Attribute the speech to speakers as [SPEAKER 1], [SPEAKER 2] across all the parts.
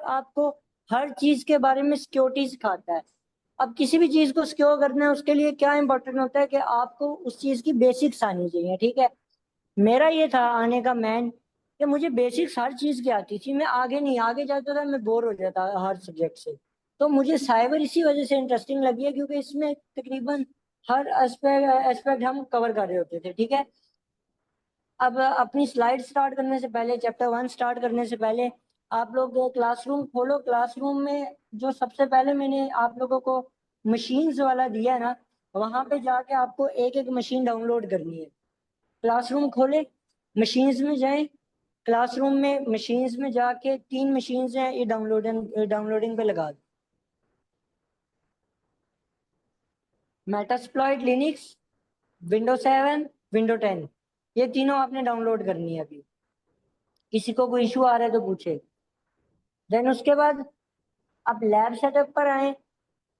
[SPEAKER 1] آپ کو ہر چیز کے بارے میں سیکیورٹی سکھاتا ہے. اب کسی بھی چیز کو سیکیور کرنا ہے اس کے لیے کیا امپورٹنٹ ہوتا ہے کہ آپ کو اس چیز کی بیسکس آنی چاہیے. ٹھیک ہے, میرا یہ تھا آنے کا مین کہ مجھے بیسکس ہر چیز کی آتی تھی. میں آگے جاتا تھا, میں بور ہو جاتا ہر سبجیکٹ سے. تو مجھے سائبر اسی وجہ سے انٹرسٹنگ لگی ہے کیونکہ اس میں تقریباً ہر اسپیکٹ ہم کور کر رہے ہوتے تھے. ٹھیک ہے, اب اپنی سلائڈ سٹارٹ کرنے سے پہلے, چیپٹر 1 سٹارٹ کرنے سے پہلے آپ لوگ کلاس روم کھولو. کلاس روم میں جو سب سے پہلے میں نے آپ لوگوں کو مشینز والا دیا ہے نا, وہاں پہ جا کے آپ کو ایک ایک مشین ڈاؤن لوڈ کرنی ہے. کلاس روم کھولے, مشینز میں جائیں. کلاس روم میں مشینز میں جا کے 3 مشینز ہیں, یہ ڈاؤن لوڈنگ پہ لگا دیں. میٹاسپلائٹ لینکس, ونڈو 7, ونڈو 10, یہ تینوں آپ نے ڈاؤن لوڈ کرنی ہے. ابھی کسی کو کوئی ایشو آ رہا ہے تو پوچھے. دین اس کے بعد اب لیب سیٹ اپ پر آئیں.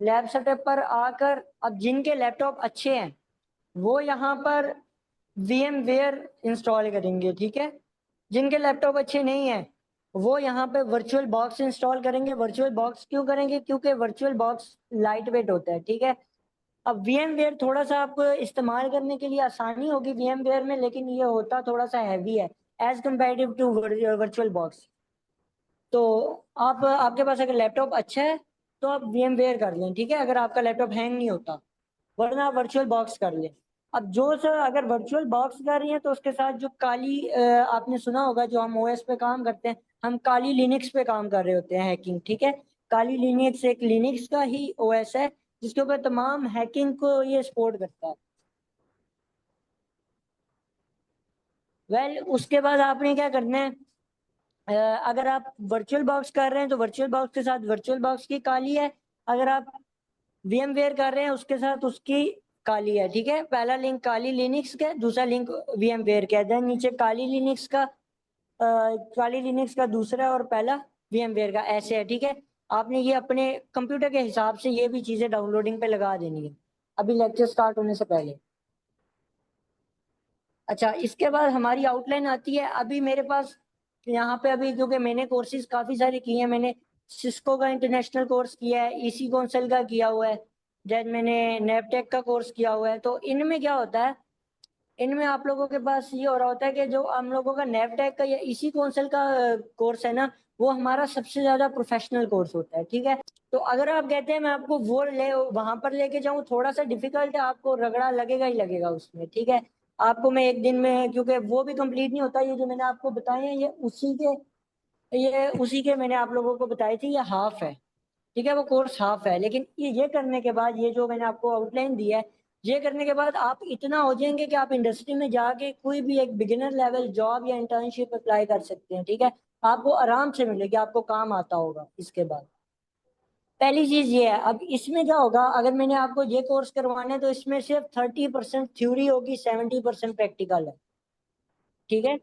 [SPEAKER 1] لیب سیٹ اپ پر آ کر اب جن کے لیپ ٹاپ اچھے ہیں وہ یہاں پر وی ایم ویئر انسٹال کریں گے. ٹھیک ہے, جن کے لیپ ٹاپ اچھے نہیں ہیں وہ یہاں پہ ورچوئل باکس انسٹال کریں گے. ورچوئل باکس کیوں کریں گے؟ کیونکہ ورچوئل باکس لائٹ ویٹ ہوتا ہے. ٹھیک ہے, اب وی ایم ویئر تھوڑا سا آپ کو استعمال کرنے کے لیے آسانی ہوگی وی ایم ویئر میں, لیکن یہ ہوتا تھوڑا سا ہیوی ہے as comparative to virtual box. تو آپ کے پاس اگر لیپ ٹاپ اچھا ہے تو آپ وی ایم ویئر کر لیں. ٹھیک ہے, اگر آپ کا لیپ ٹاپ ہینگ نہیں ہوتا, ورنہ آپ ورچوئل باکس کر لیں. اب جو سر اگر ورچوئل باکس کر رہی ہیں تو اس کے ساتھ جو کالی آپ نے سنا ہوگا, جو ہم او ایس پہ کام کرتے ہیں, ہم کالی لینکس پہ کام کر رہے ہوتے ہیں ہیکنگ. ٹھیک ہے, کالی لینکس ایک لینکس کا ہی او ایس ہے جس کے اوپر تمام ہیکنگ کو یہ سپورٹ کرتا ہے. اس کے بعد آپ نے کیا کرنا ہے, اگر آپ ورچوئل باکس کر رہے ہیں تو ورچوئل باکس کے ساتھ ورچوئل باکس کی کالی ہے. اگر آپ وی ایم ویئر کر رہے ہیں اس کے ساتھ اس کی کالی ہے. ٹھیک ہے, پہلا لنک کالی لینکس کا, دوسرا لنک وی ایم ویئر کا. دین نیچے کالی لینکس کا دوسرا اور پہلا وی ایم ویئر کا, ایسے ہے. ٹھیک ہے, آپ نے یہ اپنے کمپیوٹر کے حساب سے یہ بھی چیزیں ڈاؤن لوڈنگ پہ لگا دینی ہے ابھی لیکچر سٹارٹ ہونے سے پہلے. اچھا, اس کے بعد ہماری آؤٹ لائن آتی ہے. ابھی میرے پاس یہاں پہ ابھی کیونکہ میں نے کورسز کافی سارے کیے ہیں, میں نے سسکو کا انٹرنیشنل کورس کیا ہے, ای سی کونسل کا کیا ہوا ہے, دین میں نے نیپ ٹیک کا کورس کیا ہوا ہے. تو ان میں کیا ہوتا ہے, ان میں آپ لوگوں کے پاس یہ ہو رہا ہوتا ہے کہ جو ہم لوگوں کا نیپ ٹیک کا یا ای سی کونسل کا کورس ہے نا, وہ ہمارا سب سے زیادہ پروفیشنل کورس ہوتا ہے. ٹھیک ہے, تو اگر آپ کہتے ہیں میں آپ کو وہ وہاں پر لے کے جاؤں, تھوڑا سا ڈیفیکلٹ ہے, آپ کو رگڑا لگے گا ہی لگے گا اس میں. ٹھیک ہے, آپ کو میں ایک دن میں, کیونکہ وہ بھی کمپلیٹ نہیں ہوتا, یہ جو میں نے آپ کو بتائے ہیں یہ اسی کے میں نے آپ لوگوں کو بتائی تھی, یہ ہاف ہے. ٹھیک ہے, وہ کورس ہاف ہے, لیکن یہ کرنے کے بعد, یہ جو میں نے آپ کو آؤٹ لائن دی ہے, یہ کرنے کے بعد آپ اتنا ہو جائیں گے کہ آپ انڈسٹری میں جا کے کوئی بھی ایک بگنر لیول جاب یا انٹرنشپ اپلائی کر سکتے ہیں. ٹھیک ہے, آپ کو آرام سے ملے گی, آپ کو کام آتا ہوگا. اس کے بعد پہلی چیز یہ ہے, اب اس میں کیا ہوگا, اگر میں نے آپ کو یہ کورس کروانا ہے تو اس میں صرف 30% تھیوری ہوگی, 70% پریکٹیکل ہے. ٹھیک ہے,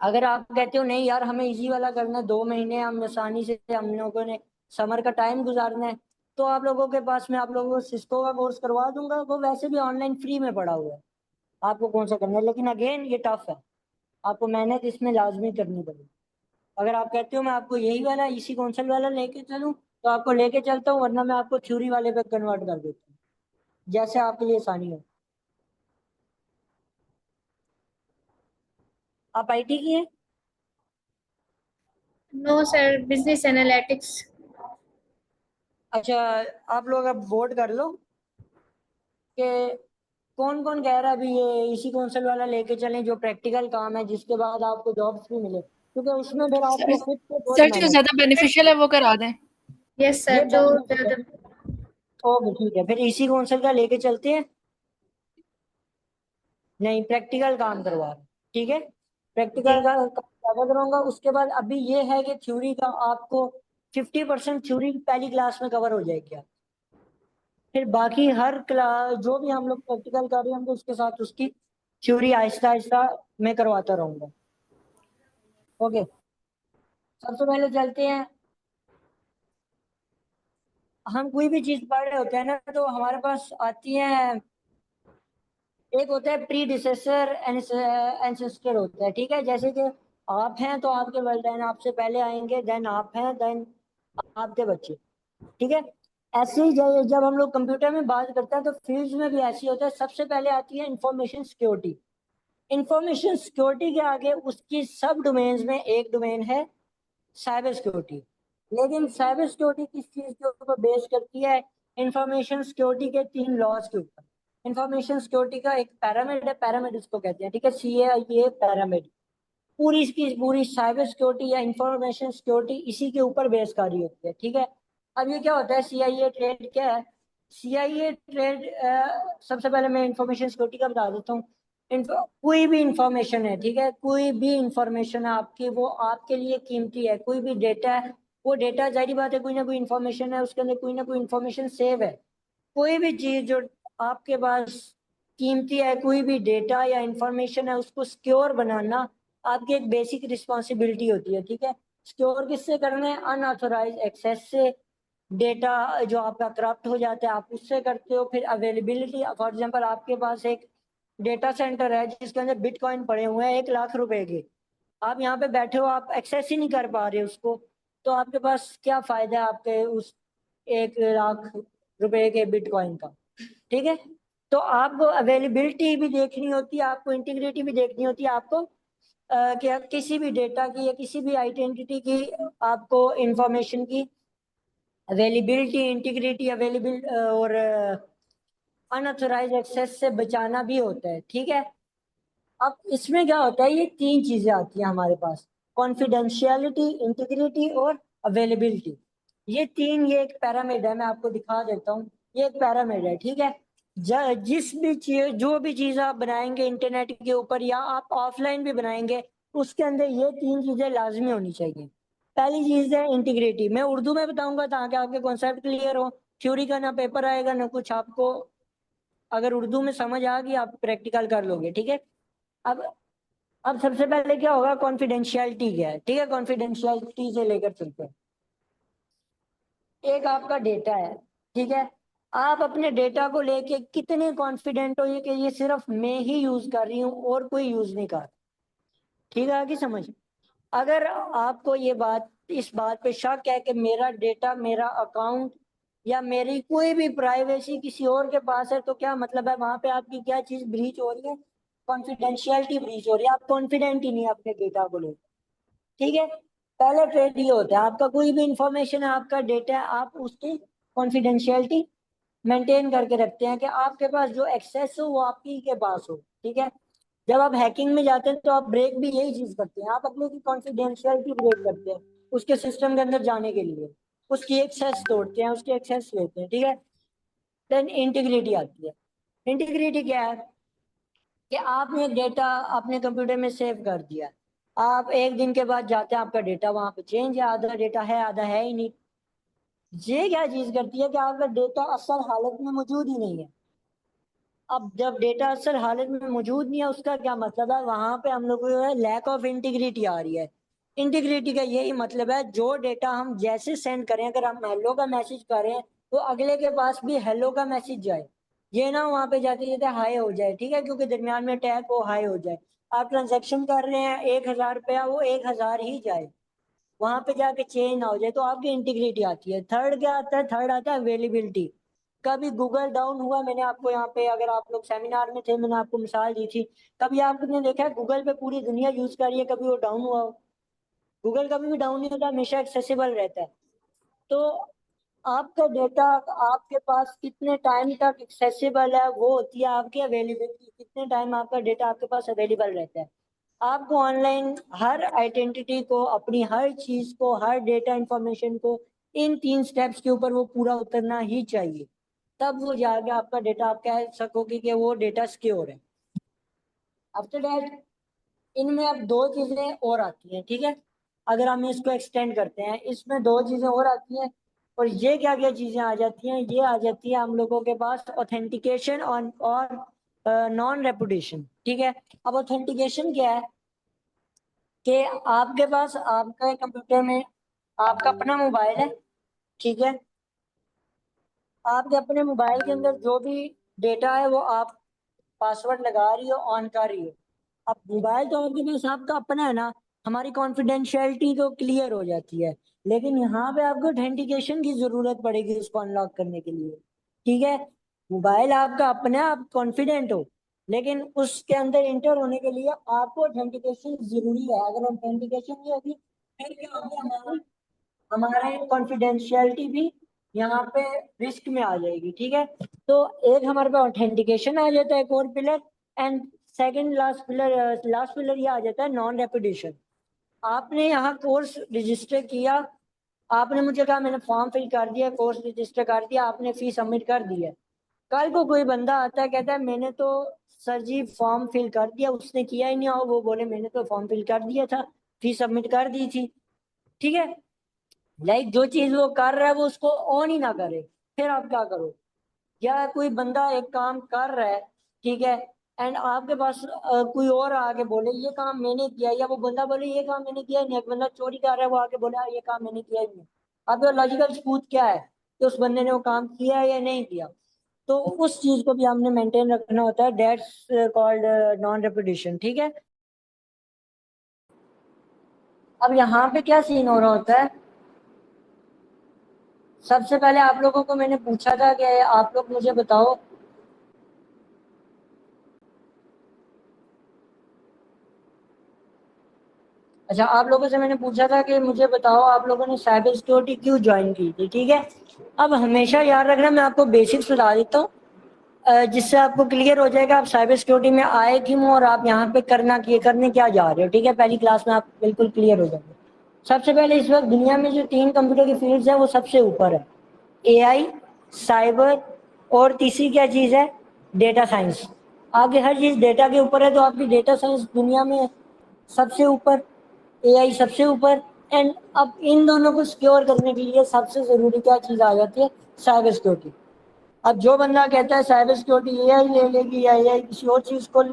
[SPEAKER 1] اگر آپ کہتے ہو نہیں یار ہمیں ایزی والا کرنا ہے, 2 مہینے ہم آسانی سے ہم لوگوں نے سمر کا ٹائم گزارنا ہے, تو آپ لوگوں کے پاس میں آپ لوگوں کو سسکو کا کورس کروا دوں گا. وہ ویسے بھی آن لائن فری میں پڑا ہوا ہے, آپ کو کون سا کرنا ہے. لیکن اگین یہ ٹف ہے, آپ کو محنت اس میں لازمی کرنی پڑے. اگر آپ کہتے ہو میں آپ کو یہی والا اسی کونسل والا لے کے چلوں تو آپ کو لے کے چلتا ہوں, ورنہ میں آپ کو تھیوری والے پہ کنورٹ کر دیتا ہوں, جیسے آپ کے لیے آسانی ہو. آپ آئی ٹی کی ہیں؟
[SPEAKER 2] نو سر, بزنس اینالیٹکس.
[SPEAKER 1] اچھا, آپ لوگ اب ووٹ کر لو کہ کون کون کہہ رہا ہے ابھی یہ اسی کونسل والا لے کے چلیں, جو پریکٹیکل کام ہے, جس کے بعد آپ کو جابس بھی ملے, کیونکہ اس میں پھر آپ کو خود سے بہت
[SPEAKER 3] سر جو
[SPEAKER 1] محنت.
[SPEAKER 3] زیادہ بینیفیشیل ہے وہ کرا دیں.
[SPEAKER 2] یس سر, جو
[SPEAKER 1] اوکے ٹھیک ہے, پھر اسی کونسل کا لے کے چلتے ہیں. نہیں, پریکٹیکل کام کروا. ٹھیک ہے, پریکٹیکل کا زیادہ کروں گا. اس کے بعد ابھی یہ ہے کہ تھیوری کا آپ کو 50% تھیوری پہلی کلاس میں کور ہو جائے گی. پھر باقی ہر کلاس جو بھی ہم لوگ پریکٹیکل کر رہے ہیں تو اس کے ساتھ اس کی تھیوری آہستہ آہستہ میں کرواتا رہوں گا. اوکے, سب سے پہلے چلتے ہیں, ہم کوئی بھی چیز پڑھ رہے ہوتے ہیں نا تو ہمارے پاس آتی ہیں, ایک ہوتا ہے پری ڈیسیسر اینسسٹر ہوتا ہے. ٹھیک ہے, جیسے کہ آپ ہیں تو آپ کے والدین آپ سے پہلے آئیں گے, دین آپ ہیں, دین آپ کے بچے, ٹھیک ہے. ایسے ہی جب ہم لوگ کمپیوٹر میں بات کرتے ہیں تو فیلڈز میں بھی ایسی ہوتا ہے. سب سے پہلے آتی ہے انفارمیشن سیکیورٹی. انفارمیشن سیکیورٹی کے آگے اس کی سب ڈومینز میں ایک ڈومین ہے سائبر سیکیورٹی. لیکن سائبر سیکیورٹی کس چیز کے اوپر بیس کرتی ہے؟ انفارمیشن سیکیورٹی کے 3 لاز کے اوپر. انفارمیشن سیکیورٹی کا ایک پیرامڈ ہے, پیرامڈ اس کو کہتے ہیں, ٹھیک ہے, CAIA پیرامڈ. پوری اس کی پوری سائبر سیکیورٹی یا انفارمیشن سیکیورٹی اسی کے اوپر بیس کاری ہوتی ہے, ٹھیک ہے. اب یہ کیا ہوتا ہے CIA ٹریڈ کیا ہے؟ CIA ٹریڈ سب سے پہلے میں انفارمیشن سیکیورٹی کا بتا دیتا ہوں. کوئی بھی انفارمیشن ہے, ٹھیک ہے, کوئی بھی انفارمیشن ہے آپ کی, وہ آپ کے لیے قیمتی ہے. کوئی بھی ڈیٹا ہے, وہ ڈیٹا ظاہری بات ہے کوئی نہ کوئی انفارمیشن ہے, اس کے اندر کوئی نہ کوئی انفارمیشن سیو ہے. کوئی بھی چیز جو آپ کے پاس قیمتی ہے, کوئی بھی ڈیٹا یا انفارمیشن ہے, اس کو سیکیور بنانا آپ کی ایک بیسک رسپانسبلٹی ہوتی ہے, ٹھیک ہے. سیکیور کس سے کرنا ہے؟ ان آتھورائز ایکسیس سے. ڈیٹا جو آپ کا کرپٹ ہو جاتا ہے آپ اس سے کرتے ہو. پھر اویلیبلٹی, فار ایگزامپل آپ کے پاس ایک ڈیٹا سینٹر ہے جس کے اندر بٹ کوائن پڑے ہوئے ہیں 1,00,000 روپے کے, آپ یہاں پہ بیٹھے ہو, آپ ایکسیس ہی نہیں کر پا رہے اس کو, تو آپ کے پاس کیا فائدہ ہے آپ کے اس 1,00,000 روپے کے بٹ کوائن کا, ٹھیک ہے. تو آپ کو اویلیبلٹی بھی دیکھنی ہوتی ہے, آپ کو انٹیگریٹی بھی دیکھنی ہوتی ہے, آپ کو کہ کسی بھی ڈیٹا کی یا کسی بھی آئیڈینٹی کی آپ کو انفارمیشن کی اویلیبلٹی, انٹیگریٹی, اویلیبل اور انآتھورائز ایکسیس سے بچانا بھی ہوتا ہے, ٹھیک ہے. اب اس میں کیا ہوتا ہے, یہ 3 چیزیں آتی ہیں ہمارے پاس, کانفیڈینشیلٹی, انٹیگریٹی اور اویلیبلٹی. یہ 3, یہ ایک پیرامڈ ہے, میں آپ کو دکھا دیتا ہوں. یہ ایک پیرامڈ ہے, ٹھیک ہے. جس بھی چیز, جو بھی چیز آپ بنائیں گے انٹرنیٹ کے اوپر یا آپ آف لائن بھی بنائیں گے, اس کے اندر یہ 3 چیزیں لازمی ہونی چاہیے. پہلی چیز ہے انٹیگریٹی. میں اردو میں بتاؤں گا تاکہ آپ کے کانسیپٹ کلیئر ہو. تھیوری کا نہ پیپر آئے گا نہ کچھ, آپ کو اگر اردو میں سمجھ آ گئی آپ پریکٹیکل کر لو گے, ٹھیک ہے. اب سب سے پہلے کیا ہوگا, کانفیڈینشیلٹی کیا ہے, ٹھیک ہے. کانفیڈینشیلٹی سے لے کر چلتے ہیں. ایک آپ کا ڈیٹا ہے, ٹھیک ہے, آپ اپنے ڈیٹا کو لے کے کتنے کانفیڈنٹ ہو یہ کہ یہ صرف میں ہی یوز کر رہی ہوں اور کوئی یوز نہیں کر, ٹھیک ہے, آگے سمجھ. اگر آپ کو یہ بات, اس بات پہ شک ہے کہ میرا ڈیٹا, میرا اکاؤنٹ یا میری کوئی بھی پرائیویسی کسی اور کے پاس ہے, تو کیا مطلب ہے, وہاں پہ آپ کی کیا چیز بریچ ہو رہی ہے, کانفیڈینشیلٹی بریچ ہو رہی ہے. آپ کانفیڈنٹ ہی نہیں اپنے ڈیٹا کو لے, ٹھیک ہے. پہلا ٹریڈ یہ ہوتا ہے, آپ کا کوئی بھی انفارمیشن ہے, آپ کا ڈیٹا ہے, آپ اس کی کانفیڈینشیلٹی مینٹین کر کے رکھتے ہیں کہ آپ کے پاس جو ایکسیس ہو وہ آپ ہی کے پاس ہو, ٹھیک ہے. جب آپ ہیکنگ میں جاتے ہیں تو آپ بریک بھی یہی چیز کرتے ہیں, آپ اپنے کی کانفیڈینشیلٹی بریک کرتے ہیں اس کے سسٹم کے اندر جانے کے لیے, اس کی ایکسیس توڑتے ہیں, اس کی ایکسیس لیتے ہیں, ٹھیک ہے. دین انٹیگریٹی آتی ہے. انٹیگریٹی کیا ہے کہ آپ نے ڈیٹا اپنے کمپیوٹر میں سیو کر دیا, آپ ایک دن کے بعد جاتے ہیں, آپ کا ڈیٹا وہاں پہ چینج ہے, آدھا ڈیٹا ہے آدھا ہے ہی نہیں. یہ کیا چیز کرتی ہے کہ آپ کا ڈیٹا اصل حالت میں موجود ہی نہیں ہے. اب جب ڈیٹا اصل حالت میں موجود نہیں ہے, اس کا کیا مطلب ہے, وہاں پہ ہم لوگ کو لیک آف انٹیگریٹی آ رہی ہے. انٹیگریٹی کا یہی مطلب ہے, جو ڈیٹا ہم جیسے سینڈ کریں, اگر ہم ہیلو کا میسج کریں تو اگلے کے پاس بھی ہیلو کا میسج جائے, یہ نہ وہاں پہ جاتے جاتے ہائی ہو جائے, ٹھیک ہے, کیونکہ درمیان میں ٹیگ وہ ہائی ہو جائے. آپ ٹرانزیکشن کر رہے ہیں 1,000 روپیہ, وہ 1,000 ہی جائے, وہاں پہ جا کے چینج نہ ہو جائے, تو آپ کی انٹیگریٹی آتی ہے. تھرڈ کیا آتا ہے, تھرڈ آتا ہے اویلیبلٹی. کبھی گوگل ڈاؤن ہوا, میں نے آپ کو یہاں پہ, اگر آپ لوگ سیمینار میں تھے, میں نے آپ کو مثال دی تھی, کبھی آپ نے دیکھا ہے گوگل پہ پوری دنیا یوز کر رہی ہے, کبھی وہ ڈاؤن ہوا ہو؟ گوگل کبھی بھی ڈاؤن نہیں ہوتا, ہمیشہ ایکسیسیبل رہتا ہے. تو آپ کا ڈیٹا آپ کے پاس کتنے ٹائم تک ایکسیسیبل ہے, وہ ہوتی ہے آپ کی اویلیبلٹی, کتنے ٹائم آپ کا ڈیٹا آپ کے پاس اویلیبل رہتا ہے. آپ کو آن لائن ہر آئیڈینٹی کو, اپنی ہر چیز کو, ہر ڈیٹا انفارمیشن کو ان 3 سٹیپس کے اوپر وہ پورا اترنا ہی چاہیے, تب وہ جا کے آپ کا ڈیٹا آپ کہہ سکو گے کہ وہ ڈیٹا سیکیور ہے. آفٹر دیٹ ان میں اب 2 چیزیں اور آتی ہیں, ٹھیک ہے, اگر ہم اس کو ایکسٹینڈ کرتے ہیں, اس میں 2 چیزیں اور آتی ہیں. اور یہ کیا کیا چیزیں آ جاتی ہیں, یہ آ جاتی ہے ہم لوگوں کے پاس اوتھینٹیکیشن اور نان ریپوٹیشن, ٹھیک ہے. اب اوتھینٹیکیشن کیا ہے کہ آپ کے پاس, آپ کا کمپیوٹر میں آپ کا اپنا موبائل ہے, ٹھیک ہے, آپ کے اپنے موبائل کے اندر جو بھی ڈیٹا ہے وہ آپ پاسورڈ لگا رہی ہو, آن کر رہی ہو. اب موبائل تو آپ کے پاس آپ کا اپنا ہے نا, ہماری کانفیڈینشیلٹی تو کلیئر ہو جاتی ہے، لیکن یہاں پہ آپ کو اتھینٹیکیشن کی ضرورت پڑے گی اس کو انلاک کرنے کے لیے. ٹھیک ہے، موبائل آپ کا اپنا، آپ کانفیڈنٹ ہو، لیکن اس کے اندر انٹر ہونے کے لیے آپ کو اتھینٹیکیشن ضروری ہے. اگر اتھینٹیکیشن نہیں ہوگی پھر کیا ہوگی، ہمارے کانفیڈینشیلٹی بھی یہاں پہ رسک میں آ جائے گی. ٹھیک ہے، تو ایک ہمارے پاس اتھینٹیکیشن آ جاتا ہے core pillar, and second last pillar یہ آ جاتا ہے نان ریپیٹیشن. آپ نے یہاں کورس رجسٹر کیا، آپ نے مجھے کہا میں نے فارم فل کر دیا، کورس رجسٹر کر دیا، آپ نے فی سبمٹ کر دیا. کل کو کوئی بندہ آتا ہے کہتا ہے میں نے تو سر جی فارم فل کر دیا، اس نے کیا ہی نہیں ہو، وہ بولے میں نے تو فارم فل کر دیا تھا، فی سبمٹ کر دی تھی. ٹھیک ہے، لائک جو چیز وہ کر رہا ہے وہ اس کو آن ہی نہ کرے، پھر آپ کیا کرو؟ یا کوئی بندہ ایک کام کر رہا ہے، ٹھیک ہے، اینڈ آپ کے پاس کوئی اور آگے بولے یہ کام میں نے کیا، یا وہ بندہ بولے یہ کام میں نے کیا ہی نہیں، ایک بندہ چوری کر رہا ہے وہ آگے بولے یہ کام میں نے کیا ہی نہیں. اب لاجیکل ثبوت کیا ہے کہ اس بندے نے وہ کام کیا ہے یا نہیں کیا؟ تو اس چیز کو بھی ہم نے مینٹین رکھنا ہوتا ہے، دیٹس کالڈ نان ریپیٹیشن. ٹھیک ہے، اب یہاں پہ کیا سین ہو رہا ہوتا ہے، سب سے پہلے آپ لوگوں کو میں نے پوچھا تھا کہ آپ لوگ مجھے بتاؤ اچھا، آپ لوگوں سے میں نے پوچھا تھا کہ مجھے بتاؤ آپ لوگوں نے سائبر سیکورٹی کیوں جوائن کی تھی. ٹھیک ہے، اب ہمیشہ یاد رکھنا میں آپ کو بیسکس بتا دیتا ہوں جس سے آپ کو کلیئر ہو جائے گا آپ سائبر سیکورٹی میں آئے کیوں اور آپ یہاں پہ کرنے کیا جا رہے ہو. ٹھیک ہے، پہلی کلاس میں آپ بالکل کلیئر ہو جائیں گے. سب سے پہلے اس وقت دنیا میں جو 3 کمپیوٹر کی فیلڈز ہیں وہ سب سے اوپر ہے، اے آئی، سائبر، اور تیسری کیا چیز ہے، ڈیٹا سائنس. آپ کی ہر چیز ڈیٹا کے اوپر ہے، تو آپ کی ڈیٹا سائنس دنیا میں سب سے اوپر، اے آئی سب سے اوپر. اینڈ اب ان دونوں کو سیکیور کرنے کے لیے سب سے ضروری کیا چیز آ جاتی ہے، سائبر سیکورٹی. اب جو بندہ کہتا ہے سائبر سیکورٹی اے آئی لے لے گی یا اے آئی کسی اور چیز کو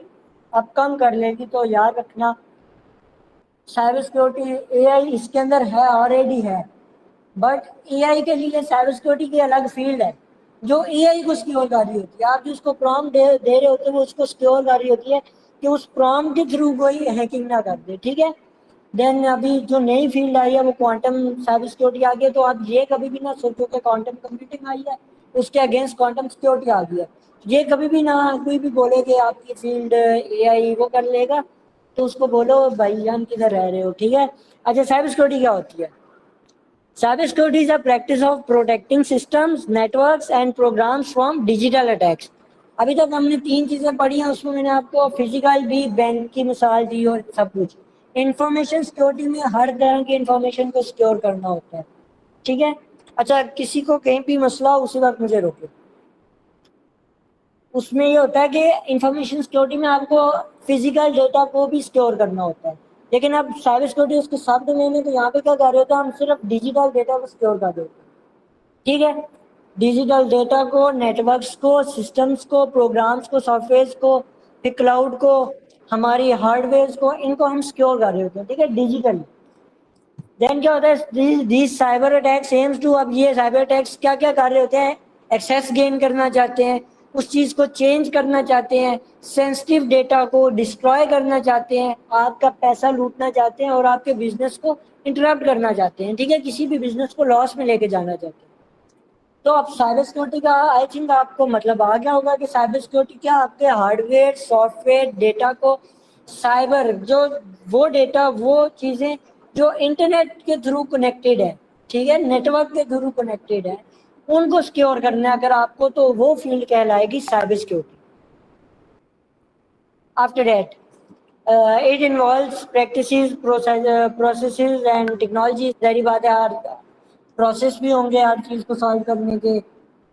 [SPEAKER 1] اب کم کر لے گی، تو یاد رکھنا سائبر سیکورٹی اے آئی اس کے اندر ہے، آلریڈی ہے، بٹ اے آئی کے لیے سائبر سیکورٹی کی الگ فیلڈ ہے جو اے آئی کو سیکیور کر رہی ہوتی ہے. آپ جس کو پرومپٹ دے رہے ہوتے ہیں وہ اس کو سیکیور کر رہی ہوتی ہے کہ اس پرومپٹ کے تھرو کوئی ہیکنگ نہ کر دے. ٹھیک ہے، دین ابھی جو نئی فیلڈ آئی ہے وہ کوانٹم سائبر سیکورٹی آ گئی ہے. تو آپ یہ کبھی بھی نہ سوچو کہ کوانٹم کمپیوٹنگ آئی ہے اس کے اگینسٹ کوانٹم سیکورٹی آ گئی ہے. یہ کبھی بھی نہ کوئی بھی بولے کہ آپ کی فیلڈ اے آئی وہ کر لے گا تو اس کو بولو بھائی جان کدھر رہ رہے ہو. ٹھیک ہے، اچھا سائبر سیکورٹی کیا ہوتی ہے؟ Cyber security is a practice of protecting systems, networks and programs from digital attacks. ابھی تک ہم نے 3 چیزیں پڑھی ہیں، اس میں نے آپ کو فزیکل بھی بینک کی مثال دی اور سب کچھ. انفارمیشن سیکورٹی میں ہر طرح کی انفارمیشن کو سیکور کرنا ہوتا ہے. ٹھیک ہے، اچھا کسی کو کہیں بھی مسئلہ ہو اسی وقت مجھے روکے. اس میں یہ ہوتا ہے کہ انفارمیشن سیکورٹی میں آپ کو فزیکل ڈیٹا کو بھی سیکور کرنا ہوتا ہے، لیکن اب سائبر سیکورٹی اس کے ساتھ میں نے تو یہاں پہ کیا کر رہے ہوتے ہیں، ہم صرف ڈیجیٹل ڈیٹا کو سیکور کر رہے ہوتے ہیں. ٹھیک ہے، ڈیجیٹل ڈیٹا کو، نیٹورکس کو، سسٹمز کو، پروگرامز کو، سافٹ ویئرز کو، پھر کلاؤڈ کو، ہماری ہارڈ ویئرز کو، ان کو ہم سیکور کر رہے ہوتے ہیں. ٹھیک ہے، ڈیجیٹلی. دین کیا ہوتا ہے، these cyber attacks aims to, اب یہ سائبر اٹیکس کیا کیا کر رہے ہوتے ہیں، ایکسیس گین کرنا چاہتے ہیں، اس چیز کو چینج کرنا چاہتے ہیں، سینسٹیو ڈیٹا کو ڈسٹروائے کرنا چاہتے ہیں، آپ کا پیسہ لوٹنا چاہتے ہیں اور آپ کے بزنس کو انٹرپٹ کرنا چاہتے ہیں. ٹھیک ہے، کسی بھی بزنس کو لاس میں لے کے جانا چاہتے ہیں. تو اب سائبر سیکورٹی کا آئی تھنک آپ کو مطلب آ گیا ہوگا کہ سائبر سیکورٹی کیا آپ کے hard where, soft where, data کو سائبر جو وہ ڈیٹا وہ چیزیں جو انٹرنیٹ کے تھرو کنیکٹڈ ہے، ٹھیک ہے، نیٹورک کے تھرو کنیکٹڈ ہے، ان کو سیکیور کرنا ہے اگر آپ کو، تو وہ فیلڈ کہلائے گی cyber security. After that, it involves practices, processes and technologies. ظاہری بات ہے ہر پروسیس بھی ہوں گے ہر چیز کو سالو کرنے کے،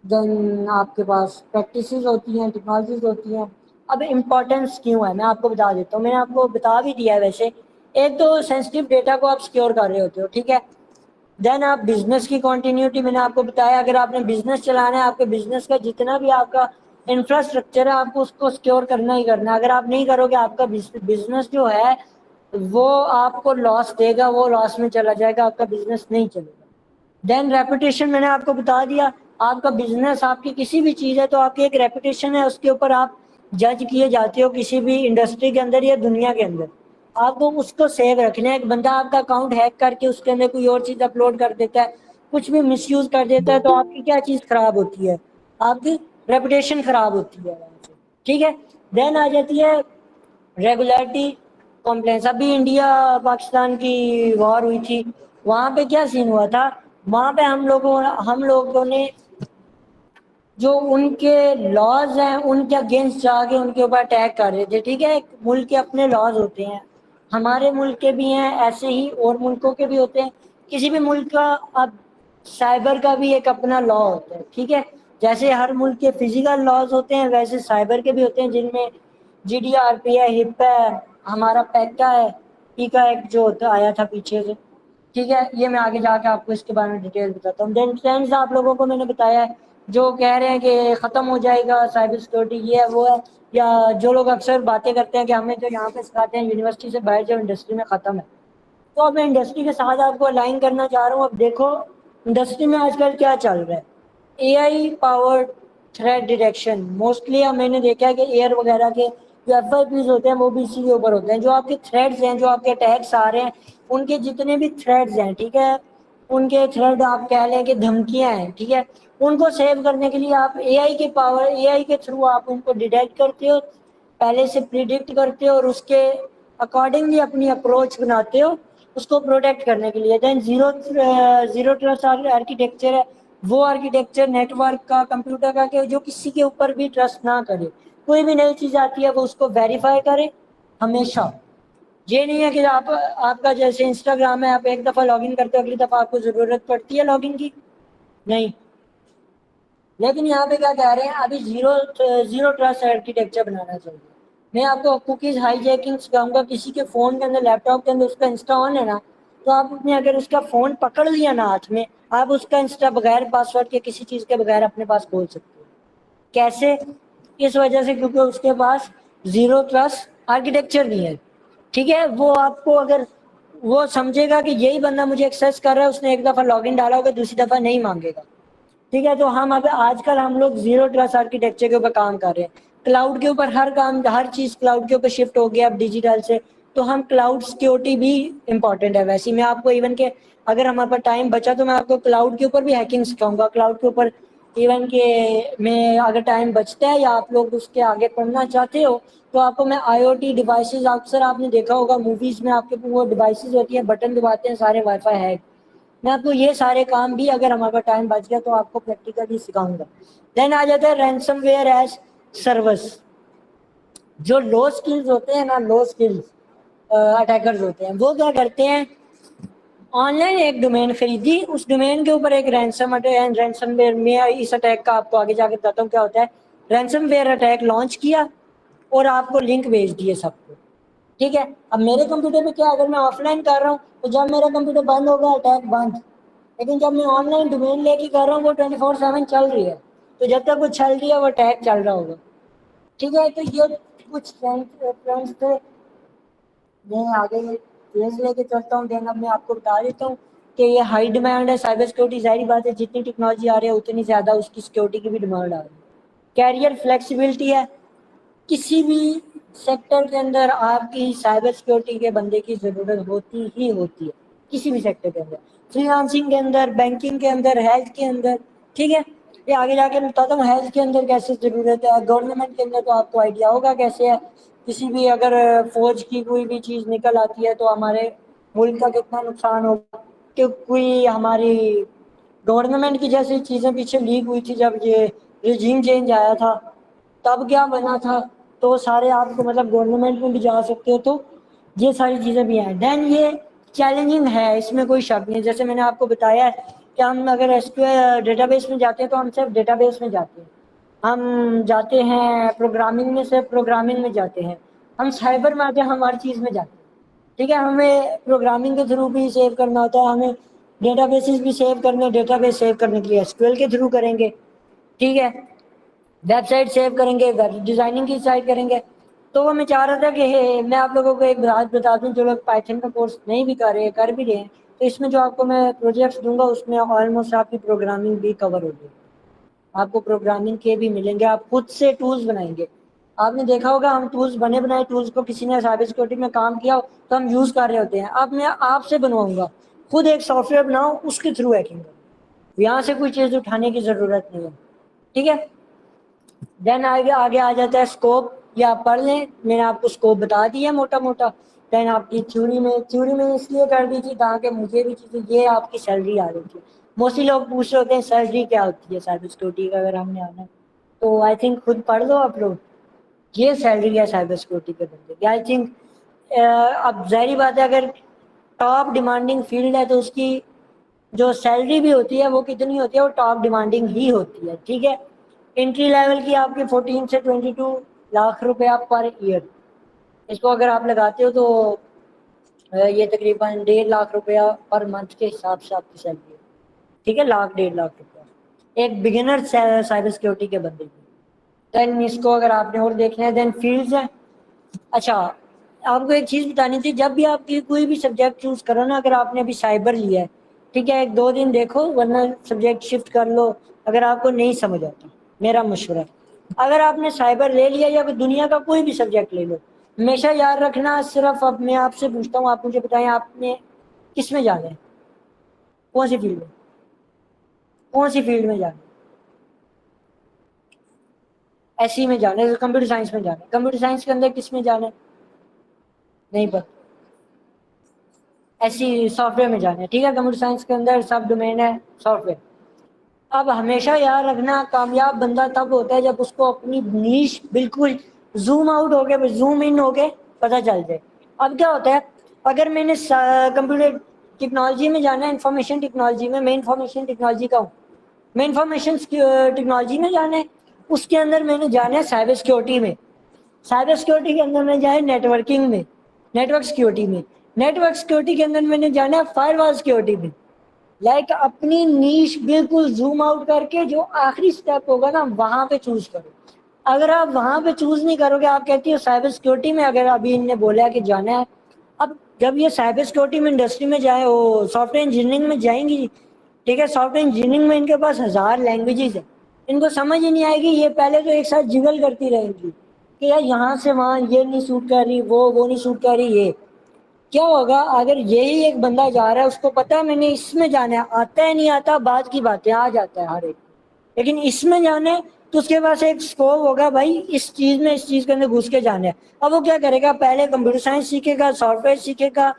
[SPEAKER 1] دین آپ کے پاس پریکٹسز ہوتی ہیں، ٹیکنالوجیز ہوتی ہیں. اب امپورٹینس کیوں ہے میں آپ کو بتا دیتا ہوں، میں نے آپ کو بتا بھی دیا ہے ویسے. ایک تو سینسٹیو ڈیٹا کو آپ سیکیور کر رہے ہوتے ہو، ٹھیک ہے. دین آپ بزنس کی کنٹینیوٹی، میں نے آپ کو بتایا اگر آپ نے بزنس چلانا ہے، آپ کے بزنس کا جتنا بھی آپ کا انفراسٹرکچر ہے آپ کو اس کو سیکیور کرنا ہی کرنا ہے. اگر آپ نہیں کرو گے آپ کا بزنس جو ہے وہ آپ کو لاس دے گا، وہ لاس میں چلا جائے گا، آپ کا بزنس نہیں چلے گا. دین ریپوٹیشن، میں نے آپ کو بتا دیا، آپ کا بزنس آپ کی کسی بھی چیز ہے تو آپ کی ایک ریپوٹیشن ہے، اس کے اوپر آپ جج کیے جاتے ہو کسی بھی انڈسٹری کے اندر یا دنیا کے اندر. آپ کو اس کو سیو رکھنا ہے. ایک بندہ آپ کا اکاؤنٹ ہیک کر کے اس کے اندر کوئی اور چیز اپلوڈ کر دیتا ہے, کچھ بھی مس یوز کر دیتا ہے, تو آپ کی کیا چیز خراب ہوتی ہے, آپ کی ریپوٹیشن خراب ہوتی ہے. ٹھیک ہے. دین آ جاتی ہے ریگولیرٹی کمپلینس. ابھی انڈیا پاکستان کی وار ہوئی تھی, وہاں پہ کیا سین ہوا تھا, وہاں پہ ہم لوگوں نے جو ان کے لاز ہیں ان کے اگینسٹ جا کے ان کے اوپر اٹیک کر رہے تھے. ٹھیک ہے. ملک کے اپنے لاز ہوتے ہیں, ہمارے ملک کے بھی ہیں, ایسے ہی اور ملکوں کے بھی ہوتے ہیں. کسی بھی ملک کا اب سائبر کا بھی ایک اپنا لا ہوتا ہے. ٹھیک ہے. جیسے ہر ملک کے فزیکل لاز ہوتے ہیں ویسے سائبر کے بھی ہوتے ہیں, جن میں جی ڈی آر پی ہے, ہپ ہے, ہمارا پیکا ہے, پیکا ایک جو ہوتا آیا تھا پیچھے سے. ٹھیک ہے. یہ میں آگے جا کے آپ کو اس کے بارے میں ڈیٹیل بتاتا ہوں. دین فرینڈز آپ لوگوں کو میں نے بتایا ہے جو کہہ رہے ہیں کہ ختم ہو جائے گا سائبر سیکورٹی, یہ ہے وہ ہے, یا جو لوگ اکثر باتیں کرتے ہیں کہ ہمیں جو یہاں پہ سکھاتے ہیں یونیورسٹی سے باہر جو انڈسٹری میں ختم ہے. تو اب میں انڈسٹری کے ساتھ آپ کو الائن کرنا چاہ رہا ہوں. اب دیکھو انڈسٹری میں آج کل کیا چل رہا ہے, اے آئی پاورڈ تھریٹ ڈیٹیکشن. موسٹلی میں نے دیکھا ہے کہ ایئر وغیرہ کے جو ایف آئی پیز ہوتے ہیں وہ بھی اسی کے اوپر ہوتے ہیں. جو آپ کے تھریڈز ہیں, جو آپ کے اٹیکس آ رہے ہیں, ان کے جتنے بھی تھریڈز ہیں, ٹھیک ہے, ان کے تھریڈ آپ کہہ لیں کہ دھمکیاں ہیں, ٹھیک ہے, ان کو سیو کرنے کے لیے آپ اے آئی کے تھرو آپ ان کو ڈیٹیکٹ کرتے ہو, پہلے سے پریڈکٹ کرتے ہو اور اس کے اکارڈنگلی اپنی اپروچ بناتے ہو اس کو پروٹیکٹ کرنے کے لیے. دین زیرو ٹرسٹ آرکیٹیکچر ہے, وہ آرکیٹیکچر نیٹ ورک کا, کمپیوٹر کا, کہ جو کسی کے اوپر بھی ٹرسٹ نہ کرے. کوئی بھی نئی چیز آتی ہے وہ اس کو ویریفائی کرے ہمیشہ. یہ نہیں ہے کہ آپ کا جیسے انسٹاگرام ہے, آپ ایک دفعہ لاگ ان کرتے ہو, اگلی دفعہ آپ کو ضرورت پڑتی ہے لاگ ان کی, نہیں. لیکن یہاں پہ کیا کہہ رہے ہیں, ابھی زیرو ٹرسٹ آرکیٹیکچر بنانا چاہیے. میں آپ کو کوکیز ہائی جیکنگ سکھاؤں گا. کسی کے فون کے اندر, لیپ ٹاپ کے اندر اس کا انسٹا آن ہے نا, تو آپ نے اگر اس کا فون پکڑ لیا نا ہاتھ میں, آپ اس کا انسٹا بغیر پاسورڈ کے کسی چیز کے بغیر اپنے پاس کھول سکتے ہو. کیسے؟ اس وجہ سے کیونکہ اس کے پاس زیرو ٹرسٹ آرکیٹیکچر نہیں ہے. ٹھیک ہے. وہ آپ کو اگر وہ سمجھے گا کہ یہی بندہ مجھے ایکسیس کر رہا ہے, اس نے ایک دفعہ لاگ ان ڈالا ہوگا, دوسری دفعہ نہیں مانگے گا. ٹھیک ہے. تو آج کل ہم لوگ زیرو ٹرسٹ آرکیٹیکچر کے اوپر کام کر رہے ہیں. کلاؤڈ کے اوپر ہر چیز کلاؤڈ کے اوپر شفٹ ہو گیا اب ڈیجیٹل سے. تو ہم کلاؤڈ سیکورٹی بھی امپورٹنٹ ہے. ویسے میں آپ کو ایون کہ اگر ہمارے پاس ٹائم بچا تو میں آپ کو کلاؤڈ کے اوپر بھی ہیکنگ سکھاؤں گا. کلاؤڈ کے اوپر ایون کہ میں اگر ٹائم بچتا ہے یا آپ لوگ اس کے آگے پڑھنا چاہتے ہو تو آپ کو میں آئی او ٹی ڈیوائسز, اکثر آپ نے دیکھا ہوگا موویز میں, آپ کے وہ ڈیوائسز ہوتی ہیں, بٹن دباتے ہیں, سارے وائی فائی ہیک. میں آپ کو یہ سارے کام بھی اگر ہمارا ٹائم بچ گیا تو آپ کو پریکٹیکلی سکھاؤں گا. دین آ جاتا ہے رینسم ویئر ایز سروس. جو لو اسکلز ہوتے ہیں نا, لو اسکلز اٹیکرز ہوتے ہیں, وہ کیا کرتے ہیں, آن لائن ایک ڈومین خریدی, اس ڈومین کے اوپر ایک رینسم ویئر میں اس اٹیک کا آپ کو آگے جا کے بتاتا ہوں کیا ہوتا ہے. رینسم ویئر اٹیک لانچ کیا اور آپ کو لنک بھیج دیے سب کو. ٹھیک ہے. اب میرے کمپیوٹر پہ کیا, اگر میں آف لائن کر رہا ہوں تو جب میرا کمپیوٹر بند ہوگا اٹیک بند, لیکن جب میں آن لائن ڈومین لے کے کر رہا ہوں وہ 24/7 چل رہی ہے, تو جب تک وہ چل رہی ہے وہ اٹیک چل رہا ہوگا. ٹھیک ہے. تو یہ کچھ فرینڈس تھے, میں آگے پیج لے کے چلتا ہوں. دین اب میں آپ کو بتا دیتا ہوں کہ یہ ہائی ڈیمانڈ ہے سائبر سیکورٹی. ظاہری بات ہے جتنی ٹیکنالوجی آ رہی ہے اتنی زیادہ اس کی سیکورٹی کی بھی ڈیمانڈ آ رہی ہے. کیریئر فلیکسیبلٹی ہے, کسی بھی سیکٹر کے اندر آپ کی سائبر سیکورٹی کے بندے کی ضرورت ہوتی ہی ہوتی ہے, کسی بھی سیکٹر کے اندر, فریلانسنگ کے اندر, بینکنگ کے اندر, ہیلتھ کے اندر. ٹھیک ہے. یہ آگے جا کے میں بتاتا ہوں ہیلتھ کے اندر کیسے ضرورت ہے, گورنمنٹ کے اندر تو آپ کو آئیڈیا ہوگا کیسے ہے. کسی بھی اگر فوج کی کوئی بھی چیز نکل آتی ہے تو ہمارے ملک کا کتنا نقصان ہوگا, کہ کوئی ہماری گورنمنٹ کی جیسی چیزیں پیچھے لیک ہوئی تھی جب یہ رجیم چینج آیا تھا, تب کیا بنا تھا. تو سارے آپ کو مطلب گورنمنٹ میں بھی جا سکتے ہو, تو یہ ساری چیزیں بھی ہیں. دین یہ چیلنجنگ ہے, اس میں کوئی شک نہیں. جیسے میں نے آپ کو بتایا ہے کہ ہم اگر ڈیٹا بیس میں جاتے ہیں تو ہم صرف ڈیٹا بیس میں جاتے ہیں, ہم جاتے ہیں پروگرامنگ میں, صرف پروگرامنگ میں جاتے ہیں. ہم سائبر میں آتے ہیں, ہم ہر چیز میں جاتے ہیں. ٹھیک ہے. ہمیں پروگرامنگ کے تھرو بھی سیو کرنا ہوتا ہے, ہمیں ڈیٹا بیسز بھی سیو کرنے, ڈیٹا بیس سیو کرنے کے لیے ایس کیو ایل کے تھرو کریں گے. ٹھیک ہے. ویب سائٹ سیو کریں گے, ویب ڈیزائننگ کی سائٹ کریں گے. تو وہ میں چاہ رہا تھا کہ میں آپ لوگوں کو ایک بات بتا دوں, جو لوگ پائتھن کا کورس نہیں بھی کر رہے, کر بھی رہے ہیں, تو اس میں جو آپ کو میں پروجیکٹس دوں گا اس میں آلموسٹ آپ کی پروگرامنگ بھی کور ہوگی. آپ کو پروگرامنگ کے بھی ملیں گے, آپ خود سے ٹولز بنائیں گے. آپ نے دیکھا ہوگا ہم ٹولز بنے بنائے ٹولز کو کسی نے سائبر سیکورٹی میں کام کیا ہو تو ہم یوز کر رہے ہوتے ہیں. اب میں آپ سے بنواؤں گا, خود ایک سافٹ ویئر بناؤ, اس کے تھرو ہیکنگ کرو, یہاں سے کوئی چیز اٹھانے کی ضرورت نہیں ہے. ٹھیک ہے, دین آگے آ جاتا ہے اسکوپ. یہ آپ پڑھ لیں, میں نے آپ کو اسکوپ بتا دیا موٹا موٹا. دین آپ کی تھیوری میں اس لیے کر دی تھی تاکہ مجھے بھی چیزیں, یہ آپ کی سیلری آ رہی تھی. موسٹلی لوگ پوچھ رہے ہوتے ہیں سیلری کیا ہوتی ہے سائبر سیکورٹی کا, اگر ہم نے آنا تو آئی تھنک خود پڑھ لو آپ لوگ, یہ سیلری ہے سائبر سیکورٹی کے بندے کی. آئی تھنک اب ظاہری بات ہے اگر ٹاپ ڈیمانڈنگ فیلڈ ہے تو اس کی جو سیلری بھی ہوتی ہے وہ کتنی ہوتی ہے, وہ ٹاپ ڈیمانڈنگ ہی ہوتی ہے. ٹھیک ہے, انٹری لیول کی آپ کی 14 سے 22 لاکھ روپیہ پر ایئر. اس کو اگر آپ لگاتے ہو تو یہ تقریباً 1.5 لاکھ روپیہ پر منتھ کے حساب سے آپ کی سیلری ہے. ٹھیک ہے, 1.5 لاکھ روپیہ ایک بگنر سائبر سیکورٹی کے بندے کی. دین اس کو اگر آپ نے اور دیکھنا ہے دین فیلڈز ہیں. اچھا, آپ کو ایک چیز بتانی تھی, جب بھی آپ کی کوئی بھی سبجیکٹ چوز کرو نا, اگر آپ نے ابھی سائبر لیا ہے ٹھیک ہے, 1-2 دن دیکھو ورنہ سبجیکٹ شفٹ کر لو اگر آپ کو نہیں سمجھ آتا. میرا مشورہ, اگر آپ نے سائبر لے لیا یا دنیا کا کوئی بھی سبجیکٹ لے لو, ہمیشہ یاد رکھنا صرف, اب میں آپ سے پوچھتا ہوں آپ مجھے بتائیں آپ نے کس میں جانا ہے, کون سی فیلڈ میں, کون سی فیلڈ میں جانا ہے؟ ایس سی میں جانا ہے, کمپیوٹر سائنس میں جانا ہے. کمپیوٹر سائنس کے اندر کس میں جانا ہے, نہیں پتا. ایسی سافٹ ویئر میں جانا ہے. ٹھیک ہے, کمپیوٹر سائنس کے اندر سب ڈومین ہے سافٹ ویئر. اب ہمیشہ یاد رکھنا کامیاب بندہ تب ہوتا ہے جب اس کو اپنی نیش بالکل زوم آؤٹ ہو کے زوم ان ہو کے پتہ چل جائے. اب کیا ہوتا ہے, اگر میں نے کمپیوٹر ٹیکنالوجی میں جانا ہے, انفارمیشن ٹیکنالوجی میں انفارمیشن ٹیکنالوجی کا ہوں, میں انفارمیشن ٹیکنالوجی میں جانا ہے, اس کے اندر میں نے جانا ہے سائبر سیکورٹی میں, سائبر سیکورٹی کے اندر میں جانا ہے نیٹورکنگ میں, نیٹورک سیکورٹی میں, نیٹورک سیکورٹی کے اندر میں نے جانا ہے فائر وال سیکورٹی میں. لائک اپنی نیش بالکل زوم آؤٹ کر کے جو آخری سٹیپ ہوگا نا وہاں پہ چوز کرو. اگر آپ وہاں پہ چوز نہیں کرو گے, آپ کہتی ہو سائبر سیکورٹی میں, اگر ابھی ان نے بولا کہ جانا ہے, اب جب یہ سائبر سیکورٹی میں انڈسٹری میں جائیں, وہ سافٹ ویئر انجینئرنگ میں جائیں گی, ٹھیک ہے, سافٹ ویئر انجینئرنگ میں ان کے پاس 1000 لینگویجز ہیں, ان کو سمجھ ہی نہیں آئے گی. یہ پہلے تو ایک ساتھ جگل کرتی رہیں گی کہ یار یہاں سے وہاں یہ نہیں سوٹ کر رہی, وہ نہیں سوٹ کر رہی. یہ کیا ہوگا اگر یہی ایک بندہ جا رہا ہے, اس کو پتا ہے میں نے اس میں جانا ہے, آتا ہے نہیں آتا بعد کی باتیں, آ جاتا ہے ہر ایک, لیکن اس میں جانا ہے تو اس کے پاس ایک اسکوپ ہوگا, بھائی اس چیز میں اس چیز کے اندر گھس کے جانا ہے. اب وہ کیا کرے گا, پہلے کمپیوٹر سائنس سیکھے گا, سافٹ ویئر سیکھے گا,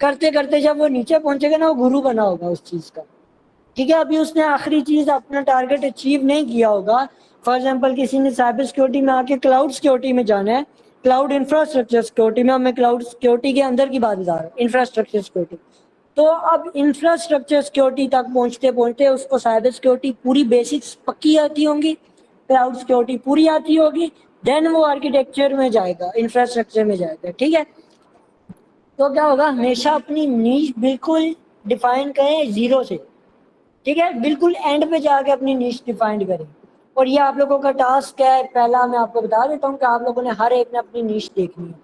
[SPEAKER 1] کرتے کرتے جب وہ نیچے پہنچے گا نا, وہ گرو بنا ہوگا اس چیز کا. ٹھیک ہے, ابھی اس نے آخری چیز اپنا ٹارگیٹ اچیو نہیں کیا ہوگا. فار ایگزامپل کسی نے سائبر سیکورٹی میں آ کے کلاؤڈ سیکورٹی میں جانا ہے, کلاؤڈ انفراسٹرکچر سیکورٹی میں, اب میں کلاؤڈ سیکورٹی کے اندر کی بات بتا رہا ہوں, انفراسٹرکچر سیکورٹی. تو اب انفراسٹرکچر سیکورٹی تک پہنچتے پہنچتے اس کو سائبر سیکورٹی پوری بیسکس پکی آتی ہوں گی, کلاؤڈ سیکورٹی پوری آتی ہوگی, دین وہ آرکیٹیکچر میں جائے گا, انفراسٹرکچر میں جائے گا. ٹھیک ہے, تو کیا ہوگا, ہمیشہ اپنی نیش بالکل ڈیفائن کریں زیرو سے. ٹھیک ہے, بالکل اینڈ پہ جا کے اپنی نیش ڈیفائن کریں. اور یہ آپ لوگوں کا ٹاسک ہے, پہلا میں آپ کو بتا دیتا ہوں کہ آپ لوگوں نے ہر ایک نے اپنی نیش دیکھنی ہے.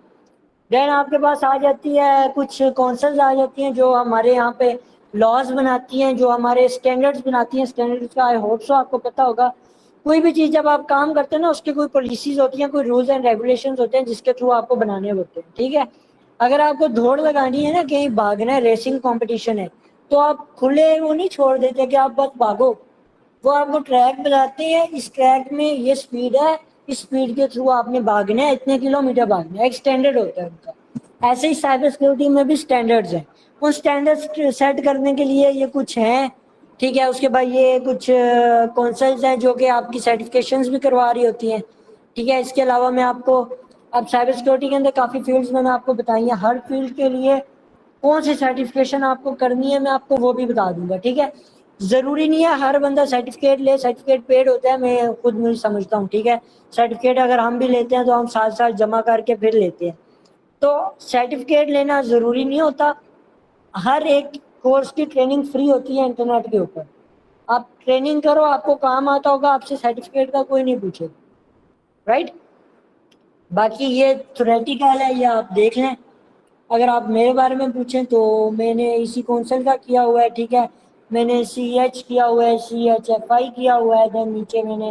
[SPEAKER 1] دین آپ کے پاس آ جاتی ہے کچھ کونسلز آ جاتی ہیں جو ہمارے یہاں پہ لاز بناتی ہیں, جو ہمارے اسٹینڈرڈس بناتی ہیں. اسٹینڈرڈس کا آئی ہوپ سو آپ کو پتا ہوگا. کوئی بھی چیز جب آپ کام کرتے ہیں نا, اس کی کوئی پالیسیز ہوتی ہیں, کوئی رولز اینڈ ریگولیشنز ہوتے ہیں جس کے تھرو آپ کو بنانے ہوتے ہیں. ٹھیک ہے, اگر آپ کو دوڑ لگانی ہے نا, کہیں بھاگنا ہے, ریسنگ کمپٹیشن ہے, تو آپ کھلے وہ نہیں چھوڑ دیتے کہ آپ بس بھاگو. وہ آپ کو ٹریک بتاتے ہیں, اس ٹریک میں یہ سپیڈ ہے, اس سپیڈ کے تھرو آپ نے بھاگنا ہے, اتنے کلو میٹر بھاگنا ہے, ایک اسٹینڈرڈ ہوتا ہے ان کا. ایسے ہی سائبر سیکورٹی میں بھی اسٹینڈرڈز ہیں, ان اسٹینڈرڈ سیٹ کرنے کے لیے یہ کچھ ہیں. ٹھیک ہے, اس کے بعد یہ کچھ کونسلز ہیں جو کہ آپ کی سرٹیفکیشنز بھی کروا رہی ہوتی ہیں. ٹھیک ہے, اس کے علاوہ میں آپ کو اب سائبر سیکورٹی کے اندر کافی فیلڈز میں نے آپ کو بتائی ہیں, ہر فیلڈ کے لیے کون سی سرٹیفکیشن آپ کو کرنی ہے میں آپ کو وہ بھی بتا دوں گا. ٹھیک ہے, ضروری نہیں ہے ہر بندہ سرٹیفکیٹ لے, سرٹیفکیٹ پیڈ ہوتا ہے, میں خود مجھے سمجھتا ہوں. ٹھیک ہے, سرٹیفکیٹ اگر ہم بھی لیتے ہیں تو ہم ساتھ ساتھ جمع کر کے پھر لیتے ہیں, تو سرٹیفکیٹ لینا ضروری نہیں ہوتا. ہر ایک کورس کی ٹریننگ فری ہوتی ہے انٹرنیٹ کے اوپر, آپ ٹریننگ کرو, آپ کو کام آتا ہوگا, آپ سے سرٹیفکیٹ کا کوئی نہیں پوچھے. رائٹ, باقی یہ تھیوریٹیکل ہے, یہ آپ دیکھ لیں. اگر آپ میرے بارے میں پوچھیں تو میں نے اسی کونسل کا کیا ہوا ہے. ٹھیک ہے, میں نے CH کیا ہوا ہے, CHFI کیا ہوا ہے, دین نیچے میں نے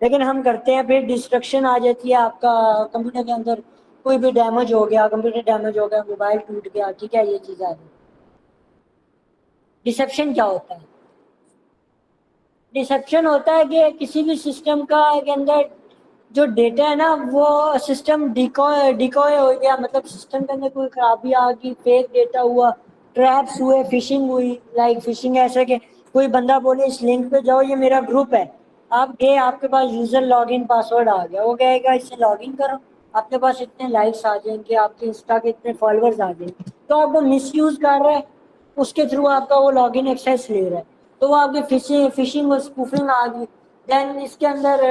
[SPEAKER 1] لیکن ہم کرتے ہیں پھر ڈسٹرکشن آ جاتی ہے آپ کا کمپیوٹر کے اندر, کوئی بھی ڈیمیج ہو گیا, کمپیوٹر ڈیمیج ہو گیا, موبائل ٹوٹ گیا, ٹھیک ہے, یہ چیز آ گئی. ڈسپشن کیا ہوتا ہے؟ ڈسپشن ہوتا ہے کہ کسی بھی سسٹم کا کے اندر جو ڈیٹا ہے نا وہ سسٹم ڈیکوائے ہو گیا, مطلب سسٹم کے اندر کوئی خرابی آ گئی, فیک ڈیٹا ہوا, ٹریپس ہوئے, فشنگ ہوئی. لائک فشنگ ایسا کہ کوئی بندہ بولے اس لنک پہ جاؤ, یہ میرا گروپ ہے, آپ گئے, آپ کے پاس یوزر لاگ ان پاسورڈ آ گیا, وہ کہے گا اس سے لاگ ان کرو, آپ کے پاس اتنے لائکس آ جائیں گے, آپ کے انسٹا کے اتنے فالوورز آ جائیں گے, تو آپ کو مس یوز کر رہے ہیں, اس کے تھرو آپ کا وہ لاگ ان ایکسیس لے رہا ہے, تو وہ آپ کی فشنگ اور اسپوفنگ آ گئی. دین اس کے اندر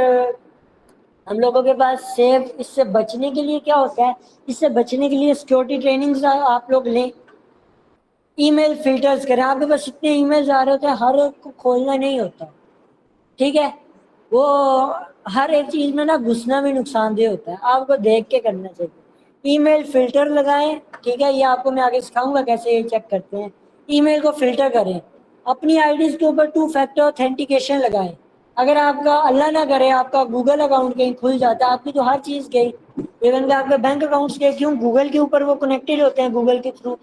[SPEAKER 1] ہم لوگوں کے پاس سیف, اس سے بچنے کے لیے کیا ہوتا ہے, اس سے بچنے کے لیے سیکورٹی ٹریننگز آپ لوگ لیں. ای میل فلٹرز کریں, آپ کے پاس اتنے ای میلز آ رہے ہوتے ہیں, ہر ایک کو کھولنا نہیں ہوتا, ٹھیک ہے, وہ ہر ایک چیز میں نا گھسنا بھی نقصان دہ ہوتا ہے, آپ کو دیکھ کے کرنا چاہیے. ای میل فلٹر لگائیں, ٹھیک ہے, یہ آپ کو میں آگے سکھاؤں گا کیسے یہ چیک کرتے ہیں. ای میل کو فلٹر کریں, اپنی آئی ڈیز کے اوپر 2 فیکٹر اوتھینٹیکیشن لگائیں. اگر آپ کا اللہ نہ کرے آپ کا گوگل اکاؤنٹ کہیں کھل جاتا ہے, آپ کی تو ہر چیز گئی, ایون کہ آپ کے بینک اکاؤنٹس گئے, کیوں, گوگل کے اوپر وہ کنیکٹڈ ہوتے ہیں, گوگل کے تھرو,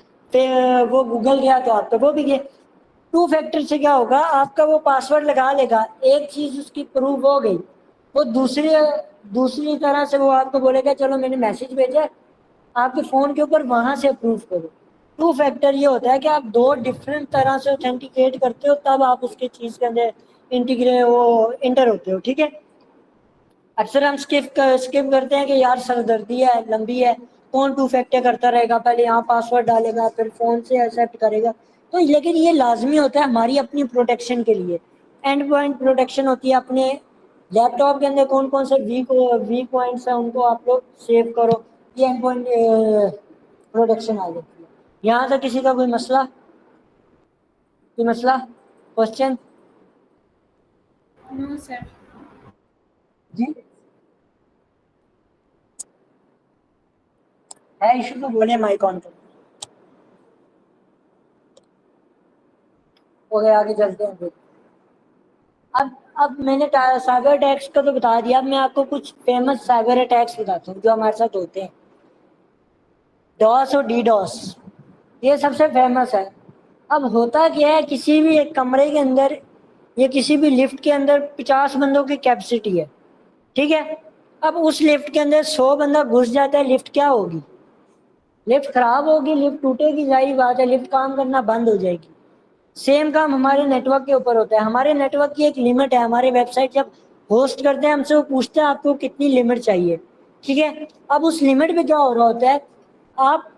[SPEAKER 1] وہ گوگل گیا تو آپ تو وہ بھی گئے. 2 فیکٹر سے کیا ہوگا, آپ کا وہ پاسورڈ لگا لے گا, ایک چیز اس کی پروف ہو گئی, وہ دوسری طرح سے وہ آپ کو بولے گا چلو میں نے میسج بھیجا, آپ کے فون کے اوپر وہاں سے اپروف کرو. 2 فیکٹر یہ ہوتا ہے کہ آپ 2 ڈفرینٹ طرح سے اوتھینٹیکیٹ کرتے ہو, تب آپ اس کے چیز کے اندر انٹر ہوتے ہو, ٹھیک ہے. اکثر ہم اسکپ کرتے ہیں کہ یار سردردی ہے, لمبی ہے, کون 2 فیکٹر کرتا رہے گا, پہلے یہاں پاسورڈ ڈالے گا, پھر فون سے ایکسیپٹ کرے گا, تو لیکن یہ لازمی ہوتا ہے ہماری اپنی پروٹیکشن کے لیے. اینڈ پوائنٹ پروٹیکشن ہوتی ہے, اپنے لیپ ٹاپ کے اندر کون کون سے ویک پوائنٹس ہیں ان کو آپ لوگ سیو کرو, یہ اینڈ پوائنٹ پروٹیکشن آ جاتی ہے. یہاں تک کسی کا کوئی مسئلہ کوشچن؟
[SPEAKER 2] No, sir.
[SPEAKER 1] جی ہے ایشو تو بولے, مائک آن کر. اوکے, آگے چلتے ہیں پھر. اب میں نے سائبر اٹیکس کا تو بتا دیا, اب میں آپ کو کچھ فیمس سائبر اٹیکس بتاتا ہوں جو ہمارے ساتھ ہوتے ہیں. ڈاس اور ڈی ڈاس, یہ سب سے فیمس ہے. اب ہوتا کیا ہے, کسی بھی ایک کمرے کے اندر یا کسی بھی لفٹ کے اندر 50 بندوں کی کیپیسٹی ہے, ٹھیک ہے. اب اس لفٹ کے اندر 100 بندہ گھس جاتا ہے, لفٹ کیا ہوگی, لفٹ خراب ہوگی, لفٹ ٹوٹے گی, ظاہر بات ہے, لفٹ کام کرنا بند ہو جائے گی. سیم کام ہمارے نیٹ ورک کے اوپر ہوتا ہے. ہمارے نیٹ ورک کی ایک لمٹ ہے, ہمارے ویب سائٹ جب ہوسٹ کرتے ہیں ہم سے وہ پوچھتے ہیں آپ کو کتنی لمٹ چاہیے, ٹھیک ہے. اب اس لمٹ پہ کیا ہو رہا ہوتا ہے, آپ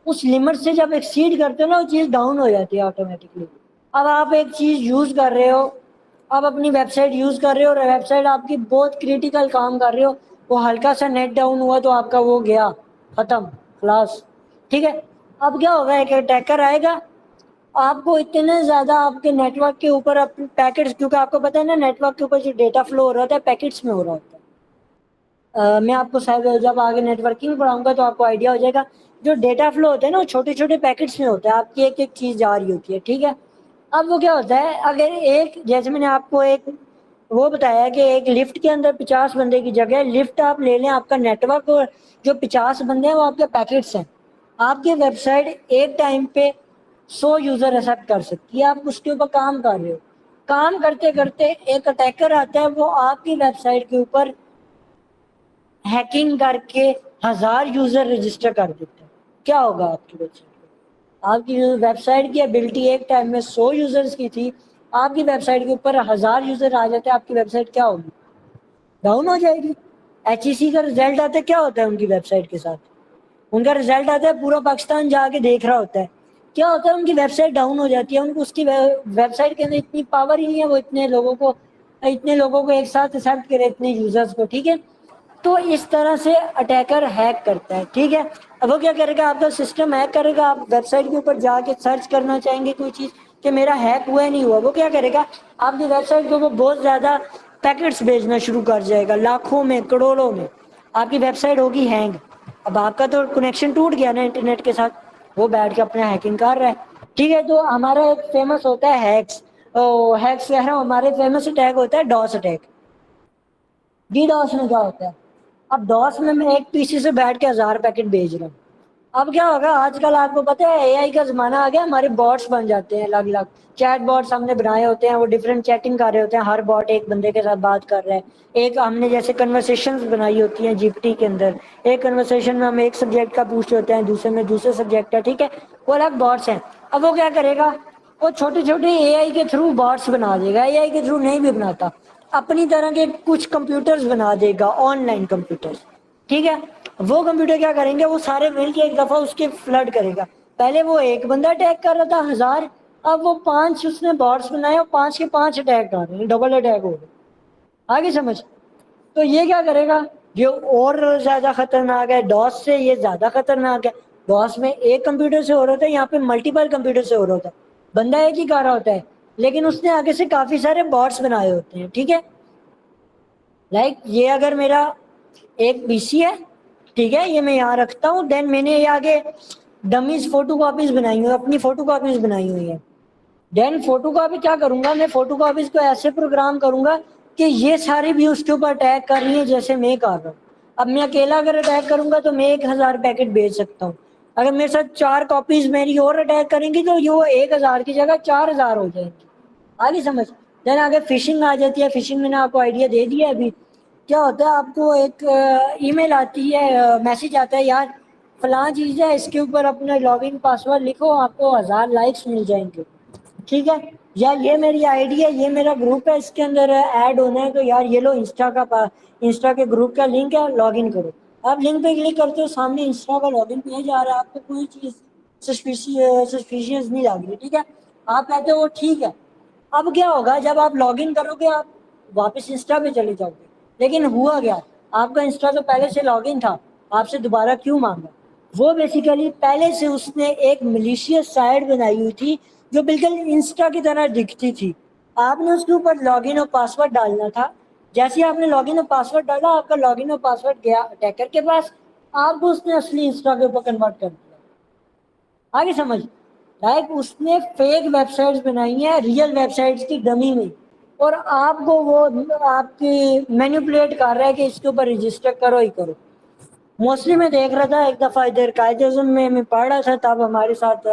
[SPEAKER 1] اس لمٹ سے جب ایکسیڈ کرتے ہو نا, وہ چیز ڈاؤن ہو جاتی ہے آٹومیٹکلی. اب آپ ایک چیز یوز کر رہے ہو, آپ اپنی ویب سائٹ یوز کر رہے ہو, اور ویب سائٹ آپ کی بہت کریٹیکل کام کر رہے ہو, وہ ہلکا سا نیٹ ڈاؤن ہوا تو آپ کا وہ گیا, ختم, خلاص, ٹھیک ہے. اب کیا ہوگا, ایک اٹیکر آئے گا, آپ کو اتنے زیادہ آپ کے نیٹ ورک کے اوپر پیکٹس, کیونکہ آپ کو پتا ہے نا نیٹ ورک کے اوپر جو ڈیٹا فلو ہو رہا ہوتا ہے پیکٹس میں ہو رہا ہوتا ہے. میں آپ کو جب آگے نیٹ ورکنگ پڑھاؤں گا تو آپ کو آئیڈیا ہو جائے گا. جو ڈیٹا فلو ہوتا ہے نا وہ چھوٹے چھوٹے پیکٹس میں ہوتا ہے, آپ کی ایک ایک چیز جا رہی ہوتی ہے, ٹھیک ہے. اب وہ کیا ہوتا ہے, اگر ایک, جیسے میں نے آپ کو ایک وہ بتایا کہ ایک لفٹ کے اندر 50 بندے کی جگہ لفٹ آپ لے لیں, آپ کا نیٹ ورک جو 50 بندے ہیں وہ آپ کے پیکٹس ہیں. آپ کی ویب سائٹ ایک ٹائم پہ 100 یوزر ایکسپٹ کر سکتی ہے, آپ اس کے اوپر کام کر رہے ہو, کام کرتے کرتے ایک اٹیکر آتا ہے, وہ آپ کی ویب سائٹ کے اوپر ہیکنگ کر کے 1000 یوزر رجسٹر کر دیتے ہیں. کیا ہوگا آپ کی ویب سائٹ پہ؟ آپ کی ویب سائٹ کی ایبلٹی ایک ٹائم میں 100 یوزرز کی تھی, آپ کی ویب سائٹ کے اوپر 1000 یوزر آ جاتے ہیں, آپ کی ویب سائٹ کیا ہوگی, ڈاؤن ہو جائے گی. ایچ ای سی کا رزلٹ آتا ہے, کیا ہوتا ہے ان کی ویب سائٹ کے ساتھ, ان کا رزلٹ آتا ہے پورا پاکستان جا کے دیکھ رہا ہوتا ہے. کیا ہوتا ہے, ان کی ویب سائٹ ڈاؤن ہو جاتی ہے, ان کو اس کی ویب سائٹ کے اندر اتنی پاور ہی نہیں ہے, وہ اتنے لوگوں کو ایک ساتھ ایکسپٹ کرے, اتنے یوزرز کو, ٹھیک ہے. تو اس طرح سے اٹیکر ہیک کرتا ہے, ٹھیک ہے. اب وہ کیا کرے گا, آپ کا سسٹم ہیک کرے گا, آپ ویب سائٹ کے اوپر جا کے سرچ کرنا چاہیں گے کوئی چیز کہ میرا ہیک ہوا ہے نہیں ہوا, وہ کیا کرے گا, آپ کی ویب سائٹ کے اوپر بہت زیادہ پیکٹس بھیجنا شروع کر جائے گا, لاکھوں میں, کروڑوں میں. آپ کی ویب سائٹ ہوگی ہینگ, اب آپ کا تو کنیکشن ٹوٹ گیا نا انٹرنیٹ کے ساتھ, وہ بیٹھ کے اپنا ہیکنگ کر رہا ہے, ٹھیک ہے. تو ہمارا ایک فیمس ہوتا ہے ہیکس کہہ رہا ہوں, ہمارے فیمس اٹیک ہوتا ہے ڈاس اٹیک. DDoS میں کیا ہوتا ہے, اب DOS میں ایک PC سے بیٹھ کے 1000 پیکٹ بھیج رہا ہوں. اب کیا ہوگا, آج کل آپ کو پتہ ہے AI کا زمانہ آ گیا, ہمارے باٹس بن جاتے ہیں الگ الگ چیٹ باٹس ہم نے بنائے ہوتے ہیں, وہ ڈفرینٹ چیٹنگ کر رہے ہوتے ہیں, ہر باٹ ایک بندے کے ساتھ بات کر رہا ہے. ایک ہم نے جیسے کنورسیشنز بنائی ہوتی ہیں GPT کے اندر, ایک کنورسیشن میں ہم ایک سبجیکٹ کا پوچھ ہوتے ہیں, دوسرے میں دوسرے سبجیکٹ کا, ٹھیک ہے, وہ الگ باٹس ہیں. اب وہ کیا کرے گا, وہ چھوٹے چھوٹے AI کے تھرو باٹس بنا دے گا. AI کے تھرو نہیں بھی بناتا, اپنی طرح کے کچھ کمپیوٹرز بنا دے گا, آن لائن کمپیوٹرز, ٹھیک ہے. وہ کمپیوٹر کیا کریں گے, وہ سارے مل کے ایک دفعہ اس کے فلڈ کرے گا. پہلے وہ ایک بندہ اٹیک کر رہا تھا 1000, اب وہ 5 اس نے باٹس بنائے اور 5 کے 5 اٹیک کر رہے ہیں, ڈبل اٹیک ہو گئے. آگے سمجھ. تو یہ کیا کرے گا, یہ اور زیادہ خطرناک ہے, ڈاس سے یہ زیادہ خطرناک ہے. ڈاس میں ایک کمپیوٹر سے ہو رہا ہوتا ہے, یہاں پہ ملٹیپل کمپیوٹر سے ہو رہا ہوتا ہے. بندہ ایک ہی کر رہا ہوتا ہے, لیکن اس نے آگے سے کافی سارے باٹس بنائے ہوتے ہیں, ٹھیک ہے. لائک یہ اگر میرا ایک PC ہے, ٹھیک ہے, یہ میں یہاں رکھتا ہوں, دین میں نے یہ آگے ڈمیز فوٹو کاپیز بنائی ہوئی, اپنی فوٹو کاپیز بنائی ہوئی ہیں. دین فوٹو کاپی کیا کروں گا, میں فوٹو کاپیز کو ایسے پروگرام کروں گا کہ یہ ساری بھی اس کے اوپر اٹیک کر رہی ہیں جیسے میں کر رہا ہوں. اب میں اکیلا اگر اٹیک کروں گا تو میں 1000 پیکٹ بھیج سکتا ہوں. اگر میرے ساتھ 4 کاپیز میری اور اٹیک کریں گی تو یہ 1000 کی جگہ 4000 ہو جائیں گی. آگے سمجھ. دین آگے فشنگ آ جاتی ہے. فشنگ میں نے آپ کو آئیڈیا دے دیا ہے. ابھی کیا ہوتا ہے, آپ کو ایک ای میل آتی ہے, میسج آتا ہے, یار فلاں چیز ہے, اس کے اوپر اپنا لاگ ان پاسورڈ لکھو, آپ کو 1000 لائکس مل جائیں گے, ٹھیک ہے. یا یہ میری ID ہے, یہ میرا گروپ ہے, اس کے اندر ایڈ ہونا ہے, تو یار یہ لو انسٹا کے گروپ کا لنک ہے, لاگ ان کرو. آپ لنک پہ کلک کرتے ہو, سامنے انسٹا کا لاگ ان پیج آ رہا ہے, آپ کو کوئی چیز سسپیشیس نہیں لگ رہی, ٹھیک ہے. آپ کہتے ہو ٹھیک ہے. اب کیا ہوگا, جب آپ لاگ ان کرو گے آپ واپس انسٹا پہ چلے جاؤ گے, لیکن ہوا گیا, آپ کا انسٹا تو پہلے سے لاگ ان تھا, آپ سے دوبارہ کیوں مانگا. وہ بیسیکلی پہلے سے اس نے ایک ملیشیس سائٹ بنائی ہوئی تھی جو بالکل انسٹا کی طرح دکھتی تھی. آپ نے اس کے اوپر لاگ ان اور پاسورڈ ڈالنا تھا. جیسے ہی آپ نے لاگ ان اور پاسورڈ ڈالا, آپ کا لاگ ان اور پاسورڈ گیا اٹیکر کے پاس, آپ کو اس نے اصلی انسٹا کے اوپر کنورٹ کر دیا. آگے سمجھ. لائک اس نے فیک ویب سائٹس بنائی ہیں ریئل ویب سائٹس کی ڈمی میں, اور آپ کو وہ آپ کی مینیپولیٹ کر رہا ہے کہ اس کے اوپر رجسٹر کرو ہی کرو. موسٹلی میں دیکھ رہا تھا ایک دفعہ ادھر قائد اعظم میں پڑھ رہا تھا, تب ہمارے ساتھ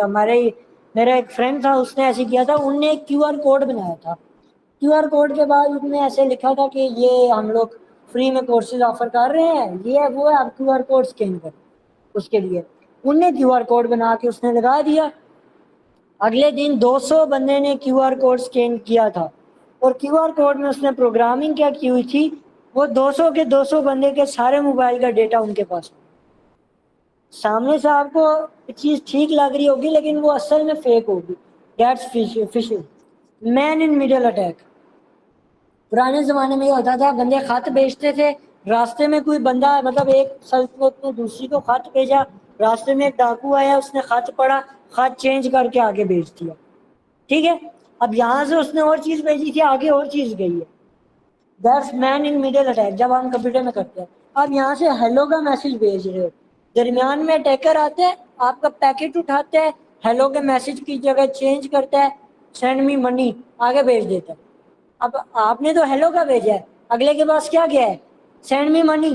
[SPEAKER 1] میرا ایک فرینڈ تھا, اس نے ایسے کیا تھا. انہوں نے ایک QR کوڈ بنایا تھا. QR کوڈ کے بعد انہوں نے ایسے لکھا تھا کہ یہ ہم لوگ فری میں کورسز آفر کر رہے ہیں, یہ ہے وہ ہے, آپ QR کوڈ اسکین کریں. اس کے لیے انہوں نے QR کوڈ بنا کے اس نے لگا دیا. اگلے دن 200 بندے نے QR کوڈ اسکین کیا تھا, اور QR کوڈ میں اس نے پروگرامنگ کیا کی ہوئی تھی, وہ 200 کے 200 بندے کے سارے موبائل کا ڈیٹا ان کے پاس. سامنے سے آپ کو چیز ٹھیک لگ رہی ہوگی, لیکن وہ اصل میں فیک ہوگی. That's phishing. Man in middle attack. پرانے زمانے میں یہ ہوتا تھا, بندے خط بیچتے تھے, راستے میں کوئی بندہ, مطلب ایک سلطنت نے دوسری کو خط بھیجا, راستے میں ایک ڈاکو آیا, اس نے خط پڑھا, خط چینج کر کے آگے بھیج دیا, ٹھیک ہے. اب یہاں سے اس نے اور چیز بھیجی تھی, آگے اور چیز گئی ہے. That's man in middle attack, جب ہم کمپیوٹر میں کرتے ہیں. اب یہاں سے ہیلو کا میسج بھیج رہے ہو, درمیان میں اٹیکر آتے ہیں, آپ کا پیکٹ اٹھاتے ہیں, ہیلو کے میسج کی جگہ چینج کرتا ہے, سینڈ می منی آگے بھیج دیتا ہے. اب آپ نے تو ہیلو کا بھیجا ہے, اگلے کے پاس کیا گیا ہے, سینڈ می منی,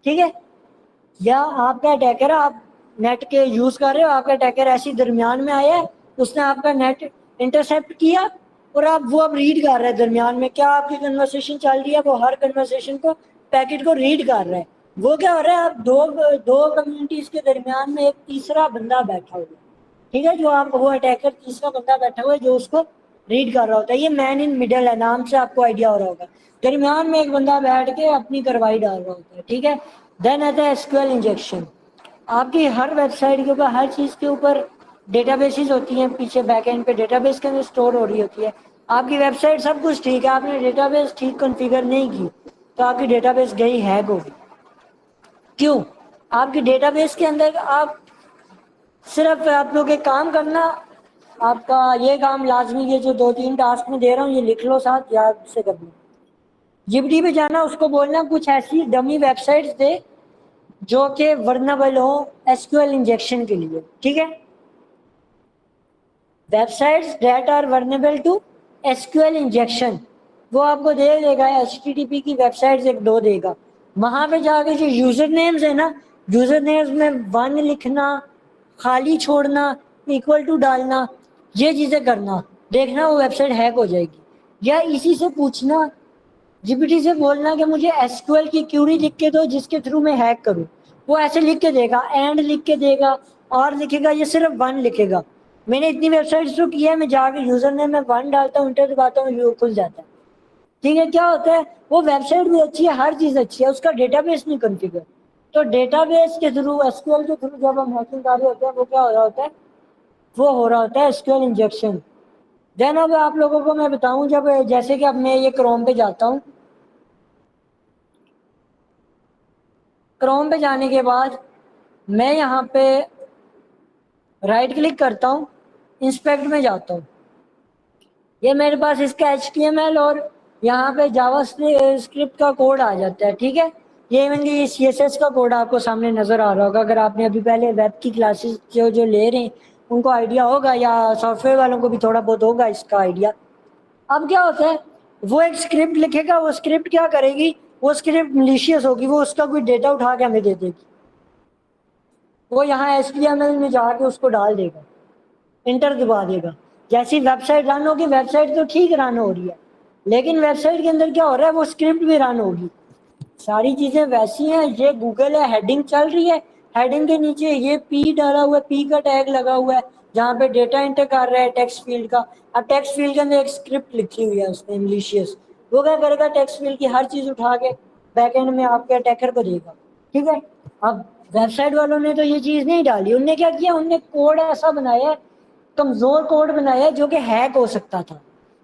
[SPEAKER 1] ٹھیک ہے. یا آپ کا اٹیکر, آپ نیٹ کے یوز کر رہے ہو, آپ کا اٹیکر ایسی درمیان میں آیا ہے, اس نے آپ کا نیٹ انٹرسپٹ کیا, اور آپ وہ اب ریڈ کر رہے ہیں درمیان میں کیا آپ کی کنورسیشن چل رہی ہے, وہ ہر کنورسیشن کو پیکٹ کو ریڈ کر رہا ہے. وہ کیا ہو رہا ہے, آپ دو کمیونٹیز کے درمیان میں ایک تیسرا بندہ بیٹھا ہوا ہے, ٹھیک ہے, جو آپ وہ اٹیکر تیسرا بندہ بیٹھا ہوا ہے جو اس کو ریڈ کر رہا ہوتا ہے. یہ مین ان میڈل ہے, نام سے آپ کو آئیڈیا ہو رہا ہوگا. درمیان میں ایک بندہ بیٹھ کے اپنی کارروائی ڈال رہا ہوتا ہے, ٹھیک ہے. دین آتا ہے SQL انجیکشن. آپ کی ہر ویب سائٹ کے اوپر, ہر چیز کے اوپر ڈیٹا بیسز ہوتی ہیں, پیچھے بیک اینڈ پہ ڈیٹا بیس کے اندر اسٹور ہو رہی ہوتی ہے. آپ کی ویب سائٹ سب کچھ ٹھیک ہے, آپ نے ڈیٹا بیس ٹھیک کنفیگر نہیں کی, تو آپ کی ڈیٹا بیس گئی ہیک ہوگی. کیوں؟ آپ کی ڈیٹا بیس کے اندر آپ صرف آپ لوگ ایک کام کرنا, آپ کا یہ کام لازمی, یہ جو 2-3 ٹاسک میں دے رہا ہوں یہ لکھ لو, ساتھ یاد سے کرنا. GPT پہ جانا, اس کو بولنا کچھ ایسی ڈمی ویب سائٹس دے جو کہ ورنیبل ہو SQL انجیکشن کے لیے, ٹھیک ہے. Website that are vulnerable to SQL injection. وہ آپ کو دے دے گا HTTP کی ویب سائٹ ایک 2 دے گا. وہاں پہ جا کے جو یوزر نیمز ہے نا, یوزر نیمز میں 1 لکھنا, خالی چھوڑنا, equal to ڈالنا, یہ چیزیں کرنا, دیکھنا وہ ویب سائٹ ہیک ہو جائے گی. یا اسی سے پوچھنا, GPT سے بولنا کہ مجھے SQL کی کیوری لکھ کے دو جس کے تھرو میں ہیک کروں. وہ ایسے لکھ کے دے گا, اینڈ لکھ کے دے گا, اور لکھے گا, یہ صرف 1 لکھے گا. میں نے اتنی ویب سائٹس جو کی ہے, میں جا کے یوزر نیم میں 1 ڈالتا ہوں, انٹر دباتا ہوں, یہ کھل جاتا ہے. ٹھیک ہے, کیا ہوتا ہے وہ ویب سائٹ بھی اچھی ہے, ہر چیز اچھی ہے, اس کا ڈیٹا بیس نہیں کنفیگر. تو ڈیٹا بیس کے تھرو SQL کے تھرو جب ہم ہیکنگ کر رہے ہوتے ہیں, وہ کیا ہو رہا ہوتا ہے, وہ ہو رہا ہوتا ہے SQL انجیکشن. دین اب آپ لوگوں کو میں بتاؤں, جب جیسے کہ اب میں یہ کروم پہ جاتا ہوں, کروم پہ جانے کے بعد میں یہاں پہ رائٹ کلک کرتا ہوں, انسپیکٹ میں جاتا ہوں. یہ میرے پاس اس کا HTML اور یہاں پہ جاوا اسکرپٹ کا کوڈ آ جاتا ہے. ٹھیک ہے, یہ ایونلی CSS کا کوڈ آپ کو سامنے نظر آ رہا ہوگا. اگر آپ نے ابھی پہلے ویب کی کلاسز جو لے رہے ہیں ان کو آئیڈیا ہوگا, یا سافٹ ویئر والوں کو بھی تھوڑا بہت ہوگا اس کا آئیڈیا. اب کیا ہوتا ہے, وہ ایک اسکرپٹ لکھے گا, وہ اسکرپٹ کیا کرے گی, وہ اسکرپٹ ملیشیس ہوگی, وہ اس کا کوئی ڈیٹا اٹھا کے ہمیں دے دے گی. وہ یہاں HTML میں جا کے اس کو ڈال دے گا, انٹر دبا دے گا. جیسی ویب سائٹ رن ہوگی, ویب سائٹ تو ٹھیک رن ہو رہی ہے, لیکن ویب سائٹ کے اندر کیا ہو رہا ہے, وہ اسکرپٹ بھی رن ہوگی. ساری چیزیں ویسی ہیں. یہ گوگل ہے, ہیڈنگ چل رہی ہے, ہیڈنگ کے نیچے یہ پی ڈالا ہوا ہے, پی کا ٹیگ لگا ہوا ہے جہاں پہ ڈیٹا انٹر کر رہا ہے ٹیکسٹ فیلڈ کا. اب ٹیکسٹ فیلڈ کے اندر ایک اسکرپٹ لکھی ہوئی ہے اس نے ملیشیس, وہ کیا کرے گا, ٹیکسٹ فیلڈ کی ہر چیز اٹھا کے بیک اینڈ میں آپ کے اٹیکر کو دے گا. ٹھیک ہے, اب ویب سائٹ والوں نے تو یہ چیز نہیں ڈالی, انہوں نے کیا کیا, انہوں نے کوڈ ایسا بنایا ہے, کمزور کوڈ بنایا ہے جو کہ ہیک ہو سکتا تھا.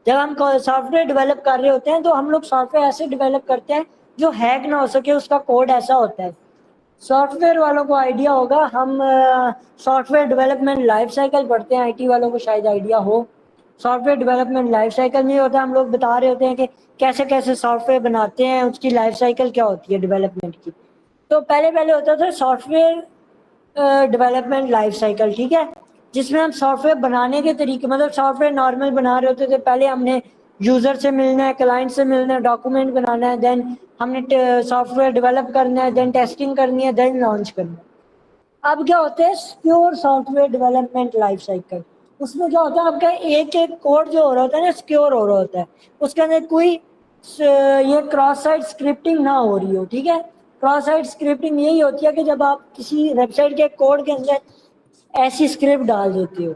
[SPEAKER 1] جب ہم سافٹ ویئر ڈیولپ کر رہے ہوتے ہیں تو ہم لوگ سافٹ ویئر ایسے ڈیولپ کرتے ہیں جو ہیک نہ ہو سکے, اس کا کوڈ ایسا ہوتا ہے. سافٹ ویئر والوں کو آئیڈیا ہوگا, ہم soft where development life cycle پڑھتے ہیں, IT والوں کو شاید idea who. Soft where development life cycle نہیں ہوتا, ہم لوگ بتا رہے ہوتے ہیں کہ کیسے کیسے سافٹ ویئر بناتے ہیں, اس کی لائف سائیکل کیا ہوتی ہے ڈیولپمنٹ کی. تو پہلے ہوتا تھا soft where development life cycle. ٹھیک ہے, جس میں ہم سافٹ ویئر بنانے کے طریقے, مطلب سافٹ ویئر نارمل بنا رہے ہوتے تھے, پہلے ہم نے یوزر سے ملنا ہے, کلائنٹ سے ملنا ہے, ڈاکومنٹ بنانا ہے, دین ہم نے سافٹ ویئر ڈیولپ کرنا ہے, دین ٹیسٹنگ کرنی ہے, دین لانچ کرنا ہے. اب کیا ہوتا ہے secure software development life cycle. اس میں کیا ہوتا ہے, آپ کا ایک ایک کوڈ جو ہو رہا ہوتا ہے نا سیکیور ہو رہا ہوتا ہے, اس کے اندر کوئی یہ کراس سائٹ اسکرپٹنگ نہ ہو رہی ہو. ٹھیک ہے, کراس سائٹ اسکرپٹنگ یہی ہوتی ہے کہ جب آپ کسی ویب سائٹ کے کوڈ کے اندر ایسی اسکرپٹ ڈال دیتے ہو.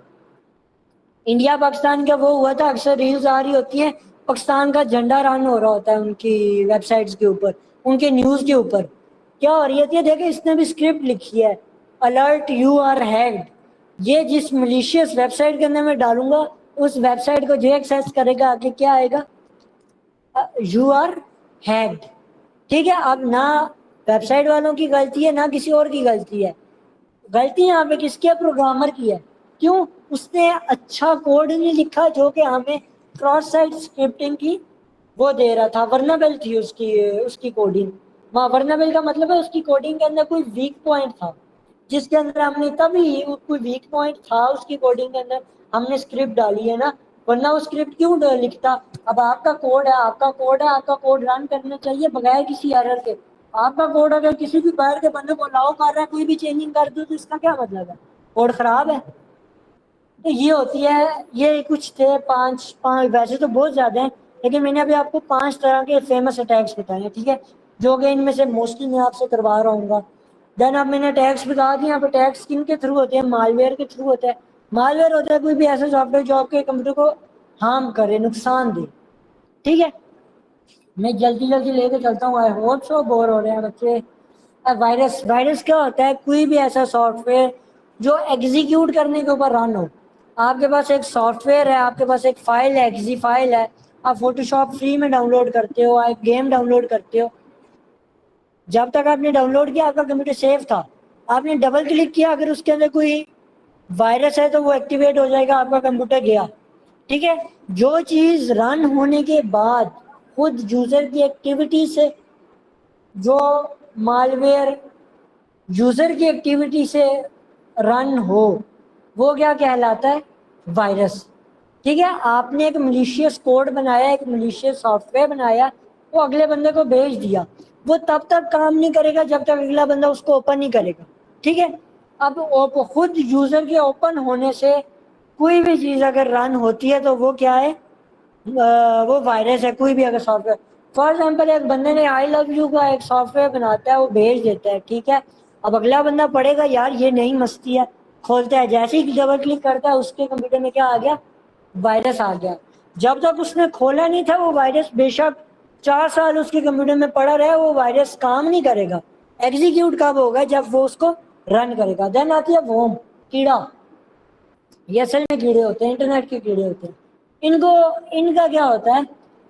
[SPEAKER 1] انڈیا پاکستان کا وہ ہوا تھا, اکثر ریلز آ رہی ہوتی ہیں, پاکستان کا جھنڈا رن ہو رہا ہوتا ہے ان کی ویب سائٹس کے اوپر, ان کے نیوز کے اوپر. کیا ہو رہی ہے, دیکھیں اس نے بھی اسکرپٹ لکھی ہے, الرٹ یو آر ہیکڈ. یہ جس ملیشیس ویب سائٹ کے اندر میں ڈالوں گا, اس ویب سائٹ کو جو ایکسیس کرے گا آگے کیا آئے گا, یو آر ہیکڈ. ٹھیک ہے, اب نہ ویب سائٹ والوں کی غلطی ہے, نہ کسی اور کی غلطی ہے. غلطی یہاں پہ کس کی ہے, پروگرامر کی ہے. کیوں, اس نے اچھا کوڈ نہیں لکھا جو کہ ہمیں کراس سائٹ اسکرپٹنگ کی وہ دے رہا تھا. ورنبل تھی اس کی کوڈنگ. ورنبل کا مطلب ہے اس کی کوڈنگ کے اندر کوئی ویک پوائنٹ تھا, جس کے اندر ہم نے تبھی کوئی ویک پوائنٹ تھا اس کی کوڈنگ کے اندر, ہم نے اسکرپٹ ڈالی ہے نا, ورنہ وہ اسکرپٹ کیوں لکھتا. اب آپ کا کوڈ ہے, آپ کا کوڈ ہے, آپ کا کوڈ رن کرنا چاہیے بغیر کسی ایرر کے. آپ کا کوڈ اگر کسی بھی باہر کے بندے کو الاؤ کر رہا ہے, کوئی بھی چینجنگ کر دو, تو اس کا کیا مطلب ہے, کوڈ خراب ہے. تو یہ ہوتی ہے, یہ کچھ تھے پانچ, ویسے تو بہت زیادہ ہیں, لیکن میں نے ابھی آپ کو 5 طرح کے فیمس اٹیکس بتائے ہیں. ٹھیک ہے, جو کہ ان میں سے موسٹلی میں آپ سے کروا رہا ہوں گا. دین اب میں نے ٹیکس بتا دیا. یہاں پہ ٹیکس کن کے تھرو ہوتے ہیں, مال ویئر کے تھرو ہوتا ہے. مال ویئر ہوتا ہے کوئی بھی ایسا سافٹ ویئر جو آپ کے کمپیوٹر کو ہارم کرے, نقصان دے. ٹھیک ہے, میں جلدی لے کے چلتا ہوں, آئی ہوپ سو. بور ہو رہے ہیں بچے. وائرس کیا ہوتا ہے, کوئی بھی ایسا سافٹ ویئر جو ایگزیکیوٹ کرنے کے اوپر رن ہو. آپ کے پاس ایک سافٹ ویئر ہے, آپ کے پاس ایک فائل ہے, ایکزی فائل ہے, آپ فوٹو شاپ فری میں ڈاؤن لوڈ کرتے ہو, آپ گیم ڈاؤن لوڈ کرتے ہو. جب تک آپ نے ڈاؤن لوڈ کیا آپ کا کمپیوٹر سیف تھا. آپ نے ڈبل کلک کیا, اگر اس کے اندر کوئی وائرس ہے تو وہ ایکٹیویٹ ہو جائے گا, آپ کا کمپیوٹر گیا. ٹھیک ہے, جو چیز رن ہونے کے بعد خود یوزر کی ایکٹیویٹی سے, جو مالویئر یوزر کی ایکٹیویٹی سے رن ہو, وہ کیا کہلاتا ہے, وائرس. ٹھیک ہے, آپ نے ایک ملیشیس کوڈ بنایا, ایک ملیشیس سافٹ ویئر بنایا, وہ اگلے بندے کو بھیج دیا, وہ تب تک کام نہیں کرے گا جب تک اگلا بندہ اس کو اوپن نہیں کرے گا. ٹھیک ہے, اب خود یوزر کے اوپن ہونے سے کوئی بھی چیز اگر رن ہوتی ہے تو وہ کیا ہے, وہ وائرس ہے. کوئی بھی اگر سافٹ ویئر, فار ایگزامپل ایک بندے نے آئی لو یو کا ایک سافٹ ویئر بناتا ہے, وہ بھیج دیتا ہے. ٹھیک ہے, اب اگلا بندہ پڑھے گا یار یہ نئی مستی ہے, کھولتا ہے, جیسے ہی ڈبل کلک کرتا ہے اس کے کمپیوٹر میں کیا آ گیا, وائرس آ گیا. جب تک اس نے کھولا نہیں تھا وہ وائرس بے شک 4 سال اس کے کمپیوٹر میں پڑا رہا, وہ وائرس کام نہیں کرے گا. ایگزیکیوٹ کب ہوگا, جب وہ اس کو رن کرے گا. دین آتی ہے ورم, کیڑا. یہ اصل میں کیڑے ہوتے ہیں, انٹرنیٹ کے کیڑے ہوتے ہیں. ان کا کیا ہوتا ہے,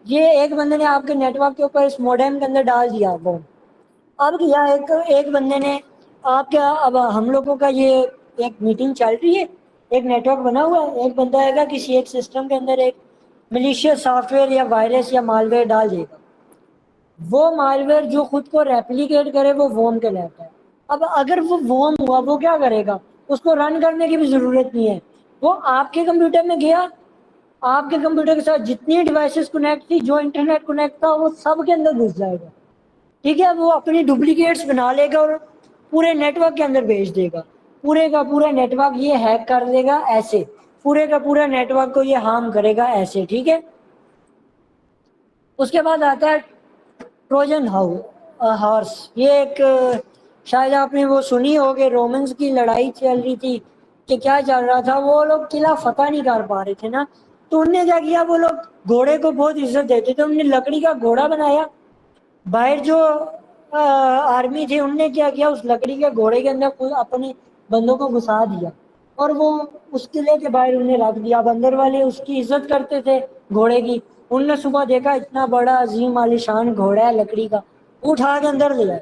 [SPEAKER 1] یہ ایک بندے نے آپ کے نیٹ ورک کے اوپر اس موڈیم کے اندر ڈال دیا وہ. اب کیا ایک بندے نے آپ کیا, اب ہم لوگوں کا یہ ایک میٹنگ چل رہی ہے, ایک نیٹ ورک بنا ہوا ہے, ایک بندہ آئے گا کسی ایک سسٹم کے اندر ایک ملیشیس سافٹ ویئر یا وائرس یا مال ویئر ڈال دے گا. وہ مال ویئر جو خود کو ریپلیکیٹ کرے وہ ووم کہلاتا ہے. اب اگر وہ ووم ہوا وہ کیا کرے گا, اس کو رن کرنے کی بھی ضرورت نہیں ہے, وہ آپ کے کمپیوٹر میں گیا, آپ کے کمپیوٹر کے ساتھ جتنی ڈیوائسز کنیکٹ تھی, جو انٹرنیٹ کنیکٹ تھا, وہ سب کے اندر گھس جائے گا. ٹھیک ہے, وہ اپنی ڈپلیکیٹس بنا لے گا اور پورے نیٹ ورک کے اندر بھیج دے گا. پورے کا پورا نیٹ ورک یہ ہیک کر دے گا ایسے, پورے کا پورا نیٹ ورک کو یہ ہارم کرے گا ایسے. ٹھیک ہے, اس کے بعد آتا ہے ٹروجن ہارس. یہ ایک شاید آپ نے وہ سنی ہوگی, رومنز کی لڑائی چل رہی تھی کہ کیا چل رہا تھا, وہ لوگ قلعہ فتح نہیں کر پا رہے تھے نا, تو انہوں نے کیا کیا, وہ لوگ گھوڑے کو بہت عزت دیتے تھے, انہوں نے لکڑی کا گھوڑا بنایا. باہر جو آرمی تھی انہوں نے کیا کیا, اس لکڑی کے گھوڑے کے اندر اپنے بندوں کو گھسا دیا اور وہ اس قلعے کے باہر انہیں رکھ دیا. اب اندر والے اس کی عزت کرتے تھے گھوڑے کی, انہوں نے صبح دیکھا اتنا بڑا عظیم عالیشان گھوڑا ہے لکڑی کا, وہ اٹھا کے اندر لے آئے.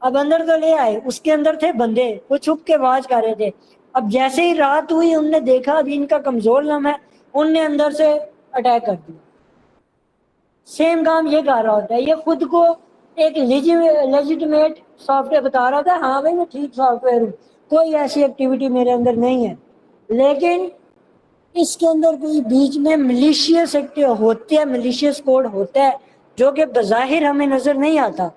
[SPEAKER 1] اب اندر تو لے آئے, اس کے اندر تھے بندے, وہ چھپ کے آواز کر رہے تھے. اب جیسے ہی رات ہوئی انہوں نے دیکھا ابھی ان کا کمزور لمحہ ہے, انہوں نے اندر سے اٹیک کر دیا. سیم کام یہ کر رہا ہوتا ہے, یہ خود کو ایک لیجیٹمیٹ سافٹ ویئر بتا رہا تھا, ہاں بھائی میں ٹھیک سافٹ ویئر ہوں, کوئی ایسی ایکٹیویٹی میرے اندر نہیں ہے. لیکن اس کے اندر کوئی بیچ میں ملیشیس ہوتے ہیں, ملیشیس کوڈ ہوتا ہے جو کہ بظاہر ہمیں نظر نہیں آتا,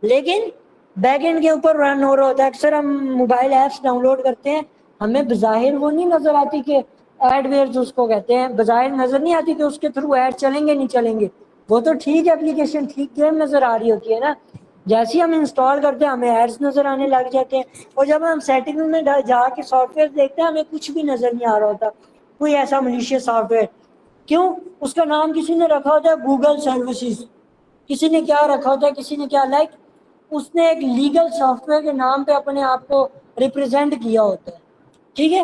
[SPEAKER 1] لیکن بیک اینڈ کے اوپر رن ہو رہا ہوتا ہے. اکثر ہم موبائل ایپس ڈاؤن لوڈ کرتے ہیں, ہمیں بظاہر وہ نہیں نظر آتی کہ ایڈ ویئرز اس کو کہتے ہیں, بظاہر نظر نہیں آتی کہ اس کے تھرو ایڈ چلیں گے نہیں چلیں گے. وہ تو ٹھیک ہے اپلیکیشن ٹھیک گیم نظر آ رہی ہوتی ہے نا, جیسے ہی ہم انسٹال کرتے ہیں ہمیں ایڈز نظر آنے لگ جاتے ہیں, اور جب ہم سیٹنگ میں جا کے سافٹ ویئر دیکھتے ہیں ہمیں کچھ بھی نظر نہیں آ رہا ہوتا, کوئی ایسا ملیشیس سافٹ ویئر. کیوں, اس کا نام کسی نے رکھا ہوتا ہے گوگل سروسز, کسی نے کیا رکھا ہوتا ہے, کسی نے کیا, لائک اس نے ایک لیگل سافٹ ویئر کے نام پہ اپنے آپ کو ریپرزینٹ کیا ہوتا ہے. ٹھیک ہے,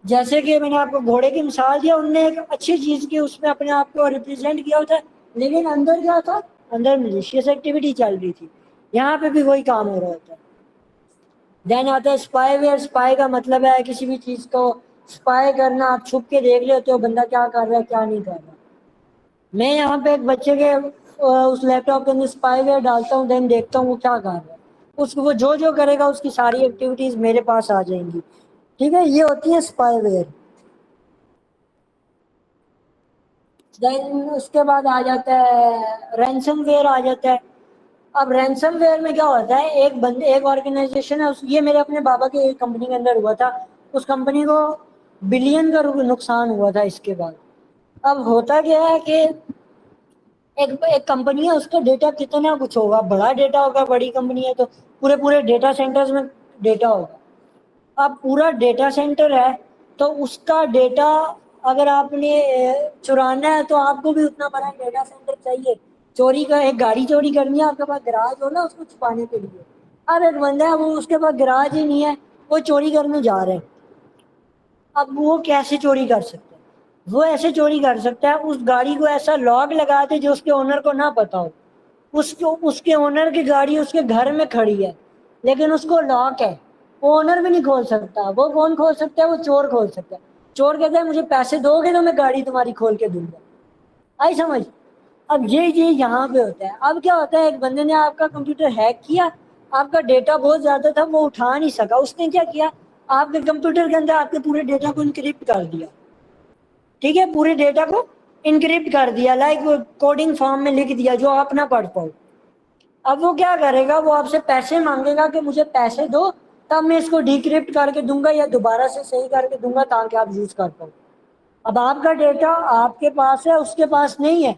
[SPEAKER 1] جیسے کہ میں نے آپ کو گھوڑے کی مثال دیا, انہوں نے ایک اچھی چیز کی, اس میں اپنے آپ کو ریپرزینٹ کیا ہوتا ہے, لیکن اندر کیا تھا, اندر ملیشیس ایکٹیویٹی چل رہی تھی. یہاں پہ بھی وہی کام ہو رہا ہوتا ہے. دین آتا ہے اسپائی ویئر. اسپائی کا مطلب ہے کسی بھی چیز کو اسپائی کرنا, آپ چھپ کے دیکھ لیتے ہو بندہ کیا کر رہا ہے کیا نہیں کر رہا. میں یہاں پہ ایک بچے کے اس لیپ ٹاپ کے اندر اسپائی ویئر ڈالتا ہوں, دین دیکھتا ہوں وہ کیا کر رہا ہے, اس کو وہ جو کرے گا اس کی ساری ایکٹیویٹیز میرے پاس آ جائیں گی. ٹھیک ہے, یہ ہوتی ہے اسپائی ویئر. دین اس کے بعد آ جاتا ہے رینسم ویئر آ جاتا ہے. اب رینسم ویئر میں کیا ہوتا ہے, ایک آرگنائزیشن ہے, یہ میرے اپنے بابا کے ایک کمپنی کے اندر ہوا تھا, اس کمپنی کو بلین کا نقصان ہوا تھا اس کے بعد. اب ہوتا کیا ہے کہ ایک کمپنی ہے, اس کا ڈیٹا کتنا کچھ ہوگا, بڑا ڈیٹا ہوگا, بڑی کمپنی ہے تو پورے ڈیٹا سینٹرز میں ڈیٹا ہوگا. اب پورا ڈیٹا سینٹر ہے تو اس کا ڈیٹا اگر آپ نے چرانا ہے تو آپ کو بھی اتنا بڑا ڈیٹا سینٹر چاہیے. چوری کا ایک گاڑی چوری کرنی ہے, آپ کے پاس گراج ہو نا اس کو چھپانے کے لیے. اب ایک بندہ ہے وہ اس کے پاس گراج ہی نہیں ہے, وہ چوری کرنے جا رہے ہیں. اب وہ کیسے چوری کر سکتے ہیں, وہ ایسے چوری کر سکتا ہے, اس گاڑی کو ایسا لاک لگا دے جو اس کے اونر کو نہ پتا ہو. اس کے اونر کی گاڑی اس کے گھر میں کھڑی ہے لیکن اس کو لاک ہے, وہ اونر بھی نہیں کھول سکتا. وہ کون کھول سکتا ہے, وہ چور کھول سکتا ہے. چور کہتا ہے مجھے پیسے دو گے تو میں گاڑی تمہاری کھول کے دوں گا. آئی سمجھ. اب یہ یہاں پہ ہوتا ہے. اب کیا ہوتا ہے, ایک بندے نے آپ کا کمپیوٹر ہیک کیا, آپ کا ڈیٹا بہت زیادہ تھا, وہ اٹھا نہیں سکا. اس نے کیا کیا, آپ کے کمپیوٹر کے اندر آپ کے پورے ڈیٹا کو انکرپٹ کر دیا. ٹھیک ہے, پورے ڈیٹا کو انکرپٹ کر دیا, لائک کوڈنگ فارم میں لکھ دیا جو آپ نہ پڑھ پاؤ. اب وہ کیا کرے گا, وہ آپ سے پیسے مانگے گا کہ مجھے پیسے دو, تب میں اس کو ڈیکرپٹ کر کے دوں گا یا دوبارہ سے صحیح کر کے دوں گا تاکہ آپ یوز کر پاؤ. اب آپ کا ڈیٹا آپ کے پاس ہے, اس کے پاس نہیں ہے,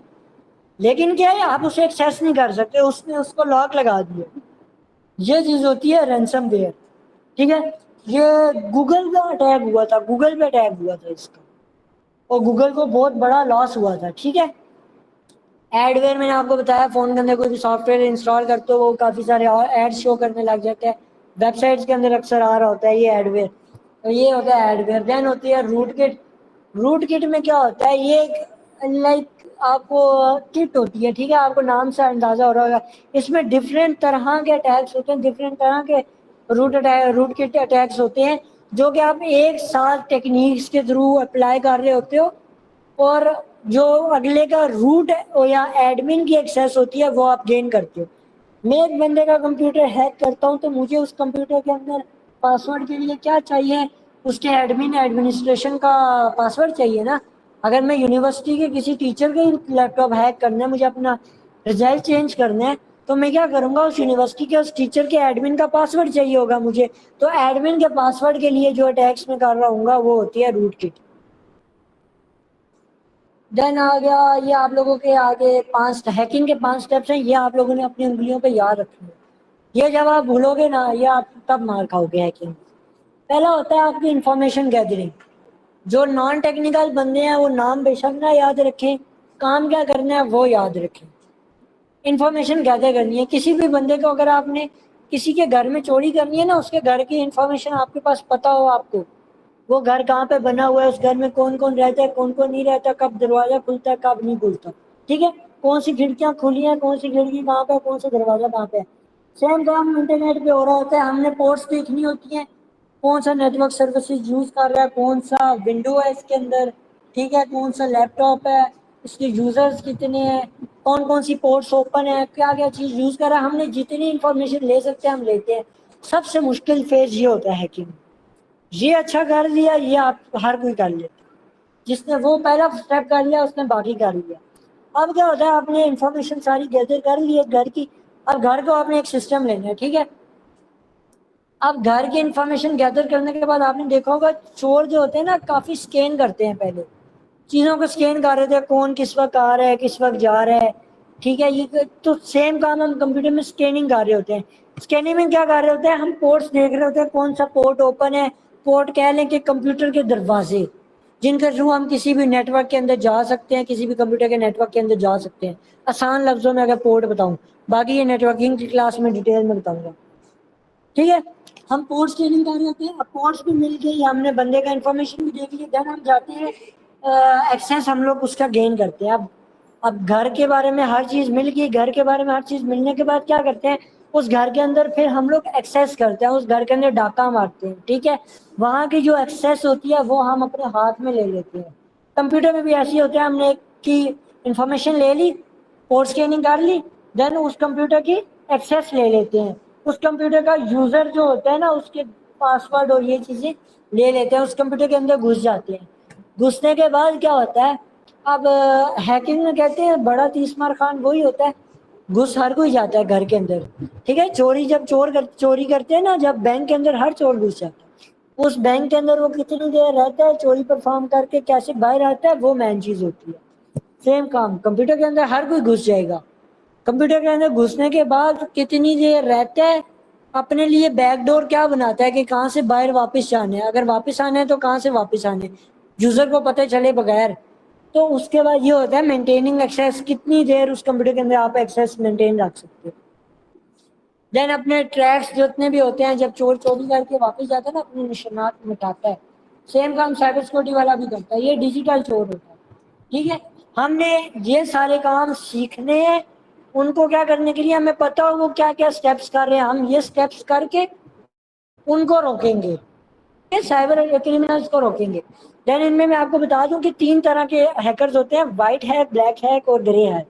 [SPEAKER 1] لیکن کیا ہے آپ اسے ایکسیس نہیں کر سکتے, اس نے اس کو لاک لگا دیا. یہ چیز ہوتی ہے رینسم ویئر. ٹھیک ہے, یہ گوگل کا اٹیک ہوا تھا, گوگل پہ اٹیک ہوا تھا اس کا, اور گوگل کو بہت بڑا لاس ہوا تھا. ٹھیک ہے, ایڈ ویئر میں نے آپ کو بتایا, فون کے اندر کوئی بھی سافٹ ویئر انسٹال کرتے ہو وہ کافی سارے ایڈ شو کرنے لگ جاتے ہیں, ویب سائٹس کے اندر اکثر آ رہا ہوتا ہے یہ ایڈ ویئر, تو یہ ہوتا ہے ایڈ ویئر. دین ہوتی ہے روٹ کٹ. روٹ کٹ میں کیا ہوتا ہے, یہ ایک لائک آپ کو کٹ ہوتی ہے, ٹھیک ہے, آپ کو نام سے اندازہ ہو رہا ہوگا, اس میں ڈفرینٹ طرح کے اٹیکس ہوتے ہیں, ڈفرینٹ طرح کے روٹ کٹ اٹیکس ہوتے ہیں جو کہ آپ ایک ساتھ ٹیکنیکس کے تھرو اپلائی کر رہے ہوتے ہو, اور جو اگلے کا روٹ یا ایڈمن کی ایکسیس ہوتی ہے وہ آپ گین کرتے ہو. میں ایک بندے کا کمپیوٹر ہیک کرتا ہوں تو مجھے اس کمپیوٹر کے اندر پاسورڈ کے لیے کیا چاہیے, اس کے ایڈمنسٹریشن کا پاسورڈ چاہیے نا. اگر میں یونیورسٹی کے کسی ٹیچر کے لیپ ٹاپ ہیک کرنا ہے, مجھے اپنا رزلٹ چینج کرنا ہے, تو میں کیا کروں گا, اس یونیورسٹی کے اس ٹیچر کے ایڈمن کا پاسورڈ چاہیے ہوگا مجھے, تو ایڈمن کے پاسورڈ کے لیے جو اٹیکس میں کر رہا ہوں گا وہ ہوتی ہے روٹ کٹ. دین آ گیا یہ آپ لوگوں کے آگے 5 ہیکنگ کے 5 اسٹیپس ہیں, یہ آپ لوگوں نے اپنی انگلیوں پہ یاد رکھنا ہے. یہ جب آپ بھولو گے نا, یہ آپ تب مار کھاؤ گے ہیکنگ. پہلا ہوتا ہے آپ کی انفارمیشن گیدرنگ. جو نان ٹیکنیکل بندے ہیں وہ نام بے شک نہ یاد رکھیں, کام کیا کرنا ہے وہ یاد رکھیں. انفارمیشن گیدر کرنی ہے کسی بھی بندے کو, اگر آپ نے کسی کے گھر میں چوری کرنی ہے نا, اس کے گھر کی انفارمیشن آپ کے پاس پتا ہو, آپ کو وہ گھر کہاں پہ بنا ہوا ہے, اس گھر میں کون کون رہتا ہے, کون کون نہیں رہتا, کب دروازہ کھلتا ہے کب نہیں کھلتا, ٹھیک ہے, کون سی کھڑکیاں کھلی ہیں, کون سی کھڑکی کہاں پہ, کون سا دروازہ کہاں پہ. سیم کام انٹرنیٹ پہ ہو رہا ہوتا ہے, ہم نے پورٹس دیکھنی ہوتی ہیں, کون سا نیٹ ورک سروسز یوز کر رہا ہے, کون سا ونڈو ہے اس کے اندر, ٹھیک ہے, کون سا لیپ ٹاپ ہے, اس کے یوزرز کتنے ہیں, کون کون سی پورٹس اوپن ہے, کیا کیا چیز یوز کر رہا ہے. ہم نے جتنی انفارمیشن لے سکتے ہیں ہم لیتے ہیں. سب سے مشکل فیز یہ ہوتا ہے ہیکنگ. یہ اچھا کر لیا, یہ آپ ہر کوئی کر لیتا, جس نے وہ پہلا اسٹیپ کر لیا اس نے باقی کر لیا. اب کیا ہوتا ہے, آپ نے انفارمیشن ساری گیدر کر لی ہے گھر کی, اب گھر کو آپ نے ایک سسٹم لینا ہے, ٹھیک ہے. اب گھر کی انفارمیشن گیدر کرنے کے بعد آپ نے دیکھا ہوگا چور جو ہوتے ہیں نا کافی اسکین کرتے ہیں, پہلے چیزوں کو اسکین کر رہے تھے, کون کس وقت آ رہا ہے, کس وقت جا رہا ہے, ٹھیک ہے. یہ تو سیم کام ہم کمپیوٹر میں اسکیننگ کر رہے ہوتے ہیں. اسکیننگ میں کیا کر رہے ہوتے ہیں, ہم پورٹس دیکھ رہے ہوتے ہیں, کون سا پورٹ اوپن ہے. پورٹ کہہ لیں کہ کمپیوٹر کے دروازے, جن کے تھرو ہم کسی بھی نیٹ ورک کے اندر جا سکتے ہیں, کسی بھی کمپیوٹر کے نیٹ ورک کے اندر جا سکتے ہیں. آسان لفظوں میں اگر پورٹ بتاؤں, باقی یہ نیٹ ورکنگ کی کلاس میں ڈیٹیل میں بتاؤں گا, ٹھیک ہے. ہم پورٹس اسکیننگ کر رہے ہوتے ہیں, اب پورٹس بھی مل گئی, ہم نے بندے کا انفارمیشن بھی دیکھ لی, دین ہم جاتے ہیں ایکسیس ہم لوگ اس کا گین کرتے ہیں. اب گھر کے بارے میں ہر چیز مل گئی, گھر کے بارے میں ہر چیز ملنے کے بعد کیا کرتے ہیں, اس گھر کے اندر پھر ہم لوگ ایکسیس کرتے ہیں, اس گھر کے اندر ڈاکہ مارتے ہیں, ٹھیک ہے. وہاں کی جو ایکسیس ہوتی ہے وہ ہم اپنے ہاتھ میں لے لیتے ہیں. کمپیوٹر میں بھی ایسی ہوتے ہیں, ہم نے ایک کی انفارمیشن لے لی, پورٹ اسکیننگ کر لی, دین اس کمپیوٹر کی ایکسیس لے لیتے ہیں. اس کمپیوٹر کا یوزر جو ہوتا ہے نا, اس کے پاسورڈ اور یہ چیزیں لے لیتے ہیں, اس کمپیوٹر کے اندر گھس جاتے ہیں. گھسنے کے بعد کیا ہوتا ہے, اب ہیکنگ میں کہتے ہیں بڑا تیس مار خان وہی ہوتا ہے, گھس ہر کوئی جاتا ہے گھر کے اندر, ٹھیک ہے. چوری جب چوری کرتے ہیں نا, جب بینک کے اندر ہر چور گھس جاتا ہے, اس بینک کے اندر وہ کتنی دیر رہتا ہے, چوری پرفارم کر کے کیسے باہر آتا ہے, وہ مین چیز ہوتی ہے. سیم کام کمپیوٹر کے اندر ہر کوئی گھس جائے گا. کمپیوٹر کے اندر گھسنے کے بعد کتنی دیر رہتا ہے, اپنے لیے بیک ڈور کیا بناتا ہے کہ کہاں سے باہر واپس جانا ہے, اگر واپس آنا ہے تو کہاں سے واپس آنا ہے, یوزر کو پتہ چلے بغیر. تو اس کے بعد یہ ہوتا ہے مینٹیننگ ایکسیس, کتنی دیر اس کمپیوٹر کے اندر آپ ایکسیس مینٹین رکھ سکتے ہو. دین اپنے ٹریکس جتنے بھی ہوتے ہیں, جب چور چوری کر کے واپس جاتا ہے نا, اپنے نشانات مٹاتا ہے. سیم کام سائبر سیکورٹی والا بھی کرتا ہے, یہ ڈیجیٹل چور ہوتا ہے, ٹھیک ہے. ہم نے یہ سارے کام سیکھنے ہیں, ان کو کیا کرنے کے لیے ہمیں پتا ہو وہ کیا کیا اسٹیپس کر رہے ہیں, ہم یہ اسٹیپس کر کے ان کو روکیں گے, سائبر کریمنلز کو روکیں گے. دین ان میں آپ کو بتا دوں کہ 3 طرح کے ہیکرز ہوتے ہیں, وائٹ ہیک, بلیک ہیک اور گرے ہیک.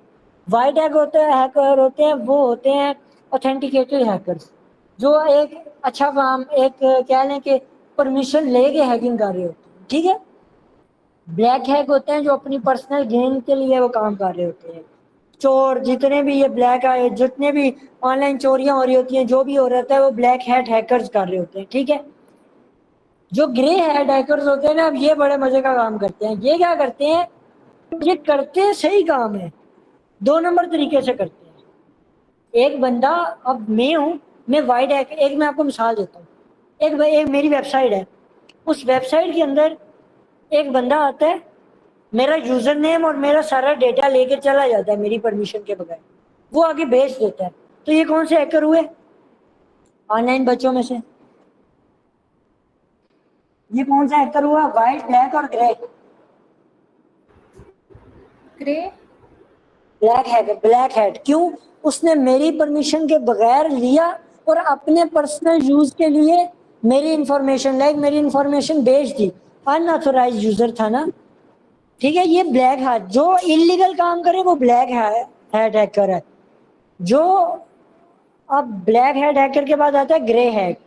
[SPEAKER 1] وائٹ ہیک ہیکر ہوتے ہیں, وہ ہوتے ہیں اوتھینٹیکیٹڈ ہیکرز, جو ایک اچھا کام, ایک کہہ لیں کہ پرمیشن لے کے ہیکنگ کر رہے ہوتے ہیں, ٹھیک ہے. بلیک ہیک ہوتے ہیں جو اپنی پرسنل گین کے لیے وہ کام کر رہے ہوتے ہیں. چور جتنے بھی یہ بلیک آئے جتنے بھی آن لائن چوریاں ہو رہی ہوتی ہیں جو بھی ہو رہا ہے وہ بلیک ہیٹ ہیکرز کر رہے ہوتے ہیں. ٹھیک ہے. جو گرے ہیٹ ہیکرز ہوتے ہیں نا اب یہ بڑے مزے کا کام کرتے ہیں. یہ کیا کرتے ہیں, یہ کرتے صحیح کام ہے, 2 نمبر طریقے سے کرتے ہیں. ایک بندہ, اب میں ہوں, میں وائٹ ہیک, ایک میں آپ کو مثال دیتا ہوں. ایک میری ویب سائٹ ہے, اس ویب سائٹ کے اندر ایک بندہ آتا ہے, میرا یوزر نیم اور میرا سارا ڈیٹا لے کے چلا جاتا ہے میری پرمیشن کے بغیر, وہ آگے بھیج دیتا ہے. تو یہ کون سے ہیکر ہوئے؟ آن لائن بچوں میں سے. یہ کون سا ہیکر ہوا؟ وائٹ, بلیک اور گرے.
[SPEAKER 2] گرے.
[SPEAKER 1] Black hat. کیوں؟ اس نے میری پرمیشن کے بغیر لیا اور اپنے پرسنل یوز کے لیے میری انفارمیشن بیچ دی. ان آتھورائز یوزر تھا نا. ٹھیک ہے. یہ بلیک ہیٹ, جو انلیگل کام کرے وہ بلیک ہیٹ ہیکر ہے. جو اب بلیک ہیٹ ہیکر کے بعد آتا ہے گرے ہیٹ,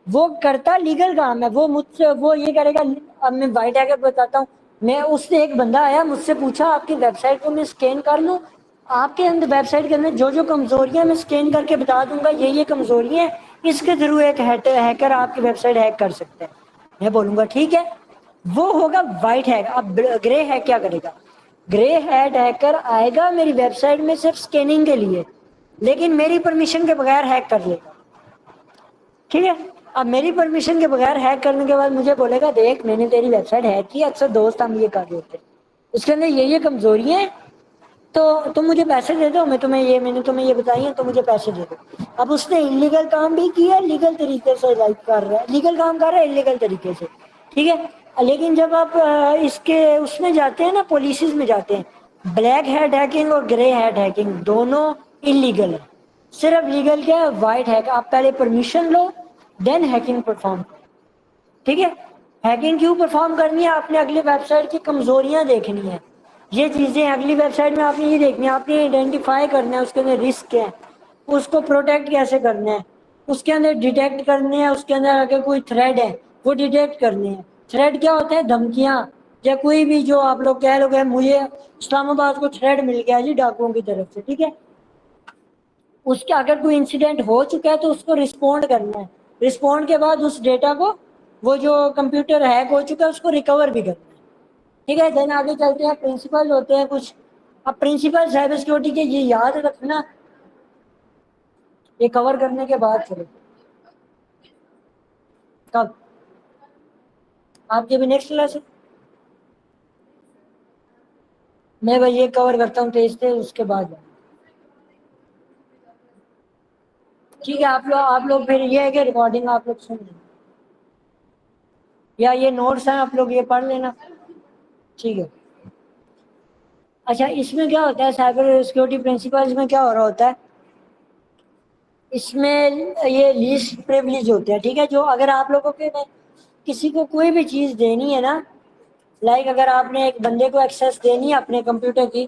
[SPEAKER 1] وہ کرتا لیگل کام ہے. وہ مجھ سے وہ یہ کرے گا. اب میں وائٹ ہیکر بتاتا ہوں. میں اس سے ایک بندہ آیا مجھ سے پوچھا آپ کی ویب سائٹ کو میں اسکین کر لوں, آپ کے اندر ویب سائٹ کے اندر جو کمزوریاں میں اسکین کر کے بتا دوں گا یہ کمزوریاں ہیں, اس کے تھرو ایک ہیکر آپ کی ویب سائٹ ہیک کر سکتے ہیں. میں بولوں گا ٹھیک ہے, وہ ہوگا وائٹ ہیک. اب گرے ہیک کیا کرے گا؟ گرے ہیٹ ہیکر آئے گا میری ویب سائٹ میں صرف اسکیننگ کے لیے, لیکن میری پرمیشن کے بغیر ہیک کر لے گا. ٹھیک ہے. اب میری پرمیشن کے بغیر ہیک کرنے کے بعد مجھے بولے گا دیکھ میں نے تیری ویب سائٹ ہیک کی, اکثر دوست ہم یہ کر رہے ہوتے ہیں, اس کے اندر یہ کمزوری ہیں, تو تم مجھے پیسے دے دو, میں نے تمہیں یہ بتائی ہیں تو مجھے پیسے دے دو. اب اس نے انلیگل کام بھی کیا, لیگل طریقے سے کر رہا ہے, لیگل کام کر رہا ہے انلیگل طریقے سے. ٹھیک ہے. لیکن جب آپ اس میں جاتے ہیں نا, پالیسیز میں جاتے ہیں, بلیک ہیٹ ہیکنگ اور گرے ہیٹ ہیکنگ دونوں انلیگل ہے. صرف لیگل کیا ہے؟ White hack. آپ پہلے پرمیشن لو دین ہیکنگ پرفارم کرو. ٹھیک ہے. ہیکنگ کیوں پرفارم کرنی ہے؟ آپ نے اگلی ویب سائٹ کی کمزوریاں دیکھنی ہے. یہ چیزیں اگلی ویب سائٹ میں آپ نے یہ دیکھنی ہے, آپ نے آئیڈینٹیفائی کرنا ہے اس کے اندر رسک کیا ہے, اس کو پروٹیکٹ کیسے کرنا ہے, اس کے اندر ڈیٹیکٹ کرنے ہیں, اس کے اندر اگر کوئی تھریڈ ہے وہ ڈیٹیکٹ کرنے ہیں. تھریڈ کیا ہوتا ہے؟ دھمکیاں, یا کوئی بھی جو آپ لوگ کہہ لو گے مجھے اسلام آباد کو تھریڈ مل گیا جی ڈاکوؤں کی طرف سے. ٹھیک ہے. اس کے اگر کوئی انسیڈنٹ ہو چکا ہے تو اس کو رسپونڈ کرنا ہے. رسپونڈ کے بعد اس ڈیٹا کو, وہ جو کمپیوٹر ہیک ہو چکا ہے اس کو ریکور بھی کرنا ہے. ٹھیک ہے. دین آگے چلتے ہیں. پرنسپل ہوتے ہیں کچھ. اب پرنسپل سائبر سیکورٹی کے یہ یاد رکھنا, یہ کور کرنے کے بعد چلو کب آپ کی بھی نیکسٹ کلاس ہے. میں بھائی یہ کور کرتا ہوں تیز تیز, اس کے بعد ٹھیک ہے. آپ لوگ پھر یہ ہے کہ ریکارڈنگ آپ لوگ سن لیں, یا یہ نوٹس ہیں آپ لوگ یہ پڑھ لینا. ٹھیک ہے. اچھا, اس میں کیا ہوتا ہے سائبر سیکورٹی پرنسپل میں کیا ہو رہا ہوتا ہے, اس میں یہ لیسٹ پریویلیج ہوتے ہیں. ٹھیک ہے. جو اگر آپ لوگوں کے کسی کو کوئی بھی چیز دینی ہے نا, لائک اگر آپ نے ایک بندے کو ایکسیس دینی ہے اپنے کمپیوٹر کی,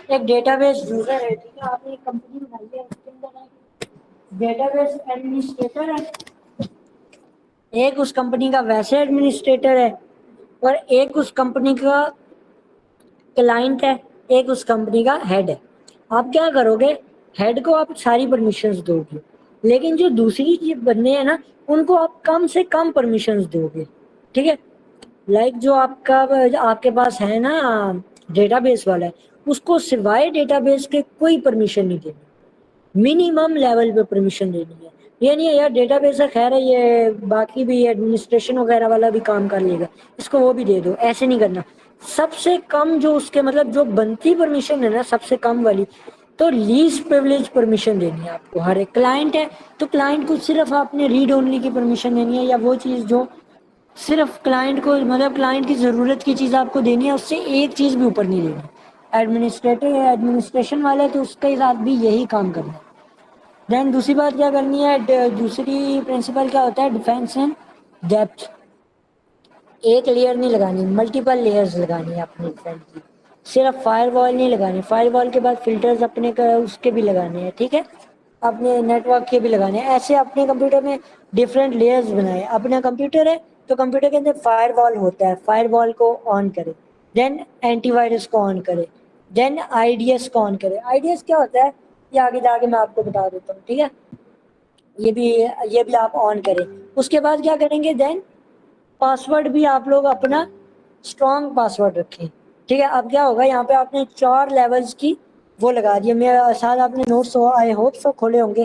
[SPEAKER 1] ایک ڈیٹا بیس یوزر ہے, ٹھیک ہے, آپ نے ایک کمپنی بنائی ہے, اس کے اندر ڈیٹا بیس ایڈمنسٹریٹر ہے, ایک اس کمپنی کا ویسے ایڈمنسٹریٹر ہے, اور ایک اس کمپنی کا کلائنٹ ہے, ایک اس کمپنی کا ہیڈ ہے. آپ کیا کرو گے, ہیڈ کو آپ ساری پرمیشنز دو گے, لیکن جو دوسری بندے ہیں نا ان کو آپ کم سے کم پرمیشنز دو گے. ٹھیک ہے. لائک جو آپ کے پاس ہے نا ڈیٹا بیس والا ہے, اس کو سوائے ڈیٹا بیس کے کوئی پرمیشن نہیں دینی, منیمم لیول پہ پرمیشن دینی ہے. یہ نہیں ہے یار ڈیٹا بیس ہے خیر ہے, یہ باقی بھی ایڈمنسٹریشن وغیرہ والا بھی کام کر لے گا, اس کو وہ بھی دے دو. ایسے نہیں کرنا. سب سے کم جو اس کے مطلب جو بنتی پرمیشن ہے نا سب سے کم والی, تو لیسٹ پریویلیج پرمیشن دینی ہے آپ کو. ہر ایک کلائنٹ ہے تو کلائنٹ کو صرف آپ نے ریڈ اونلی کی پرمیشن دینی ہے, یا وہ چیز جو صرف کلائنٹ کو مطلب کلائنٹ کی ضرورت کی چیز آپ کو دینی ہے, اس سے ایک چیز بھی اوپر نہیں دینی. ایڈمنسٹریٹر یا ایڈمنسٹریشن والے تو اس کے ساتھ بھی یہی کام کرنا ہے. دین دوسری بات کیا کرنی ہے, دوسری پرنسپل کیا ہوتا ہے, ڈیفینس اینڈ ڈیپتھ. ایک لیئر نہیں لگانی, ملٹیپل لیئرز لگانی ہے اپنی فرینڈ کی. صرف فائر وال نہیں لگانی, فائر وال کے بعد فلٹرز اپنے اس کے بھی لگانے ہیں. ٹھیک ہے. اپنے نیٹ ورک کے بھی لگانے ہیں. ایسے اپنے کمپیوٹر میں ڈفرینٹ لیئرز بنائے. اپنا کمپیوٹر ہے تو کمپیوٹر کے اندر فائر وال ہوتا ہے, فائر وال کو آن کرے. دین اینٹی وائرس کو آن کرے, دین آئی ڈی ایس کو آن کرے. آئی ڈی ایس کیا ہوتا ہے یہ آگے جا کے میں آپ کو بتا دیتا ہوں, ٹھیک ہے. یہ بھی آپ آن کریں. اس کے بعد کیا کریں گے, دین پاسورڈ بھی آپ لوگ اپنا اسٹرانگ پاسورڈ رکھیں, ٹھیک ہے. اب کیا ہوگا یہاں پہ آپ نے 4 لیولز کی وہ لگا دیا. میرے ساتھ آپ نے نوٹس آئی ہوپ سو کھولے ہوں گے,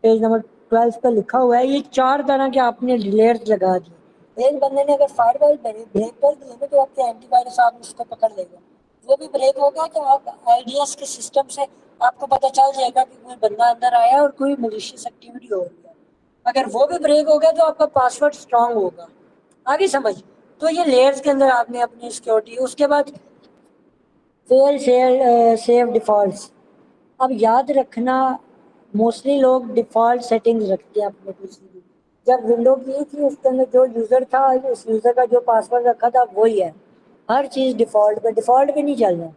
[SPEAKER 1] پیج نمبر 12 پہ لکھا ہوا ہے. یہ 4 طرح کے آپ نے لیئرز لگا دیے. ایک بندے نے اگر فائر وال بریک کر دیا نا تو آپ کے اینٹی وائرس آپ اس کو پکڑ لے گا. وہ بھی بریک ہوگا تو آپ آئی ڈی ایس کے سسٹم سے آپ کو پتہ چل جائے گا کہ کوئی بندہ اندر آیا اور کوئی ملیشیس ایکٹیویٹی ہو رہی ہے. اگر وہ بھی بریک ہو گیا تو آپ کا پاسورڈ اسٹرانگ ہوگا. آگے سمجھ. تو یہ لیئرز کے اندر آپ نے اپنی سیکورٹی. اس کے بعد فیل سیو ڈیفالٹس. اب یاد رکھنا موسٹلی لوگ ڈیفالٹ سیٹنگز رکھتے ہیں اپنے پی سی کی. جب ونڈو کی تھی اس کے اندر جو یوزر تھا اس یوزر کا جو پاسورڈ رکھا تھا وہی ہے. ہر چیز ڈیفالٹ پہ نہیں چلنا,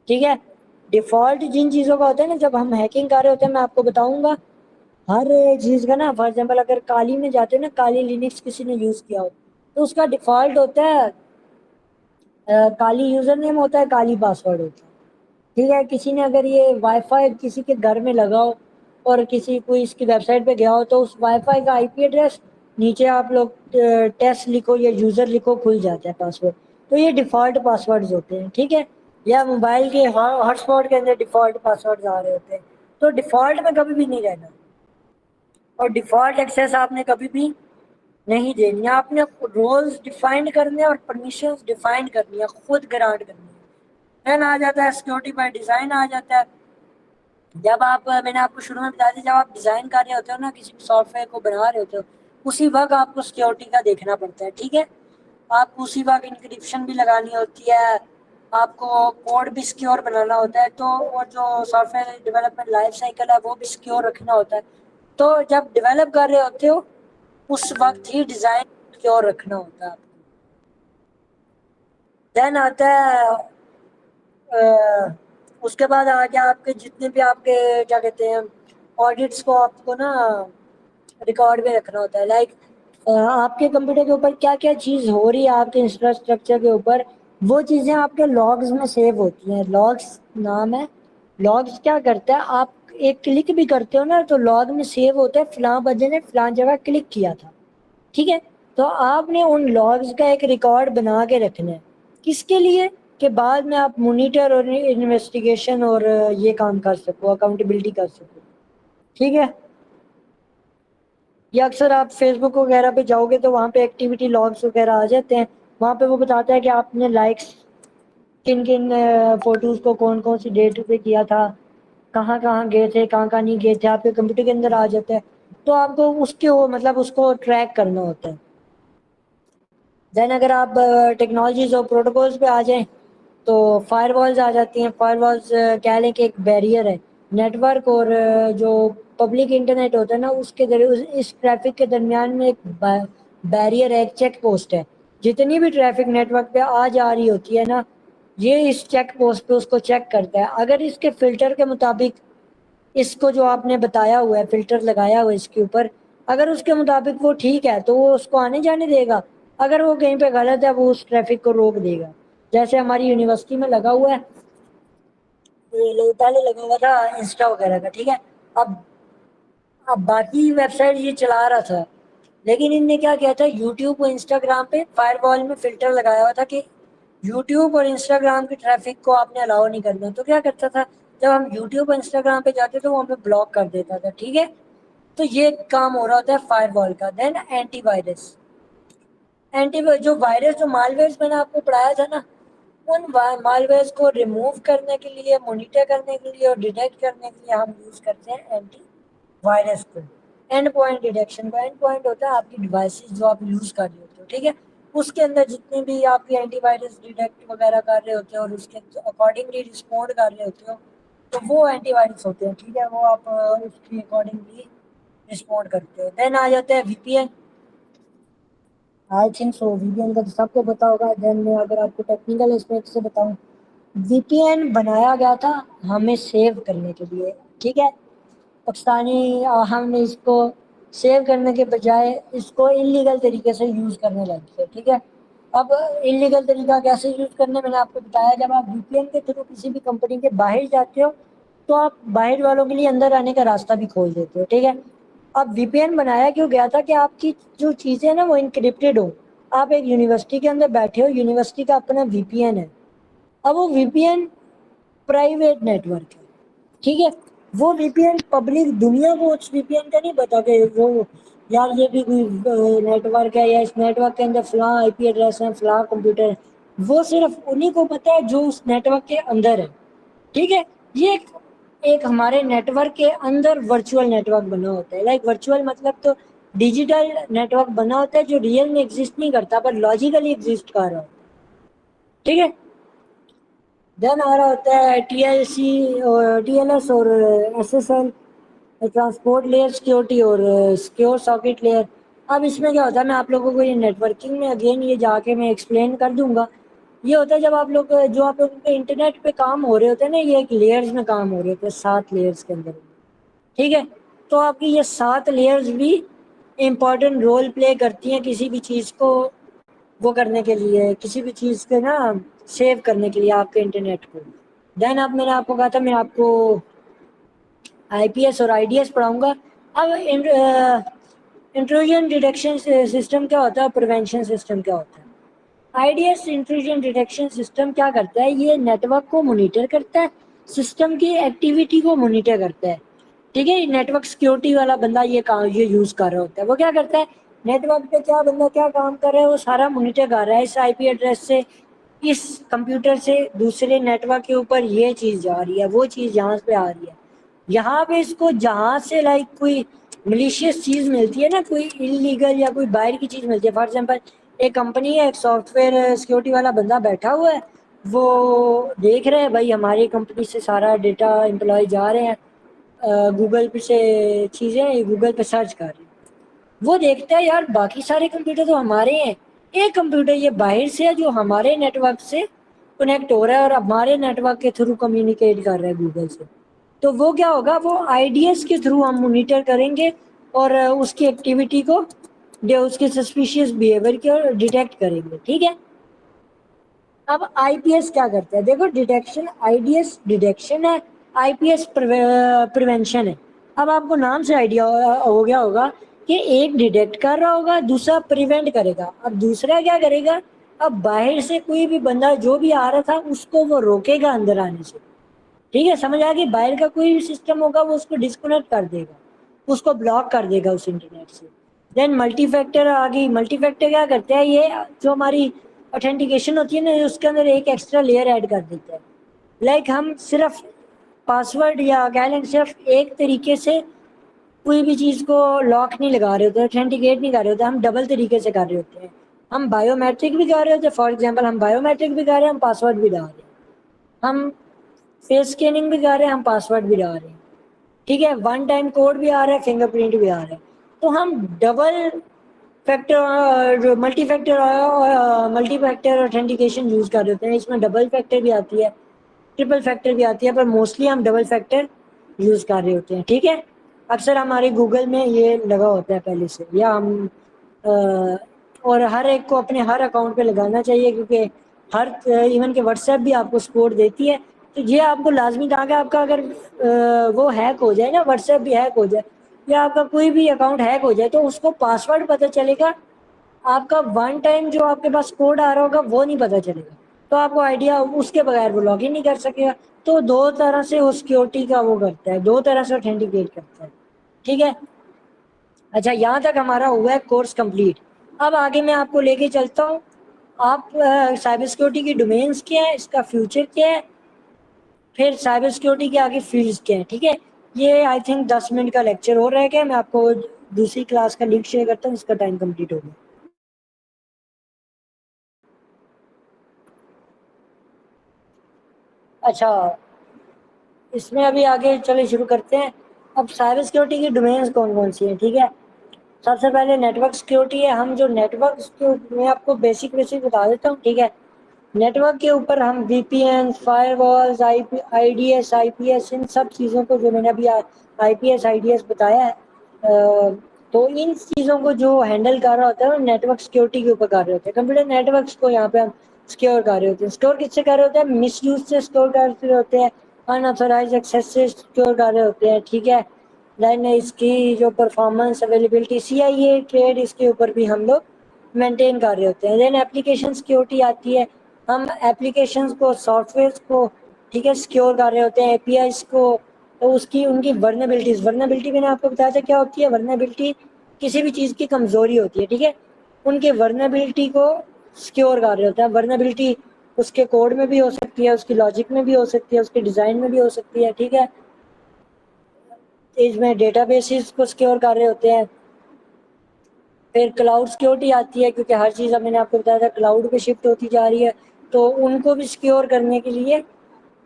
[SPEAKER 1] ٹھیک ہے. ڈیفالٹ جن چیزوں کا ہوتا ہے نا, جب ہم ہیکنگ کر رہے ہوتے ہیں میں آپ کو بتاؤں گا ہر چیز کا نا. فار ایگزامپل اگر کالی میں جاتے ہیں نا, کالی لینکس کسی نے یوز کیا ہو تو اس کا ڈیفالٹ ہوتا ہے کالی یوزر نیم ہوتا ہے, کالی پاسورڈ ہوتا ہے, ٹھیک ہے. کسی نے اگر یہ وائی فائی کسی کے گھر میں لگا ہو اور کسی کوئی اس کی ویب سائٹ پہ گیا ہو تو اس وائی فائی کا آئی پی ایڈریس نیچے آپ لوگ ٹیسٹ لکھو یا یوزر لکھو کھل جاتا ہے پاسورڈ. تو یہ ڈیفالٹ پاسورڈز ہوتے ہیں, ٹھیک ہے. یا موبائل کے ہاٹ اسپاٹ کے اندر ڈیفالٹ پاسورڈز آ رہے ہوتے ہیں. تو ڈیفالٹ میں کبھی بھی نہیں رہنا اور ڈیفالٹ ایکسیس آپ نے کبھی بھی نہیں دینی. آپ نے رولز ڈیفائنڈ کرنے اور پرمیشنز ڈیفائنڈ کرنی ہے, خود گرانٹ کرنی ہے. دین آ جاتا ہے سیکورٹی بائی ڈیزائن آ جاتا ہے. جب آپ میں نے آپ کو شروع میں بتا دیا, جب آپ ڈیزائن کر رہے ہوتے ہو نا کسی سافٹ ویئر کو بنا رہے ہوتے ہو اسی وقت آپ کو سیکورٹی کا دیکھنا پڑتا ہے, ٹھیک ہے. آپ کو اسی وقت انکرپشن بھی لگانی ہوتی ہے, آپ کو کوڈ بھی سیکیور بنانا ہوتا ہے. تو اور جو soft where development life cycle ہے وہ بھی سیکیور رکھنا ہوتا ہے. تو جب ڈیولپ کر رہے ہوتے ہو اس وقت ہی ڈیزائن سیکیور رکھنا ہوتا ہے آپ کو. دین آتا ہے اس کے بعد آ گیا آپ کے جتنے بھی آپ کے کیا کہتے ہیں آڈٹس کو آپ کو نا ریکارڈ میں رکھنا ہوتا ہے. لائک آپ کے کمپیوٹر کے اوپر کیا کیا چیز ہو رہی ہے آپ کے انفراسٹرکچر کے اوپر, وہ چیزیں آپ کے لاگز میں سیو ہوتی ہیں. لاگز نام ہے. لاگز کیا کرتا ہے, آپ ایک کلک بھی کرتے ہو نا تو لاگ میں سیو ہوتا ہے فلاں بندے نے فلاں جگہ کلک کیا تھا, ٹھیک ہے. تو آپ نے ان لاگز کا ایک ریکارڈ بنا کے رکھنا ہے. کس کے لیے کہ بعد میں آپ مونیٹر اور انویسٹیگیشن اور یہ کام کر سکو, اکاؤنٹیبلٹی کر سکو, ٹھیک ہے. یا اکثر آپ فیس بک وغیرہ پہ جاؤ گے تو وہاں پہ ایکٹیویٹی لاگس وغیرہ آ جاتے ہیں. وہاں پہ وہ بتاتا ہے کہ آپ نے لائکس کن کن فوٹوز کو کون کون سی ڈیٹ پہ کیا تھا, کہاں کہاں گئے تھے, کہاں کہاں نہیں گئے تھے, آپ کے کمپیوٹر کے اندر آ جاتا ہے. تو آپ کو اس کے مطلب اس کو ٹریک کرنا ہوتا ہے. دین اگر آپ ٹیکنالوجیز اور پروٹوکولز پہ آ جائیں تو فائر والز آ جاتی ہیں. فائر والز کہہ لیں کہ ایک بیریئر ہے. نیٹ ورک اور جو پبلک انٹرنیٹ ہوتا ہے نا اس کے ذریعے اس ٹریفک کے درمیان میں ایک بیریئر ہے, ایک چیک پوسٹ ہے. جتنی بھی ٹریفک نیٹ ورک پہ آ جا رہی ہوتی ہے نا یہ اس چیک پوسٹ پہ اس کو چیک کرتا ہے. اگر اس کے فلٹر کے مطابق اس کو جو آپ نے بتایا ہوا ہے فلٹر لگایا ہوا ہے اس کے اوپر, اگر اس کے مطابق وہ ٹھیک ہے تو وہ اس کو آنے جانے دے گا. اگر وہ کہیں پہ غلط ہے وہ اس ٹریفک کو روک دے گا. جیسے ہماری یونیورسٹی میں لگا ہوا ہے, پہلے لگا ہوا تھا انسٹا وغیرہ کا, ٹھیک ہے. اب باقی ویب سائٹ یہ چلا رہا تھا لیکن ان نے کیا کیا تھا یوٹیوب اور انسٹاگرام پہ فائر وال میں فلٹر لگایا ہوا تھا کہ یوٹیوب اور انسٹاگرام کی ٹریفک کو آپ نے الاؤ نہیں کرنا. تو کیا کرتا تھا جب ہم یوٹیوب اور انسٹاگرام پہ جاتے تو وہ ہمیں بلاک کر دیتا تھا, ٹھیک ہے. تو یہ کام ہو رہا ہوتا ہے فائر وال کا. دین اینٹی وائرس. جو وائرس جو مالویئرس میں نے آپ کو پڑھایا تھا نا ان مالویئرس کو ریموو کرنے کے لیے, مانیٹر کرنے کے لیے اور ڈیٹیکٹ کرنے کے لیے ہم یوز کرتے ہیں اینٹی وائرس کو. اینڈ پوائنٹ ڈیٹیکشن کا اینڈ پوائنٹ ہوتا ہے آپ کی ڈیوائسز جو آپ یوز کر رہے ہوتے ہو, ٹھیک ہے. اس کے اندر جتنے بھی آپ کی اینٹی وائرس ڈیٹیکٹ وغیرہ کر رہے ہوتے ہیں اور اس کے اکارڈنگلی رسپونڈ کر رہے ہوتے ہو تو وہ اینٹی وائرس ہوتے ہیں, ٹھیک ہے. وہ آپ اس کی اکارڈنگلی رسپونڈ کرتے ہو. دین آ جاتے ہیں V P N. I think so V P N کا تو سب کو پتا ہوگا. دین میں اگر آپ کو ٹیکنیکل اسپیکٹ سے بتاؤں وی پی این بنایا گیا تھا ہمیں سیو کرنے کے لیے, ٹھیک ہے. پاکستانی ہم نے اس کو سیو کرنے کے بجائے اس کو انلیگل طریقے سے یوز کرنے لگ گئے, ٹھیک ہے. اب انلیگل طریقہ کیسے یوز کرنا ہے میں نے آپ کو بتایا. جب آپ VPN کے تھرو کسی بھی کمپنی کے باہر جاتے ہو تو آپ باہر والوں کے لیے اندر آنے کا راستہ بھی کھول دیتے ہو, ٹھیک ہے. اب VPN بنایا کیوں گیا تھا کہ آپ کی جو چیزیں ہیں نا وہ انکرپٹیڈ ہو. آپ ایک یونیورسٹی کے اندر بیٹھے ہو, یونیورسٹی کا اپنا VPN ہے. اب وہ VPN پرائیویٹ نیٹورک ہے, ٹھیک ہے. وہ VPN پبلک دنیا کو اس VPN کا نہیں پتا کہ وہ یار یہ بھی کوئی نیٹورک ہے یا اس نیٹورک کے اندر فلاں IP ایڈریس ہے, فلاں کمپیوٹر ہے. وہ صرف انہیں کو پتا ہے جو اس نیٹورک کے اندر ہے, ٹھیک ہے. یہ ایک ہمارے نیٹورک کے اندر ورچوئل نیٹورک بنا ہوتا ہے. لائک ورچوئل مطلب تو ڈیجیٹل نیٹورک بنا ہوتا ہے جو ریئل میں ایگزسٹ نہیں کرتا پر لاجیکلی ایگزسٹ کر رہا ہوتا ہے, ٹھیک ہے. دین آ رہا ہوتا ہے TLS اور SSL, ٹرانسپورٹ لیئر سیکورٹی اور سیکیور ساکٹ لیئر. اب اس میں کیا ہوتا ہے, میں آپ لوگوں کو یہ نیٹورکنگ میں اگین یہ جا کے میں ایکسپلین کر دوں گا. یہ ہوتا ہے جب آپ لوگ جو آپ لوگوں کے انٹرنیٹ پہ کام ہو رہے ہوتے ہیں نا, یہ ایک لیئرز میں کام ہو رہے ہوتے ہیں, 7 لیئرز کے اندر, ٹھیک ہے. تو آپ کی یہ 7 لیئرز بھی امپورٹنٹ رول پلے کرتی ہیں کسی بھی چیز کو وہ کرنے کے لیے, کسی بھی چیز کے نا سیو کرنے کے لیے آپ کے انٹرنیٹ کو. دین اب میں نے آپ کو کہا تھا میں آپ کو IPS اور IDS پڑھاؤں گا. اب انٹروژن ڈیٹیکشن سسٹم کیا ہوتا ہے, پریونشن سسٹم کیا ہوتا ہے. IDS انٹروژن ڈیٹیکشن سسٹم کیا کرتا ہے, یہ نیٹورک کو مانیٹر کرتا ہے, سسٹم کی ایکٹیویٹی کو مانیٹر کرتا ہے, ٹھیک ہے. نیٹورک سیکورٹی والا بندہ یہ یوز کر رہا ہوتا ہے. وہ کیا کرتا ہے, نیٹورک پہ کیا بندہ کیا کام کر رہا ہے وہ سارا مانیٹر کر رہا ہے. اس IP ایڈریس سے اس کمپیوٹر سے دوسرے نیٹورک کے اوپر یہ چیز جا رہی ہے, وہ چیز یہاں پہ آ رہی ہے, یہاں پہ اس کو جہاں سے لائک کوئی ملیشیس چیز ملتی ہے نا, کوئی انلیگل یا کوئی باہر کی چیز ملتی ہے. فار ایگزامپل ایک کمپنی ہے, ایک سافٹ ویئر سیکورٹی والا بندہ بیٹھا ہوا ہے, وہ دیکھ رہے ہیں بھائی ہماری کمپنی سے سارا ڈیٹا امپلائی جا رہے ہیں, گوگل پہ سے چیزیں گوگل پہ سرچ کر رہے ہیں. وہ دیکھتا ہے یار باقی سارے کمپیوٹر تو ہمارے ہیں, ایک کمپیوٹر یہ باہر سے ہے جو ہمارے نیٹورک سے کنیکٹ ہو رہا ہے اور ہمارے نیٹورک کے تھرو کمیونیکیٹ کر رہا ہے گوگل سے. تو وہ کیا ہوگا, وہ IDS کے تھرو ہم مانیٹر کریں گے اور اس کی ایکٹیویٹی کو اس کے سسپیشیس بیہیویئر کو ڈیٹیکٹ کریں گے, ٹھیک ہے. اب IPS کیا کرتا ہے, دیکھو ڈیٹیکشن, IDS ڈیٹیکشن ہے, IPS پریونشن ہے. اب آپ کو نام سے آئیڈیا ہو گیا ہوگا کہ ایک ڈیٹیکٹ کر رہا ہوگا, دوسرا پریونٹ کرے گا. اب دوسرا کیا کرے گا, اب باہر سے کوئی بھی بندہ جو بھی آ رہا تھا اس کو وہ روکے گا اندر آنے سے, ٹھیک ہے. سمجھ آ گئی, باہر کا کوئی بھی سسٹم ہوگا وہ اس کو ڈسکنیکٹ کر دے گا, اس کو بلاک کر دے گا اس انٹرنیٹ سے. دین ملٹی فیکٹر آ گئی. ملٹی فیکٹر کیا کرتے ہیں, یہ جو ہماری اوتھینٹیکیشن ہوتی ہے نا, اس کے اندر ایک ایکسٹرا لیئر ایڈ کر دیتا ہے. لائک ہم صرف پاسورڈ یا کہہ لیں صرف ایک طریقے سے کوئی بھی چیز کو لاک نہیں لگا رہے ہوتے, اوتھینٹیکیٹ نہیں کر رہے ہوتے, ہم ڈبل طریقے سے کر رہے ہوتے ہیں. ہم بایو میٹرک بھی کر رہے ہوتے ہیں, فار ایگزامپل ہم بایو میٹرک بھی کر رہے ہیں, ہم پاسورڈ بھی ڈال رہے ہیں, ہم فیس اسکیننگ بھی کر رہے ہیں, ہم پاسورڈ بھی ڈال رہے ہیں, ٹھیک ہے. 1 ٹائم کوڈ بھی آ رہا ہے, فنگر پرنٹ بھی آ رہا ہے. تو ہم double factor multi factor authentication use کر رہے ہوتے ہیں. اس میں ڈبل فیکٹر بھی آتی ہے, ٹرپل فیکٹر بھی آتی ہے, پر موسٹلی ہم ڈبل فیکٹر یوز کر رہے ہوتے ہیں, ٹھیک ہے. اکثر ہمارے گوگل میں یہ لگا ہوتا ہے پہلے سے, یا ہم اور ہر ایک کو اپنے ہر اکاؤنٹ پہ لگانا چاہیے, کیونکہ ہر ایون کہ واٹس ایپ بھی آپ کو سپورٹ دیتی ہے. تو یہ آپ کو لازمی کہا کہ آپ کا اگر وہ ہیک ہو جائے نا, واٹس ایپ بھی ہیک ہو جائے یا آپ کا کوئی بھی اکاؤنٹ ہیک ہو جائے, تو اس کو پاسورڈ پتہ چلے گا, آپ کا 1 ٹائم جو آپ کے پاس کوڈ آ رہا ہوگا وہ نہیں پتہ چلے گا, تو آپ کو آئیڈیا اس کے بغیر وہ لاگ ان نہیں کر سکے گا. تو 2 طرح سے وہ سیکورٹی کا وہ کرتا ہے, 2 طرح سے اوتھینٹیکیٹ کرتا ہے, ٹھیک ہے. اچھا, یہاں تک ہمارا ہوا ہے کورس کمپلیٹ. اب آگے میں آپ کو لے کے چلتا ہوں. آپ سائبر سیکورٹی کی ڈومینس کیا ہے, اس کا فیوچر کیا ہے, پھر سائبر سیکورٹی کے آگے فیلڈز کیا ہے, ٹھیک ہے. یہ آئی تھنک 10 منٹ کا لیکچر ہو رہا ہے. کہ میں آپ کو دوسری کلاس کا لنک شیئر کرتا ہوں, اس کا ٹائم کمپلیٹ ہو گیا. اچھا, اس میں ابھی آگے چلے شروع کرتے ہیں. اب سائبر سیکورٹی کی ڈومینس کون کون سی ہیں, ٹھیک ہے. سب سے پہلے نیٹورک سیکورٹی ہے. ہم جو نیٹورک میں آپ کو بیسک بتا دیتا ہوں, ٹھیک ہے. نیٹورک کے اوپر ہم VPN, firewalls, IDS, IPS, ان سب چیزوں کو جو میں نے ابھی IPS IDS بتایا ہے, تو ان چیزوں کو جو ہینڈل کر رہا ہوتا ہے وہ نیٹورک سیکورٹی کے اوپر کر رہے ہوتے ہیں. کمپیوٹر نیٹورکس کو یہاں پہ ہم سیکیور کر رہے ہوتے ہیں. سیکیور کس سے کر رہے ہوتے ہیں؟ مس یوز سے سیکیور کر رہے ہوتے ہیں, ان آتھورائز ایکسیس سے سیکیور کر رہے ہوتے ہیں. ٹھیک ہے, دین اس کی جو پرفارمنس اویلیبلٹی سی آئی اے ٹریڈ اس کے اوپر بھی ہم لوگ مینٹین کر رہے ہوتے ہیں. دین اپلیکیشن سیکیورٹی آتی ہے, ہم اپلیکیشنز کو سافٹ ویئرس کو ٹھیک ہے سیکیور کر رہے ہوتے ہیں, اے پی آئیز کو. تو اس کی ان کی ورنیبلٹی میں نے آپ کو بتایا تھا کیا ہوتی ہے. ورنیبلٹی کسی بھی چیز کی کمزوری ہوتی ہے. ٹھیک ہے, ان کے ورنیبلٹی کو سیکیور کر رہے ہوتے ہیں. ورنیبلٹی اس کے کوڈ میں بھی ہو سکتی ہے, اس کی لاجک میں بھی ہو سکتی ہے, اس کے ڈیزائن میں بھی ہو سکتی ہے. ٹھیک ہے, اس میں ڈیٹا بیسز کو سیکیور کر رہے ہوتے ہیں. پھر کلاؤڈ سیکیورٹی آتی ہے, کیونکہ ہر چیز اب میں نے آپ کو بتایا تھا کلاؤڈ پہ شفٹ ہوتی جا رہی ہے, تو ان کو بھی سیکیور کرنے کے لیے